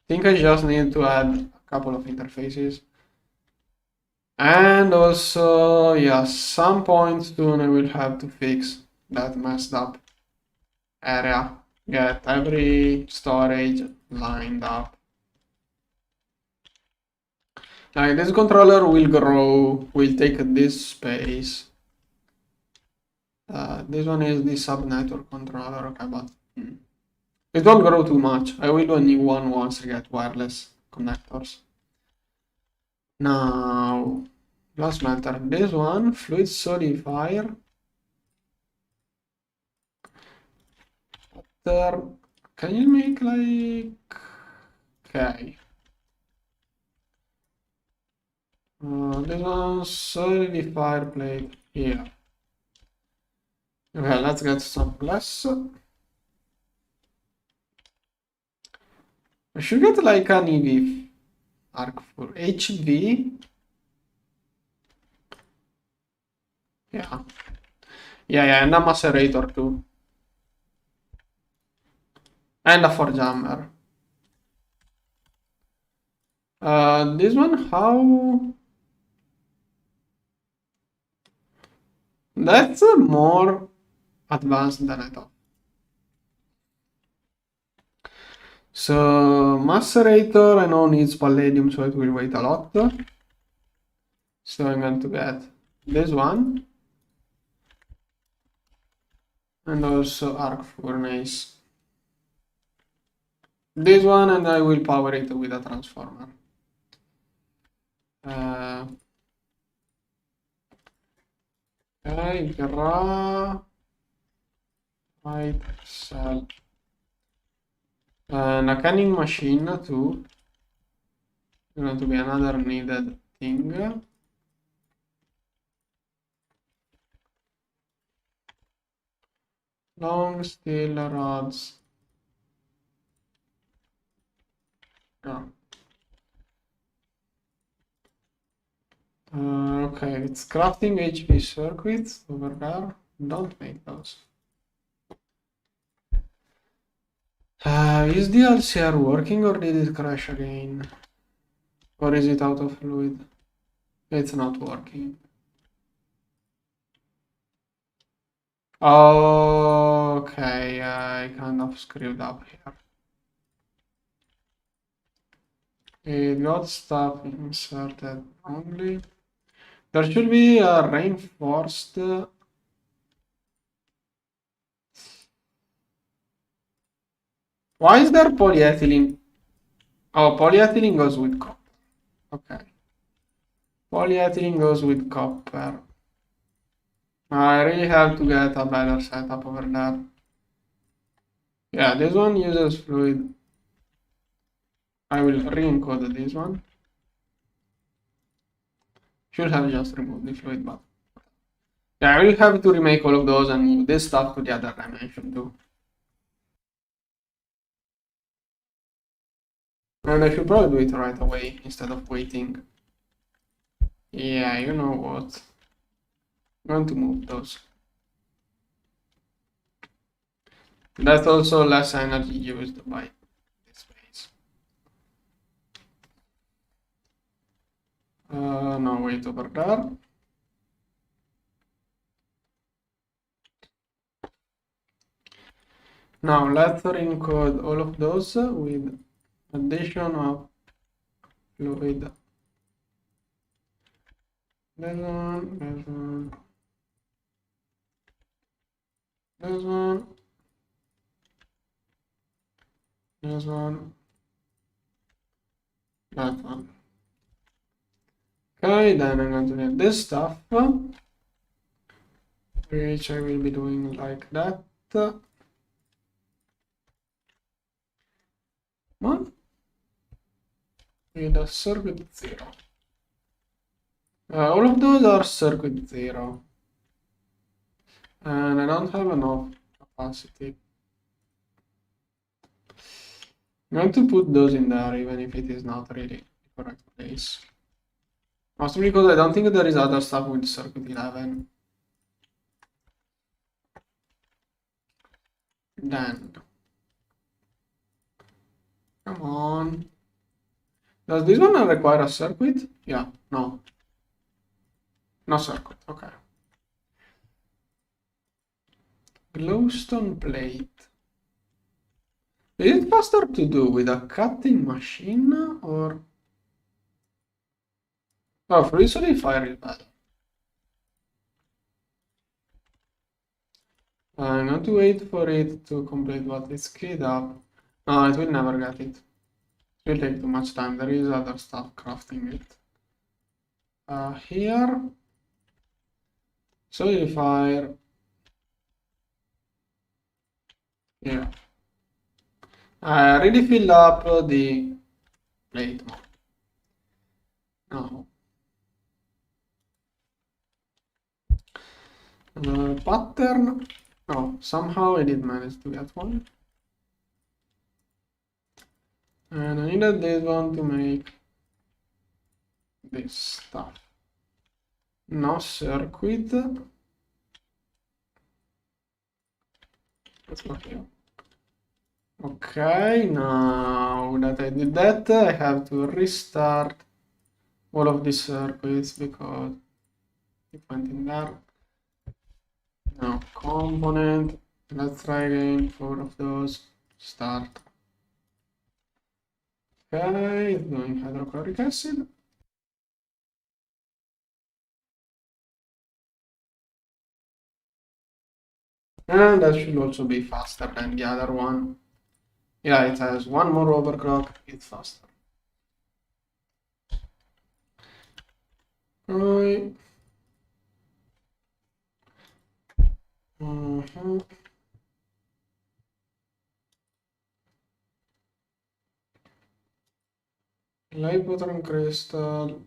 think I just need to add a couple of interfaces. And also, yeah, some point soon I will have to fix that messed up area. Get every storage lined up. Now this controller will grow, will take this space. This one is the subnetwork controller, okay, but it won't grow too much. I will do a new one once I get wireless connectors. Now, glass smelter. This one, fluid solidifier. Can you make like... Okay. This one, solidifier plate here. Okay, let's get some glass. I should get like an EV arc for HV. Yeah, and a macerator too. And a forge hammer. This one, how? That's more advanced than I thought. So, macerator, I know needs palladium, so it will wait a lot. So I'm going to get this one. and also arc furnace. This one, and I will power it with a transformer. Okay, right cell. And a canning machine too. Going to be another needed thing. Long steel rods. Yeah. Okay, it's crafting HV circuits over there. Don't make those. Is the LCR working or did it crash again? Or is it out of fluid? It's not working. Okay, I kind of screwed up here. It got stuff inserted only. There should be a reinforced. Why is there polyethylene? Oh, polyethylene goes with copper. Okay. Polyethylene goes with copper. I really have to get a better setup over there. Yeah, this one uses fluid. I will re-encode this one. Should have just removed the fluid, but yeah, I will have to remake all of those and move this stuff to the other dimension too. And I should probably do it right away instead of waiting. Yeah, you know what? I'm going to move those. That's also less energy used by this space. No, wait over there. Now let's encode all of those with addition of fluid. This one, this one, this one, this one, that one. Okay, then I'm going to get this stuff, which I will be doing like that. One with a circuit 0. All of those are circuit 0. And I don't have enough capacity. I'm going to put those in there even if it is not really the correct place. Also because I don't think there is other stuff with circuit 11. Then, come on. Does this one require a circuit? Yeah, no. No circuit, okay. Glowstone plate. Is it faster to do with a cutting machine or? Oh, free fire is better. I'm going to wait for it to complete what is keyed up. No, it will never get it. It will take too much time. There is other stuff crafting it. Here, solidifier. Yeah. I already filled up the plate now. Pattern. Oh, somehow I did manage to get one. And I needed this one to make this stuff. No circuit. Let's go here. Okay, now that I did that, I have to restart all of these circuits because it went in there. Now component, let's try again 4 of those, start. Okay, it's doing hydrochloric acid. And that should also be faster than the other one. Yeah, it has one more overclock, it's faster. Right. Light button crystal.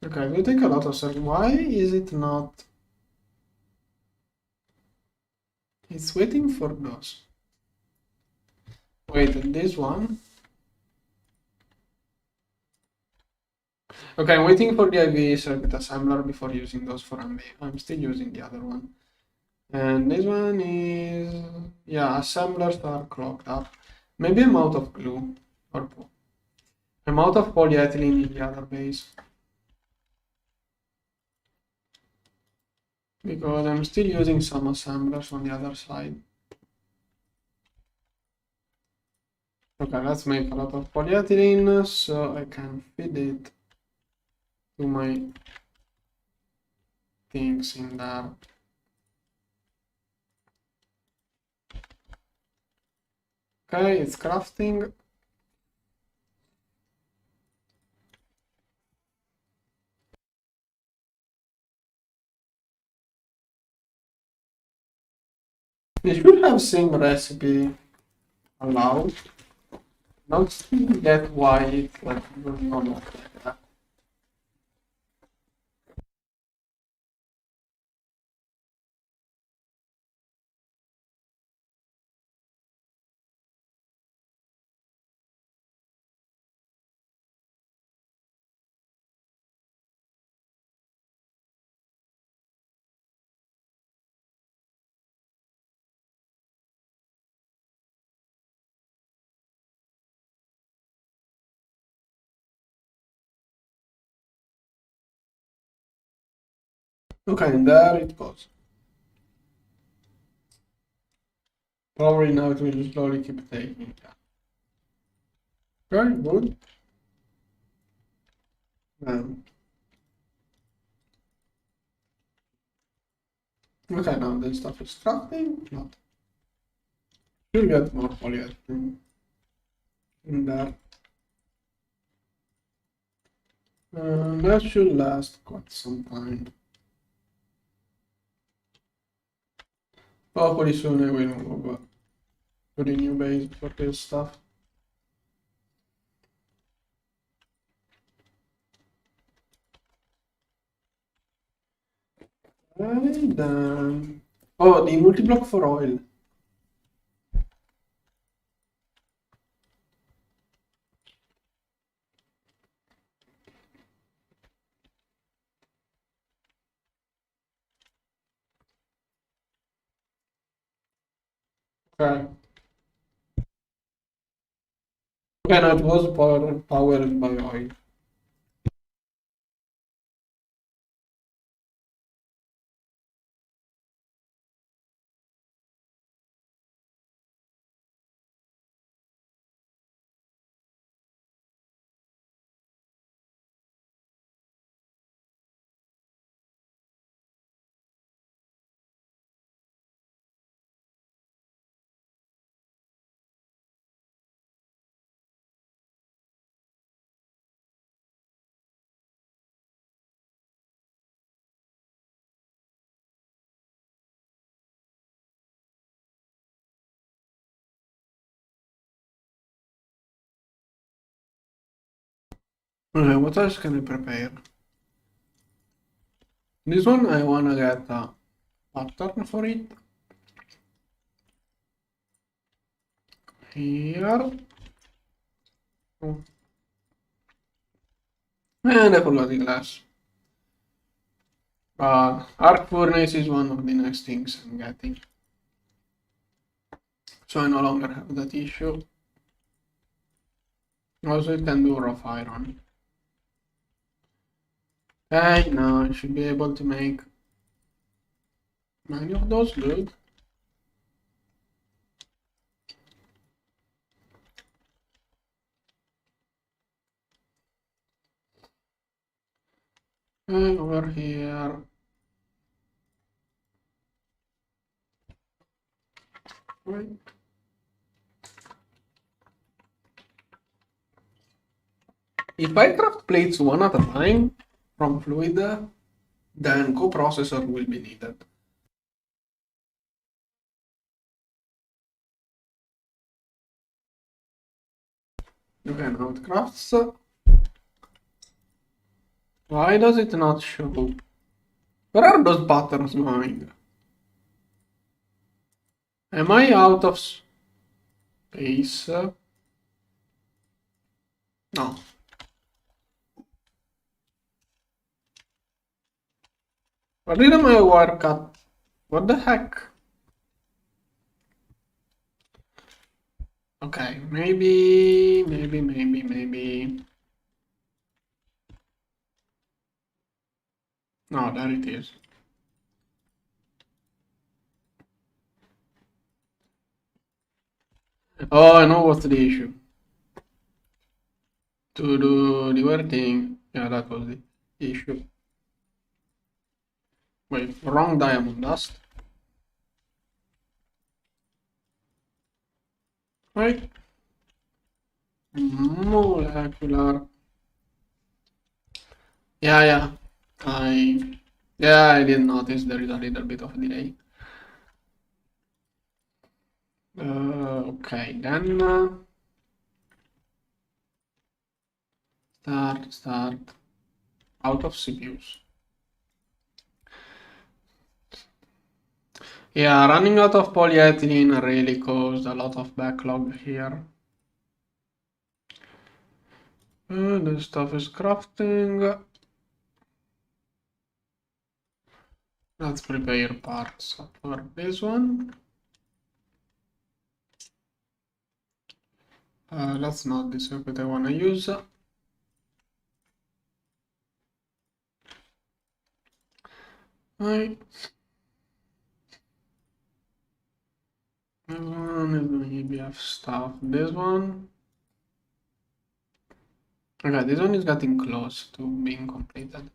Okay, we take a lot of search. Why is it not? It's waiting for those. Wait, this one? Okay, I'm waiting for the IV circuit assembler before using those for MB. I'm still using the other one. And this one is... yeah, assemblers are clogged up. Maybe I'm out of glue. Or I'm out of polyethylene in the other base. Because I'm still using some assemblers on the other side. Okay, let's make a lot of polyethylene so I can feed it to my things in there. Okay, it's crafting. It should have same recipe allowed. Not get why it's like not like that. Okay, and there it goes. Probably now it will slowly keep taking. Very good. Okay, now this stuff is crafting. Not. You'll get more polyethylene in there. That should last quite some time. Hopefully soon I will move to the new base for this stuff. And oh, the multi-block for oil. Okay. Okay, no, it was powered by oil. Okay, what else can I prepare? This one I wanna get a pattern for it. Here. Oh. And I forgot the glass. Arc furnace is one of the next things I'm getting. So I no longer have that issue. Also it can do rough iron. Okay, now I should be able to make many of those, good. And over here. Right. If I craft plates one at a time from fluid, then coprocessor will be needed. Okay, now it crafts. Why does it not show? Where are those patterns going? Am I out of space? No. Where did my wire cut? What the heck? Okay, maybe. No, there it is. Oh, I know what's the issue. To do the weird thing. Yeah, that was the issue. Wait, wrong diamond dust. Right. Molecular. Yeah. I did notice there is a little bit of delay. Okay, then start out of CPUs. Yeah, running out of polyethylene really caused a lot of backlog here. This stuff is crafting. Let's prepare parts for this one. That's not the circuit I want to use. Right. This one is the EBF stuff. This one. Okay, this one is getting close to being completed.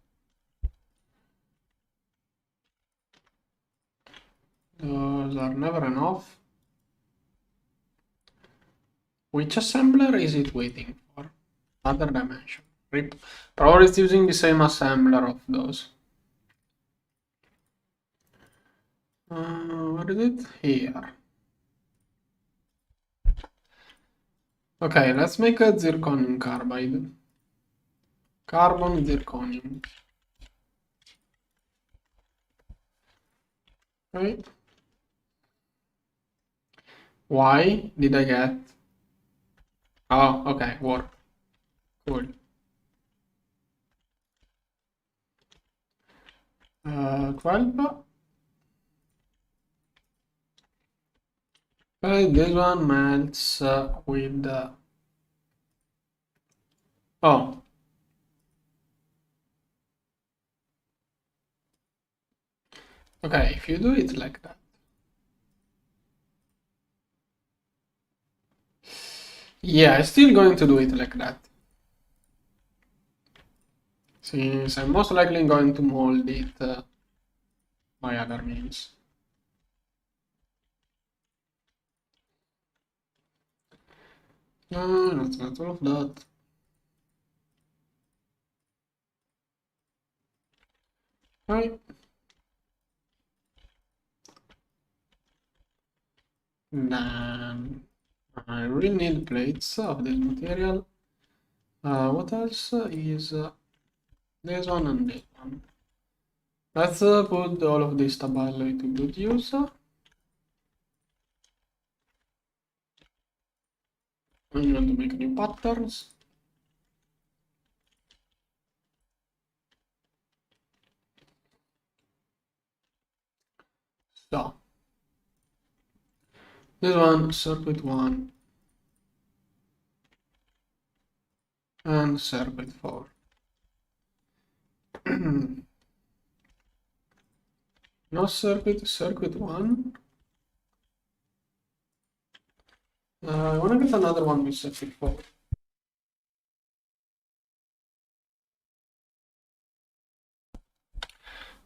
Those are never enough. Which assembler is it waiting for? Other dimension. RIP. Probably it's using the same assembler of those. Where is it? Here. Okay, let's make a zirconium carbide. Carbon zirconium. Right. Why did I get? Oh, okay, work. Cool. 12. Okay, this one melts with oh. Okay, if you do it like that. Yeah, I'm still going to do it like that. Since I'm most likely going to mold it by other means. No, that's not all of that. Right. Then I really need plates of this material. What else is this one and this one? Let's put all of this tabalo to good use. I'm going to make new patterns. So, this one, circuit 1 and circuit 4. No circuit 1. I want to get another one with circuit 4.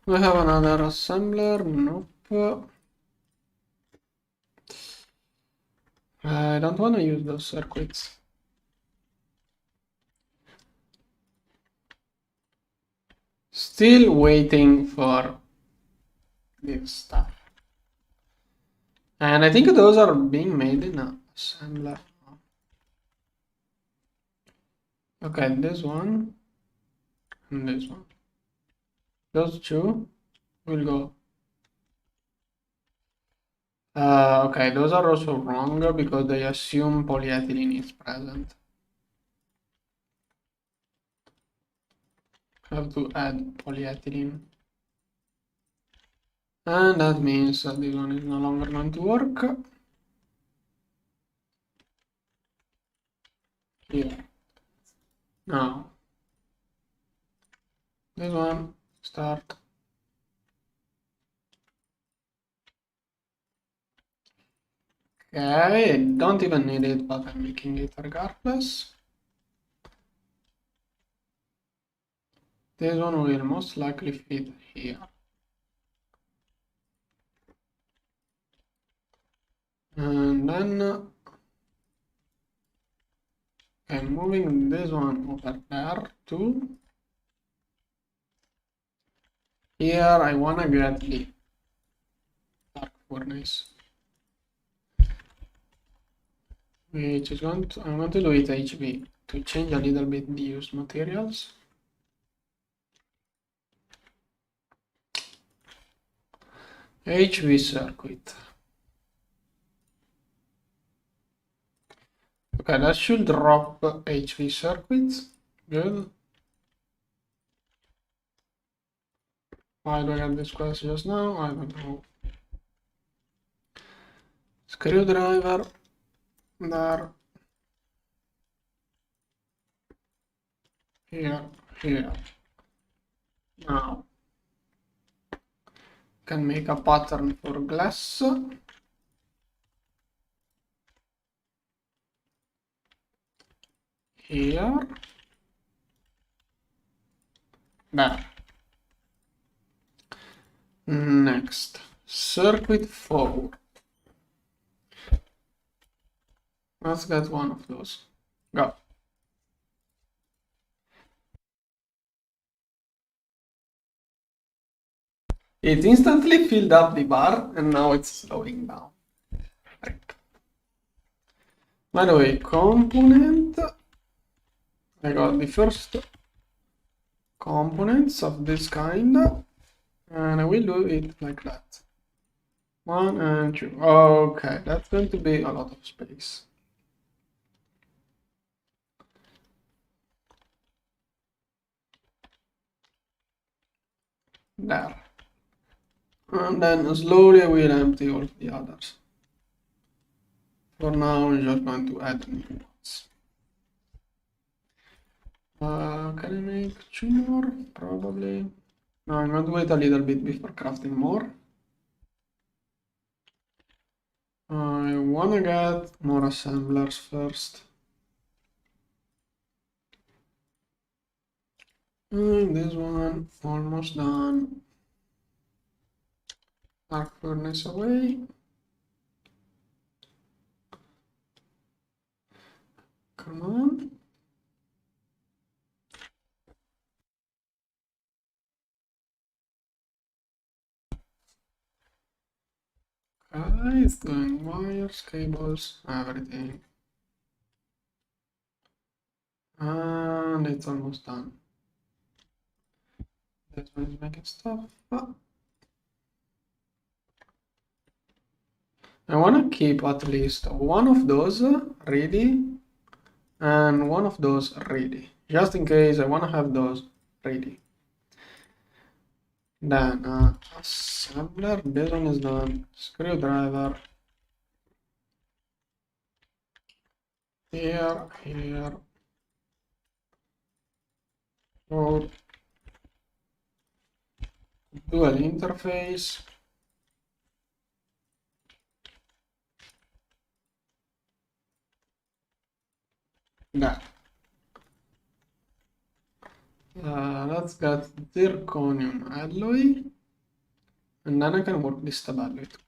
We have another assembler. Nope. I don't want to use those circuits. Still waiting for this stuff. And I think those are being made in assembler. Okay, this one and this one. Those two will go. Okay, those are also wrong because they assume polyethylene is present. Have to add polyethylene. And that means that this one is no longer going to work. Here. Now, this one, start. Okay, I don't even need it, but I'm making it regardless. This one will most likely fit here. And then I'm moving this one over there too. Here I wanna get the dark furnace, which is I'm going to do it HV to change a little bit the used materials. HV circuit. Okay, that should drop HV circuits. Good. Why do I have this question just now? I don't know. Screwdriver there. Here. Now can make a pattern for glass. Here. There. Next, circuit 4. Let's get one of those. Go. It instantly filled up the bar and now it's slowing down. By the way, component. I got the first components of this kind. And I will do it like that. 1 and 2. Okay, that's going to be a lot of space. There. And then slowly I will empty all the others. For now, I'm just going to add new ones. Can I make 2 more? Probably. No, I'm going to wait a little bit before crafting more. I want to get more assemblers first. And this one almost done. Dark furnace away. Come on. Okay, it's doing wires, cables, everything. And it's almost done. This one is making stuff. I want to keep at least one of those ready and one of those ready, just in case I want to have those ready. Then assembler, this one is done. Screwdriver. Here. Or dual interface. There. Let's get zirconium alloy, and then I can work this tab alloy too.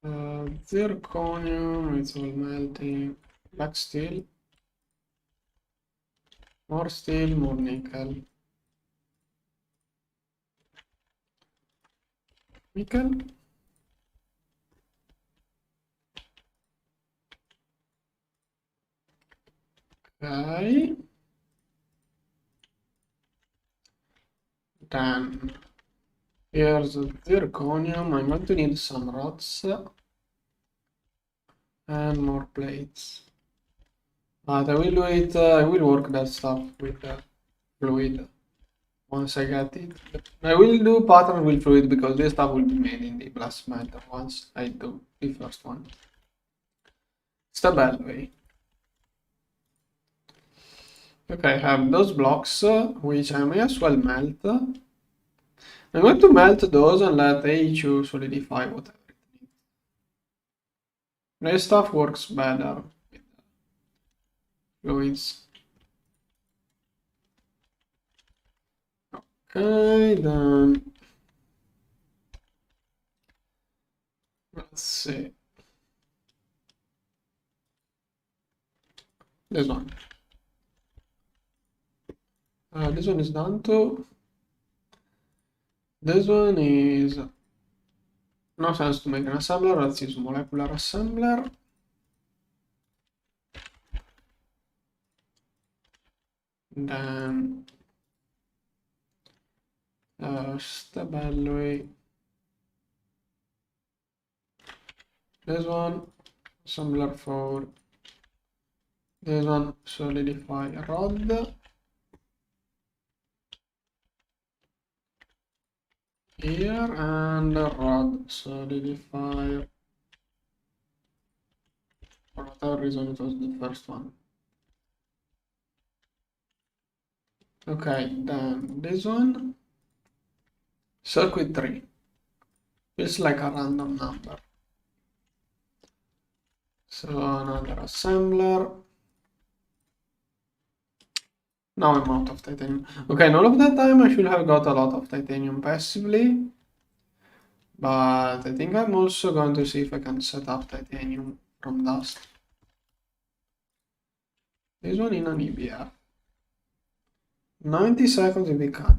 Zirconium, it's all melting. Black steel. More steel, more nickel. Nickel. Okay. Then here's zirconium. I'm going to need some rods and more plates. But I will do it. I will work that stuff with fluid once I get it. I will do pattern with fluid because this stuff will be made in the blast smelter once I do the first one. It's the bad way. Okay, I have those blocks, which I may as well melt. I'm going to melt those and let A2 solidify whatever it needs. This stuff works better with fluids. Okay, then let's see. This one. This one is done too. This one is no sense to make an assembler. Let's use molecular assembler. Then staballate. This one assembler for this one solidify rod. Here and rod solidify. For whatever reason it was the first one. Okay, then this one circuit 3 feels like a random number. So another assembler. Now I'm out of titanium. Okay, and all of that time I should have got a lot of titanium passively. But I think I'm also going to see if I can set up titanium from dust. This one in an EBR. 90 seconds if we can't.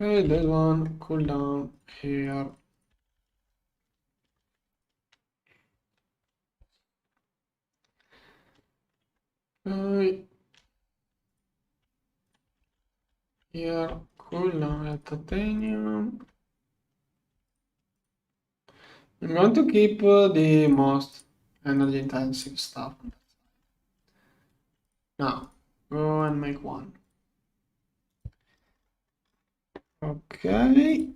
Okay, this one cool down here. Here, cool down at titanium. I'm going to keep the most energy intensive stuff. Now, go and make one. Okay.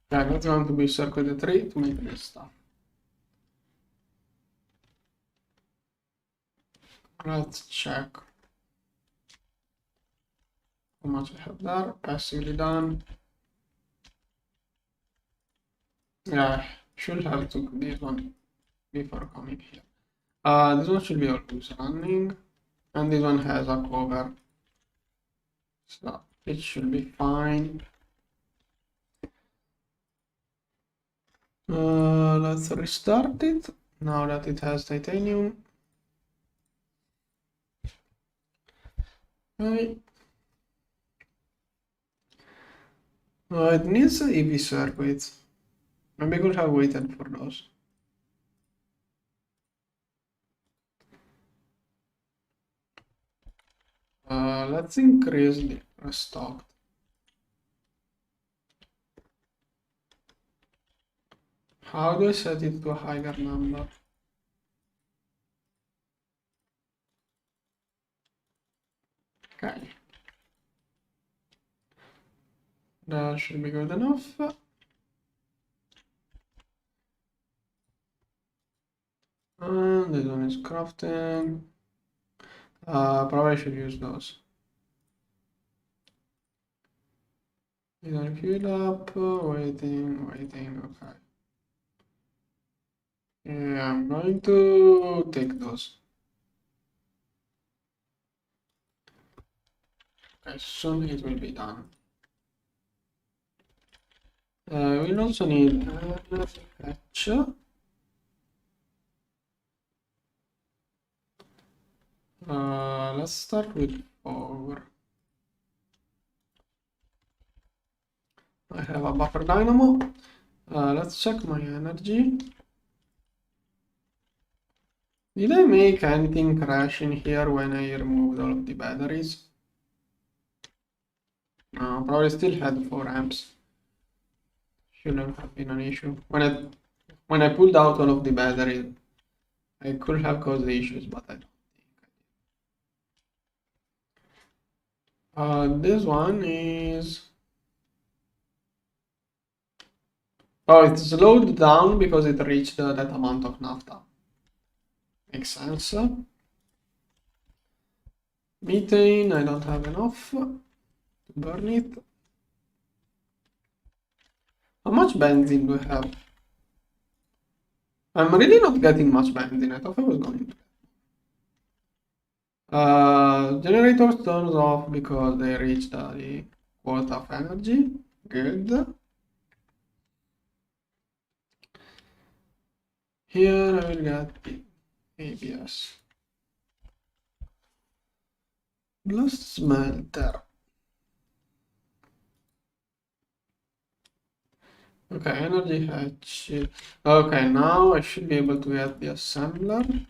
Yeah, that's going to be circuit 3 to make this stuff. Let's check how much I have there. Passively done. Yeah, should have took this one before coming here. This one should be always running, and this one has a cover, so it should be fine. Let's restart it now that it has titanium. Okay. It needs EV circuits. Maybe I could have waited for those. Let's increase the restock. How do I set it to a higher number? Okay. That should be good enough. And this one is crafting. Probably I should use those. These are fueled up, waiting, okay. I'm going to take those. Okay, soon it will be done. We'll also need a hatch. Let's start with 4. I have a buffer dynamo. Let's check my energy. Did I make anything crash in here when I removed all of the batteries? No, probably still had 4 amps. Shouldn't have been an issue. When I pulled out all of the batteries, I could have caused the issues, but I don't think. This one is... Oh, it's slowed down because it reached that amount of naphtha. Makes sense. Methane, I don't have enough to burn it. How much benzene do I have? I'm really not getting much benzene. I thought I was going to. Generators turns off because they reached the quota of energy. Good. Here I will get the ABS. Blast smelter. Okay, energy hatch. Okay, now I should be able to get the assembler.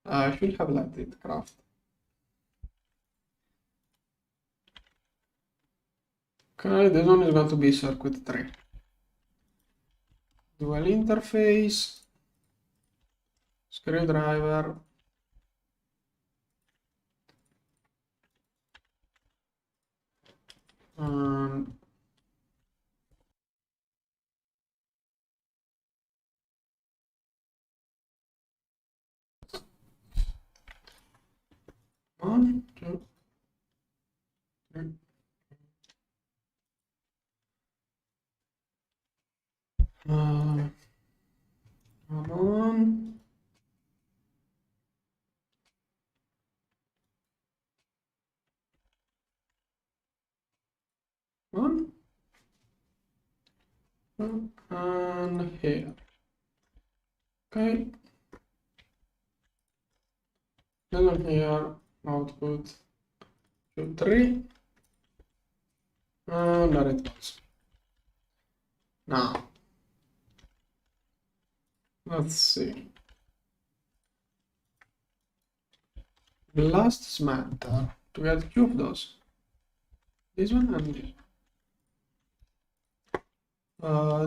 I should have let it craft. Okay, this one is going to be circuit 3. Dual interface. Screwdriver. And one, two, three. Come on. One. And here. Okay. Then on here, output 2, 3. And there it goes. Now, let's see. Blast smelter. To get 2 of those. This one and this one.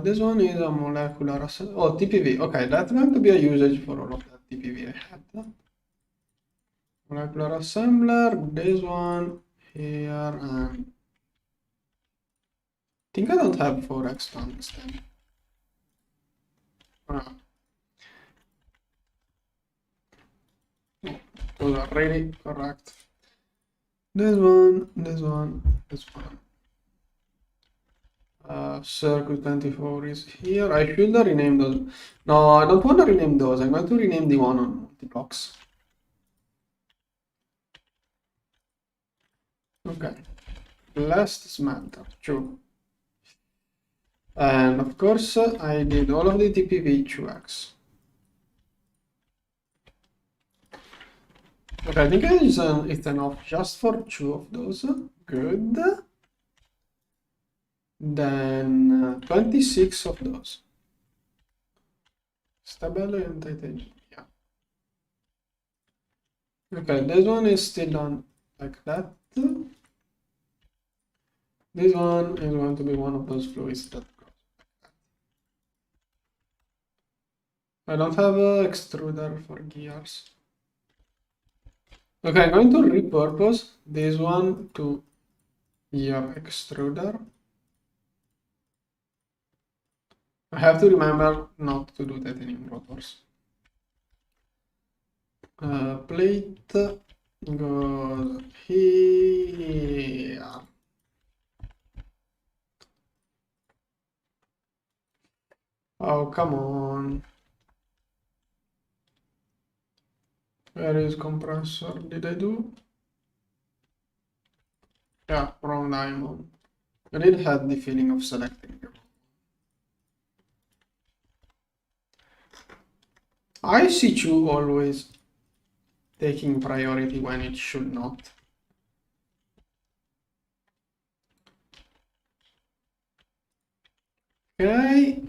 This one is a molecular assembler. Oh, TPV. Okay, that's going to be a usage for all of that TPV I had. Molecular assembler. This one here, and I think I don't have 4 extra on this thing. Those are really correct. This one, this one, this one. Circuit 24 is here. I should rename those. No, I don't want to rename those. I'm going to rename the one on multi-blocks. Okay. Blast smelter, 2. And of course, I did all of the TPV 2x. Okay, I think it's enough just for 2 of those. Good. Then 26 of those. Stabile and titanium. Yeah. Okay, this one is still done like that. This one is going to be one of those fluids that goes like that. I don't have an extruder for gears. Okay, I'm going to repurpose this one to gear extruder. I have to remember not to do titanium rotors. Plate goes here. Oh, come on. Where is compressor? Did I do? Yeah, wrong diamond. I did have the feeling of selecting. I see you always taking priority when it should not. Okay.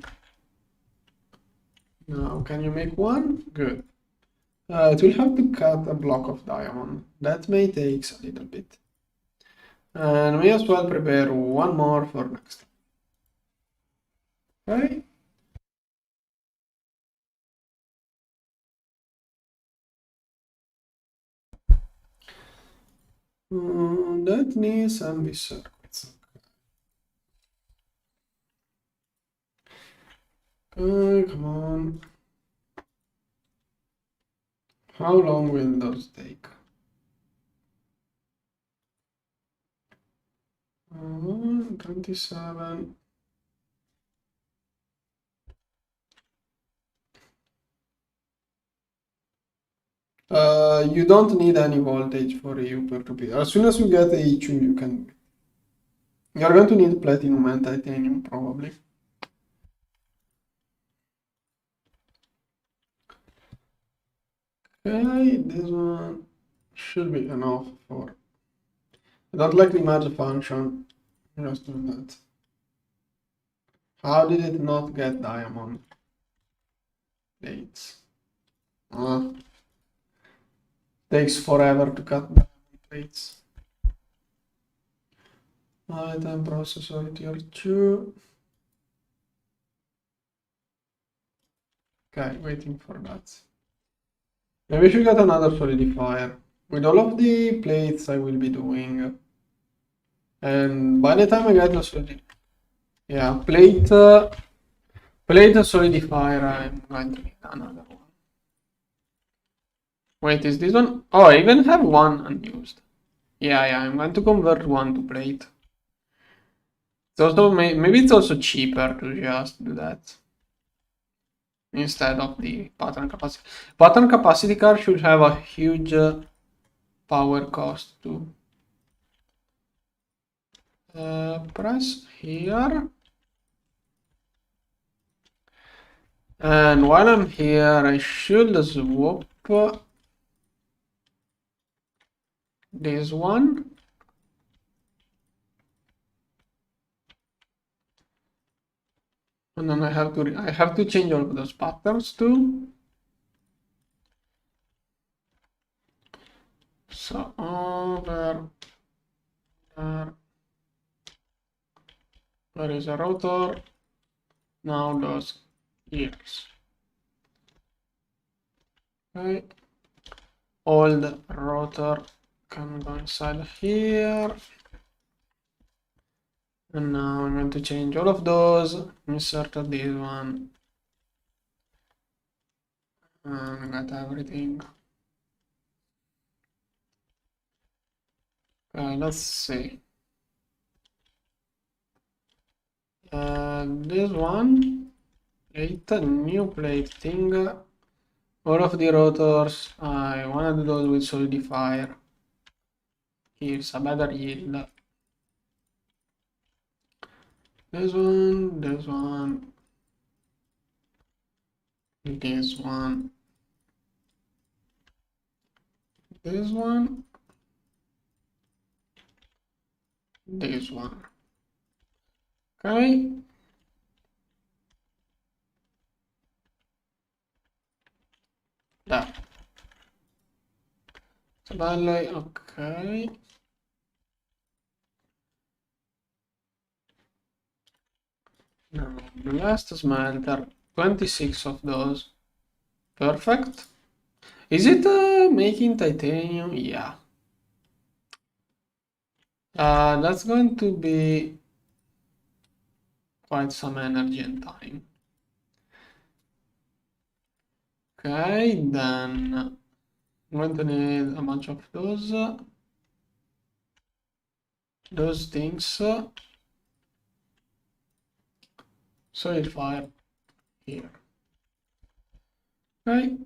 Now, can you make one? Good. It will have to cut a block of diamond. That may take a little bit. And may as well prepare one more for next time. Okay. That needs some circuits. Okay, come on. How long will those take? 27. You don't need any voltage for a peer-to-peer. As soon as you get a 2, you can. You're going to need platinum and titanium probably. Okay, this one should be enough for. I don't like the merge function. Just do that. How did it not get diamond plates? Takes forever to cut diamond plates. Item processor tier 2. Okay, waiting for that. Maybe we should get another solidifier. With all of the plates I will be doing. And by the time I get the solidifier. Yeah, plate solidifier, I'm going to need another one. Wait, is this one? Oh, I even have one unused. Yeah, I'm going to convert one to plate. It's also, maybe it's also cheaper to just do that instead of the pattern capacity. Pattern capacity card should have a huge power cost too. Press here. And while I'm here, I should swap this one. And then I have to change all of those patterns too. So over there, there is a rotor. Now those gears. Okay. Old rotor can go inside here. And now I'm going to change all of those. Insert this one. And got everything. Okay, let's see. This one, plate, new plate thing. All of the rotors, I want to do those with solidifier. Gives a better yield. This one, this one, this one, this one, this one. Okay. There. So valley, okay. Now, the last smelter, 26 of those. Perfect. Is it making titanium? Yeah. That's going to be quite some energy and time. Okay, then I'm going to need a bunch of those things. Solid fire here. Okay.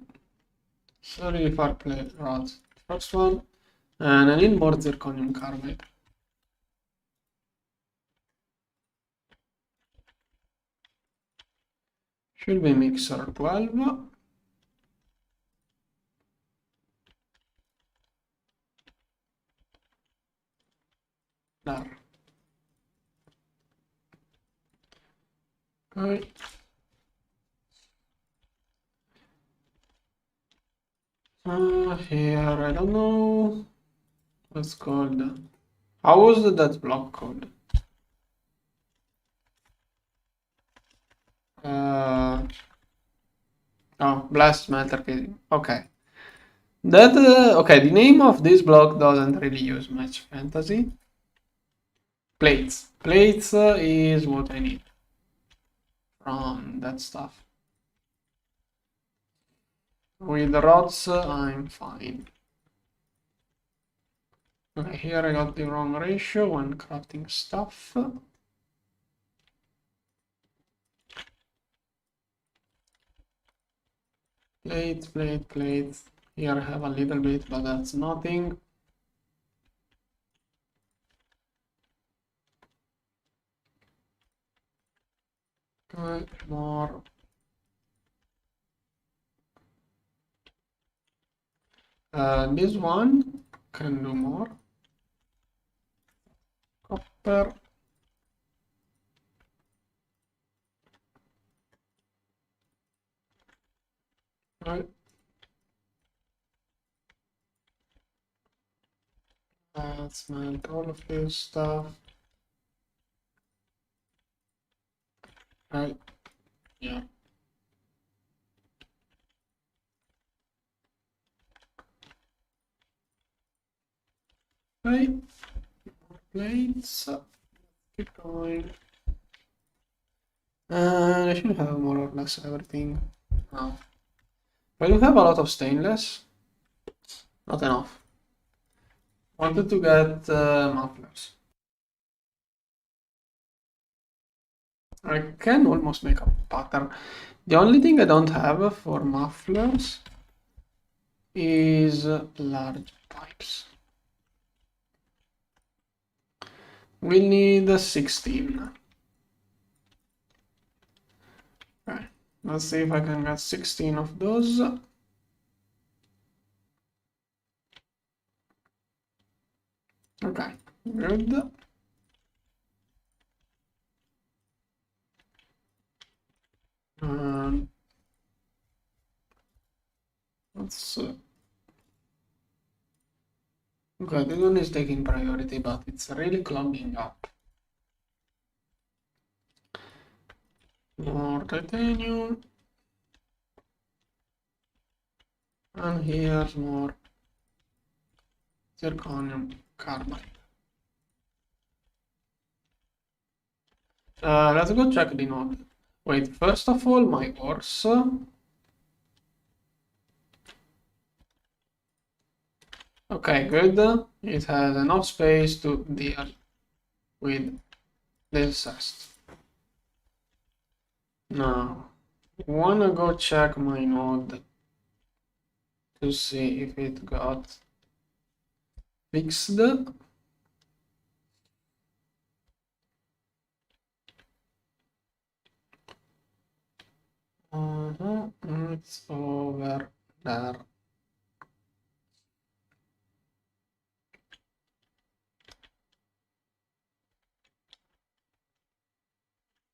34 plate rods. First one. And I need more zirconium carbide. Should be mixer 12. There. Okay. Here, I don't know what's called. How was that block code? Oh, blast smelter casing. Okay. That okay. The name of this block doesn't really use much fantasy. Plates. Plates is what I need from that stuff. With rods, I'm fine. Okay, here I got the wrong ratio when crafting stuff. Plates, plates. Here I have a little bit, but that's nothing. Okay, more. This one can do more. Copper. Right. Let's melt all of this stuff. Right. Yeah. Right. Plates. Keep going. And I should have more or less everything now. I do have a lot of stainless. Not enough. Wanted to get mufflers. I can almost make a pattern. The only thing I don't have for mufflers is large pipes. We need 16. Okay, let's see if I can get 16 of those. Okay, good. Let's okay, this one is taking priority, but it's really clogging up. More titanium. And here's more zirconium carbide. Let's go check the node. Wait, first of all, my ores. Okay, good. It has enough space to deal with this chest. Now, wanna go check my node to see if it got fixed. It's over there.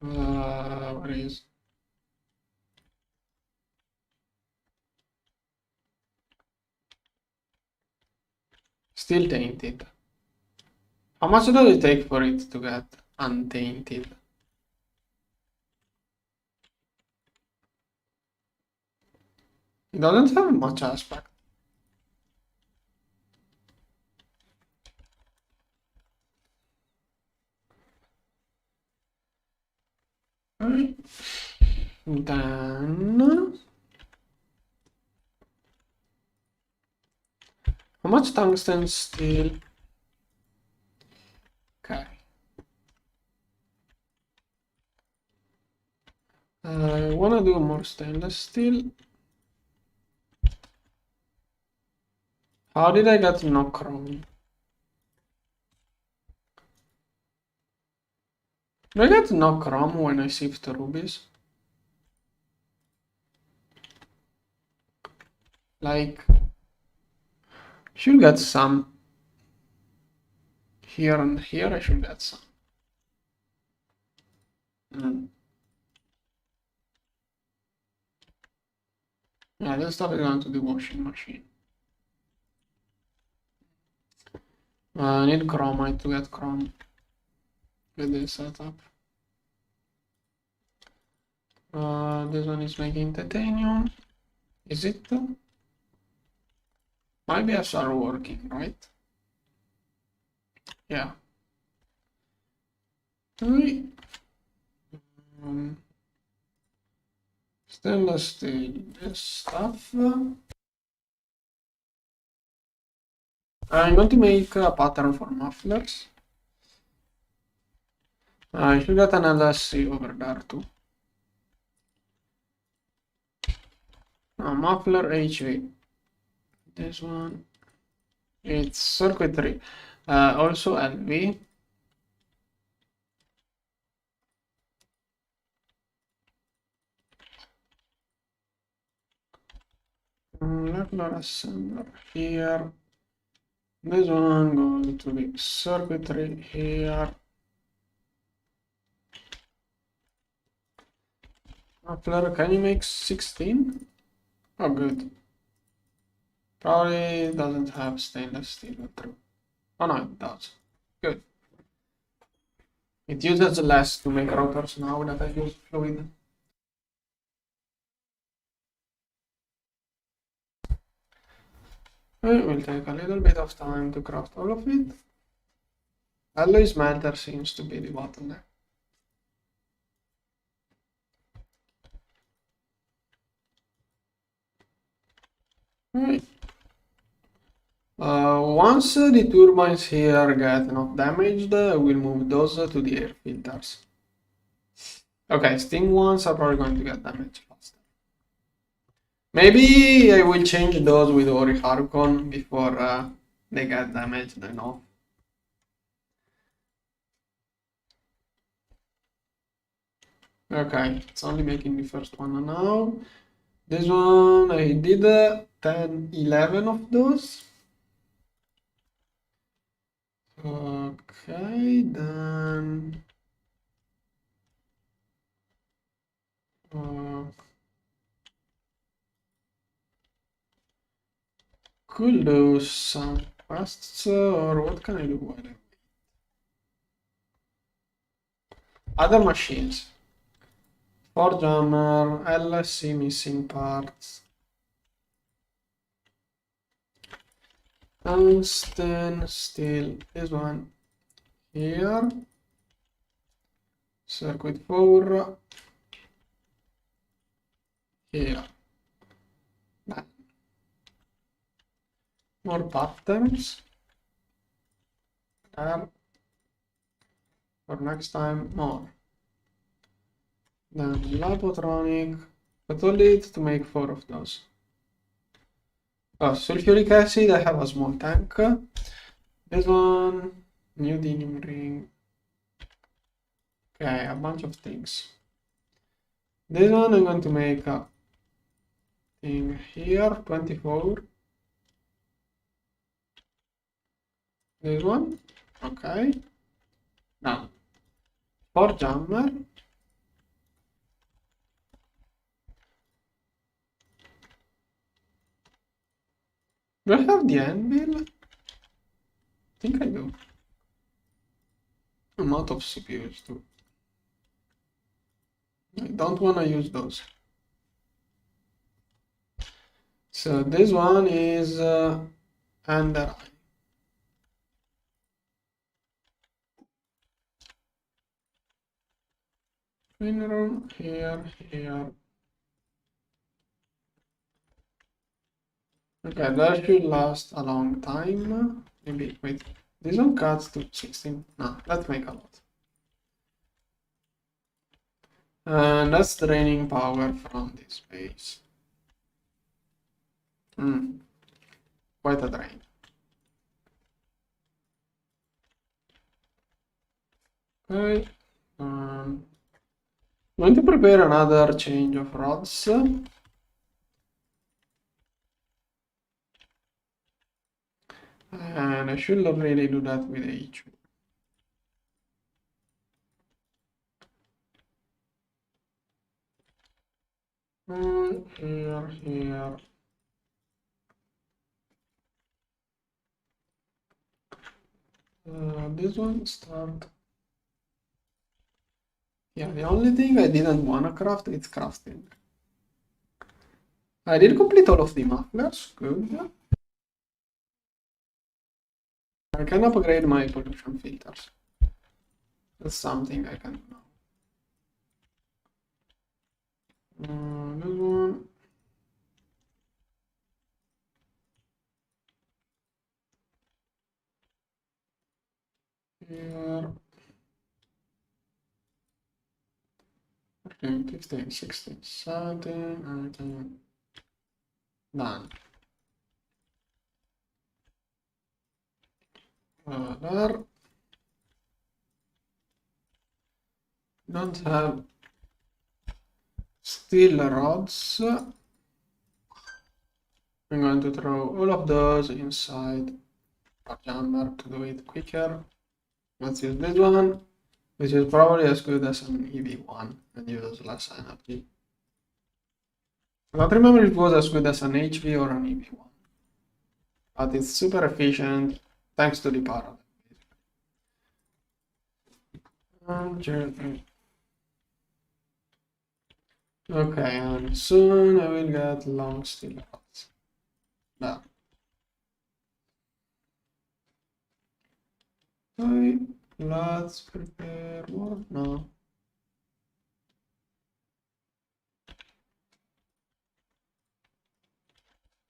Where is? Still tainted. How much does it take for it to get untainted? It doesn't have much aspect. Right. Then how much tungsten steel? Okay. I wanna do more stainless steel. How did I get no chrome? Do I get no chrome when I sift the rubies? Like, should get some. Here and here I should get some. Yeah, this stuff is going to the washing machine. I need chromite to get chrome with this setup. This one is making titanium. Is it? My BFs are working, right? Yeah. Stainless steel, this stuff. I'm going to make a pattern for mufflers. I should get an LSC over there too. Muffler HV. This one, it's circuitry. Also LV. Molecular assembler here. This one going to be circuitry here. Muffler, can you make 16? Oh, good. Probably doesn't have stainless steel through. Oh no, it does. Good. It uses less to make rotors now that I use fluid. It will take a little bit of time to craft all of it. Alloy smelter seems to be the bottleneck. Right. Once the turbines here get enough damaged, we'll move those to the air filters. Okay, steam ones are probably going to get damaged faster. Maybe I will change those with Ori Harkon before they get damaged enough. Okay, it's only making the first one now. This one, I did 10, 11 of those. Okay, then... could do some quests, or what can I do while I wait? Other machines. Forge hammer, LSC missing parts. Tungsten, steel, this one here. Circuit 4 here. More patterns. There. For next time, more. Then Labotronic, but we'll need to make 4 of those. Oh, sulfuric acid, I have a small tank. This one, neodymium ring. Okay, a bunch of things. This one I'm going to make a thing here, 24. This one, okay. Now, for jammer. Do I have the anvil? I think I do. I'm out of CPUs too. I don't want to use those. So this one is under eye. Mineral here, here. Okay, that should last a long time. Maybe, wait, this one cuts to 16. No, let's make a lot. And that's draining power from this base. Quite a drain. Okay. I'm going to prepare another change of rods. And I should already do that with H. Here. This one start. Yeah, the only thing I didn't want to craft is crafting. I did complete all of the mufflers. Good. I can upgrade my pollution filters. That's something I can do now. This one. Here. 14, 15, 16, 17, 18. Done. There. Don't have steel rods. I'm going to throw all of those inside our jammer to do it quicker. Let's use this one, which is probably as good as an EV1 and uses less energy. I don't remember if it was as good as an HV or an EV1, but it's super efficient thanks to the power. Okay, and soon I will get long steel rods. There. Okay, let's prepare more now.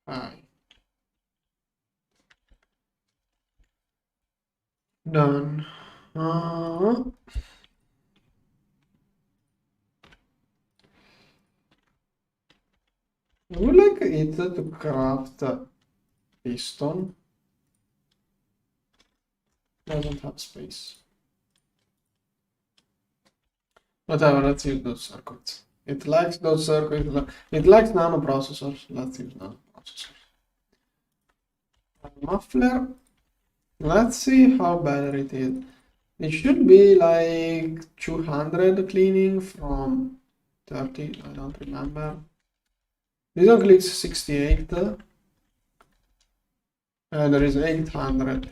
Hi. Done. I would like it to craft a piston. Doesn't have space. Whatever, let's use those circuits. It likes those circuits. It likes nanoprocessors. Let's use nanoprocessors. Muffler. Let's see how better it is. It should be like 200 cleaning from 30. I don't remember. This one clicks 68. And there is 800.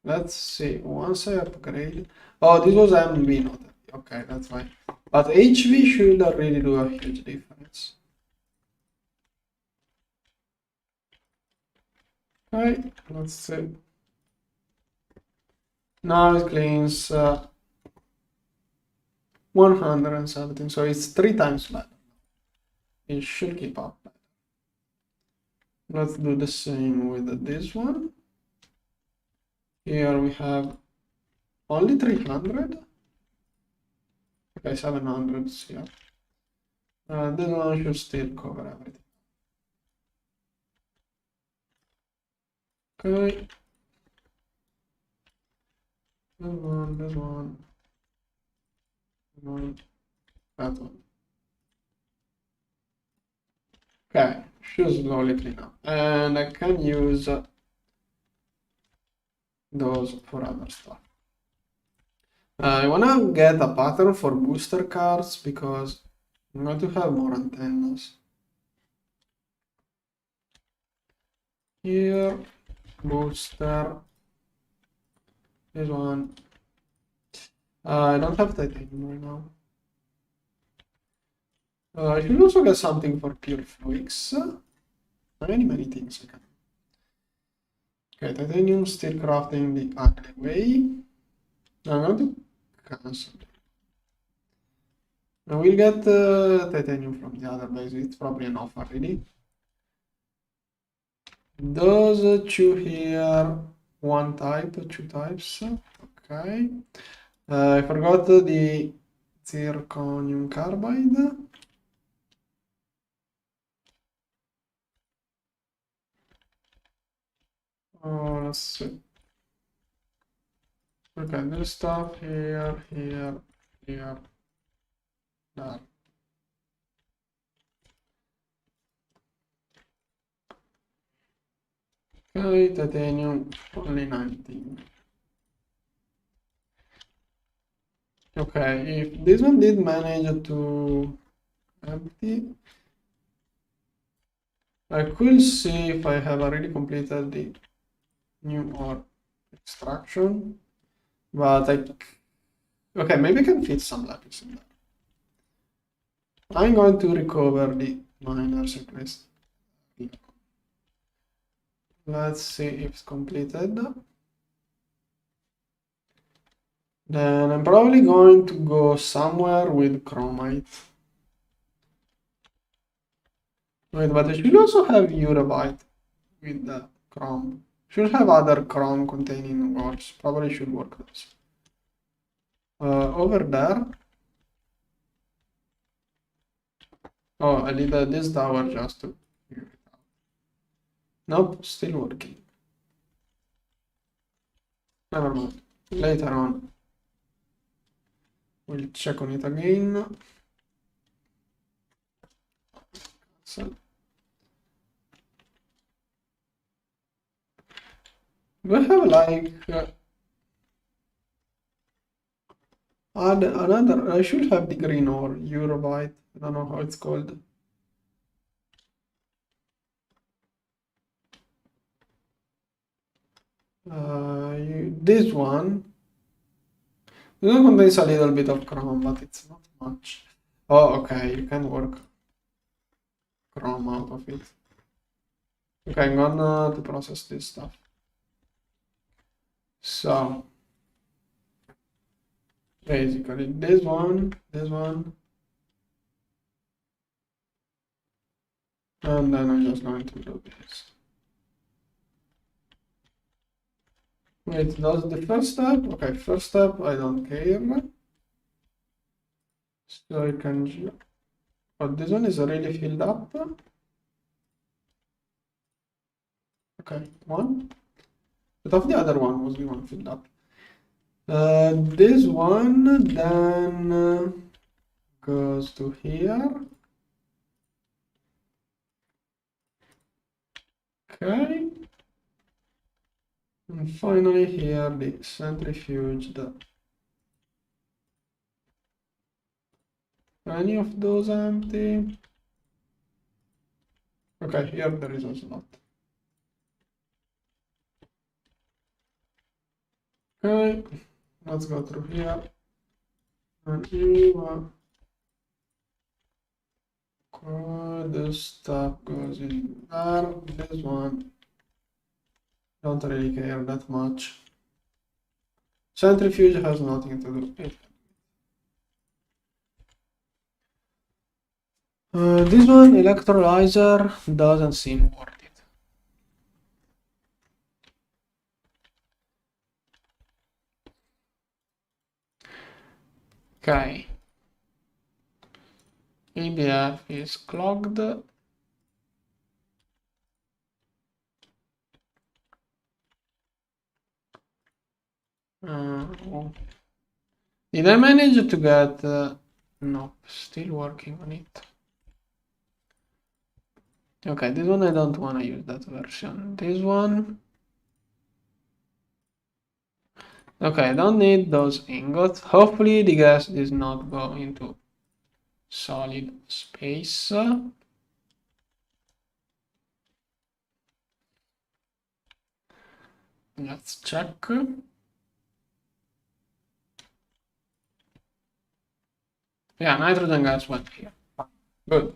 Let's see. Once I upgrade. Oh, this was MV, not MV. Okay, that's fine. But HV should really do a huge difference. Okay, let's see. Now it cleans 117, so it's 3 times better. It should keep up better. Let's do the same with this one. Here we have only 300. Okay, 700 here. This one should still cover everything. Okay. This one, that one, that one. Okay, should slowly clean up. And I can use those for other stuff. I wanna get a pattern for booster cards because I'm going to have more antennas. Here, booster. This one. I don't have titanium right now. I should also get something for pure fluids. Many things I can. Okay, titanium still crafting the ugly way. I'm going to cancel it. Now we'll get titanium from the other base. It's probably enough already. Those two here, one type, 2 types. Okay. I forgot the zirconium carbide. Oh, let's see. Okay, this stuff here, here, here, there. Okay, titanium only 19. Okay, if this one did manage to empty, I could see if I have already completed the new ore extraction, but okay, maybe I can fit some lapis in there. I'm going to recover the miner's request. Let's see if it's completed. Then I'm probably going to go somewhere with chromite. Wait, but I should also have urabite with the chrome. Should have other chrome containing ores. Probably should work this. Over there. Oh, I did this tower just to. Nope, still working. Never mind. Later on, we'll check on it again. So, do I have like add another? I should have the green ore, Eurobite. I don't know how it's called. This one contains a little bit of chrome, but it's not much. Oh, okay, you can work chrome out of it. Okay, I'm gonna to process this stuff. So basically this one, and then I'm just going to do this. Wait, that's the first step? Okay, first step, I don't care. So I can, but this one is already filled up. Okay, one. But of the other one was the one filled up. This one then goes to here. Okay. And finally here the centrifuged. Any of those empty? Okay, here there is also not. Okay, let's go through here. And this stuff goes in there. This one don't really care that much. Centrifuge has nothing to do with it. This one, electrolyzer, doesn't seem worth it. Okay. EDF is clogged. Did I manage to get... nope, still working on it. Okay, this one I don't want to use that version. This one... Okay, I don't need those ingots. Hopefully the gas does not go into solid space. Let's check. Yeah, nitrogen gas went here. Good.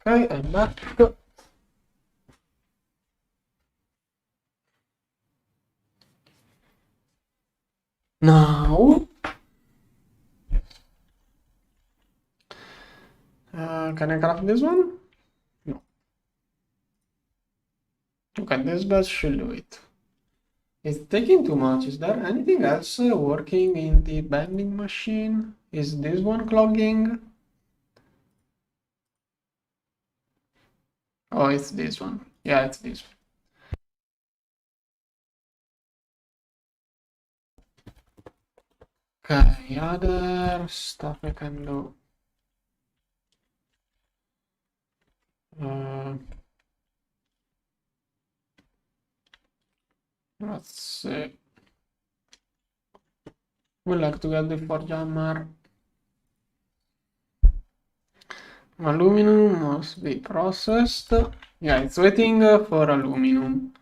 Okay, I'm back. Now, can I craft this one? No. Okay, this batch should do it. It's taking too much. Is there anything else working in the bending machine? Is this one clogging? Oh, it's this one. Yeah, it's this one. Okay, other stuff I can do. Let's see. We like to get the forge hammer. Aluminum must be processed. Yeah, it's waiting for aluminum.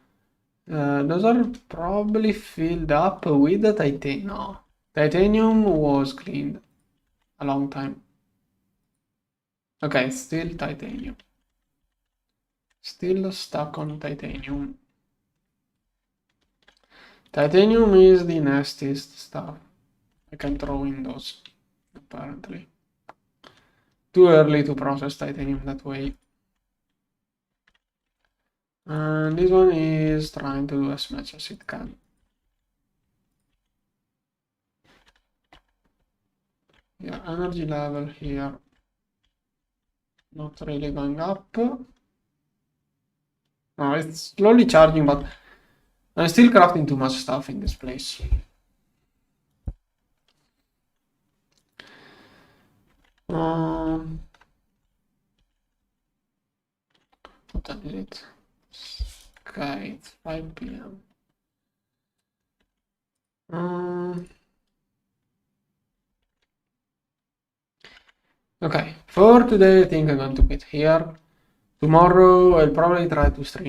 Those are probably filled up with the titanium. No, titanium was cleaned a long time. Okay, still titanium. Still stuck on titanium. Titanium is the nastiest stuff. I can throw in those, apparently. Too early to process titanium that way. And this one is trying to do as much as it can. Yeah, energy level here not really going up. No, it's slowly charging, but I'm still crafting too much stuff in this place. What time is it? Okay, it's 5 p.m. Okay, for today I think I'm going to quit here. Tomorrow I'll probably try to stream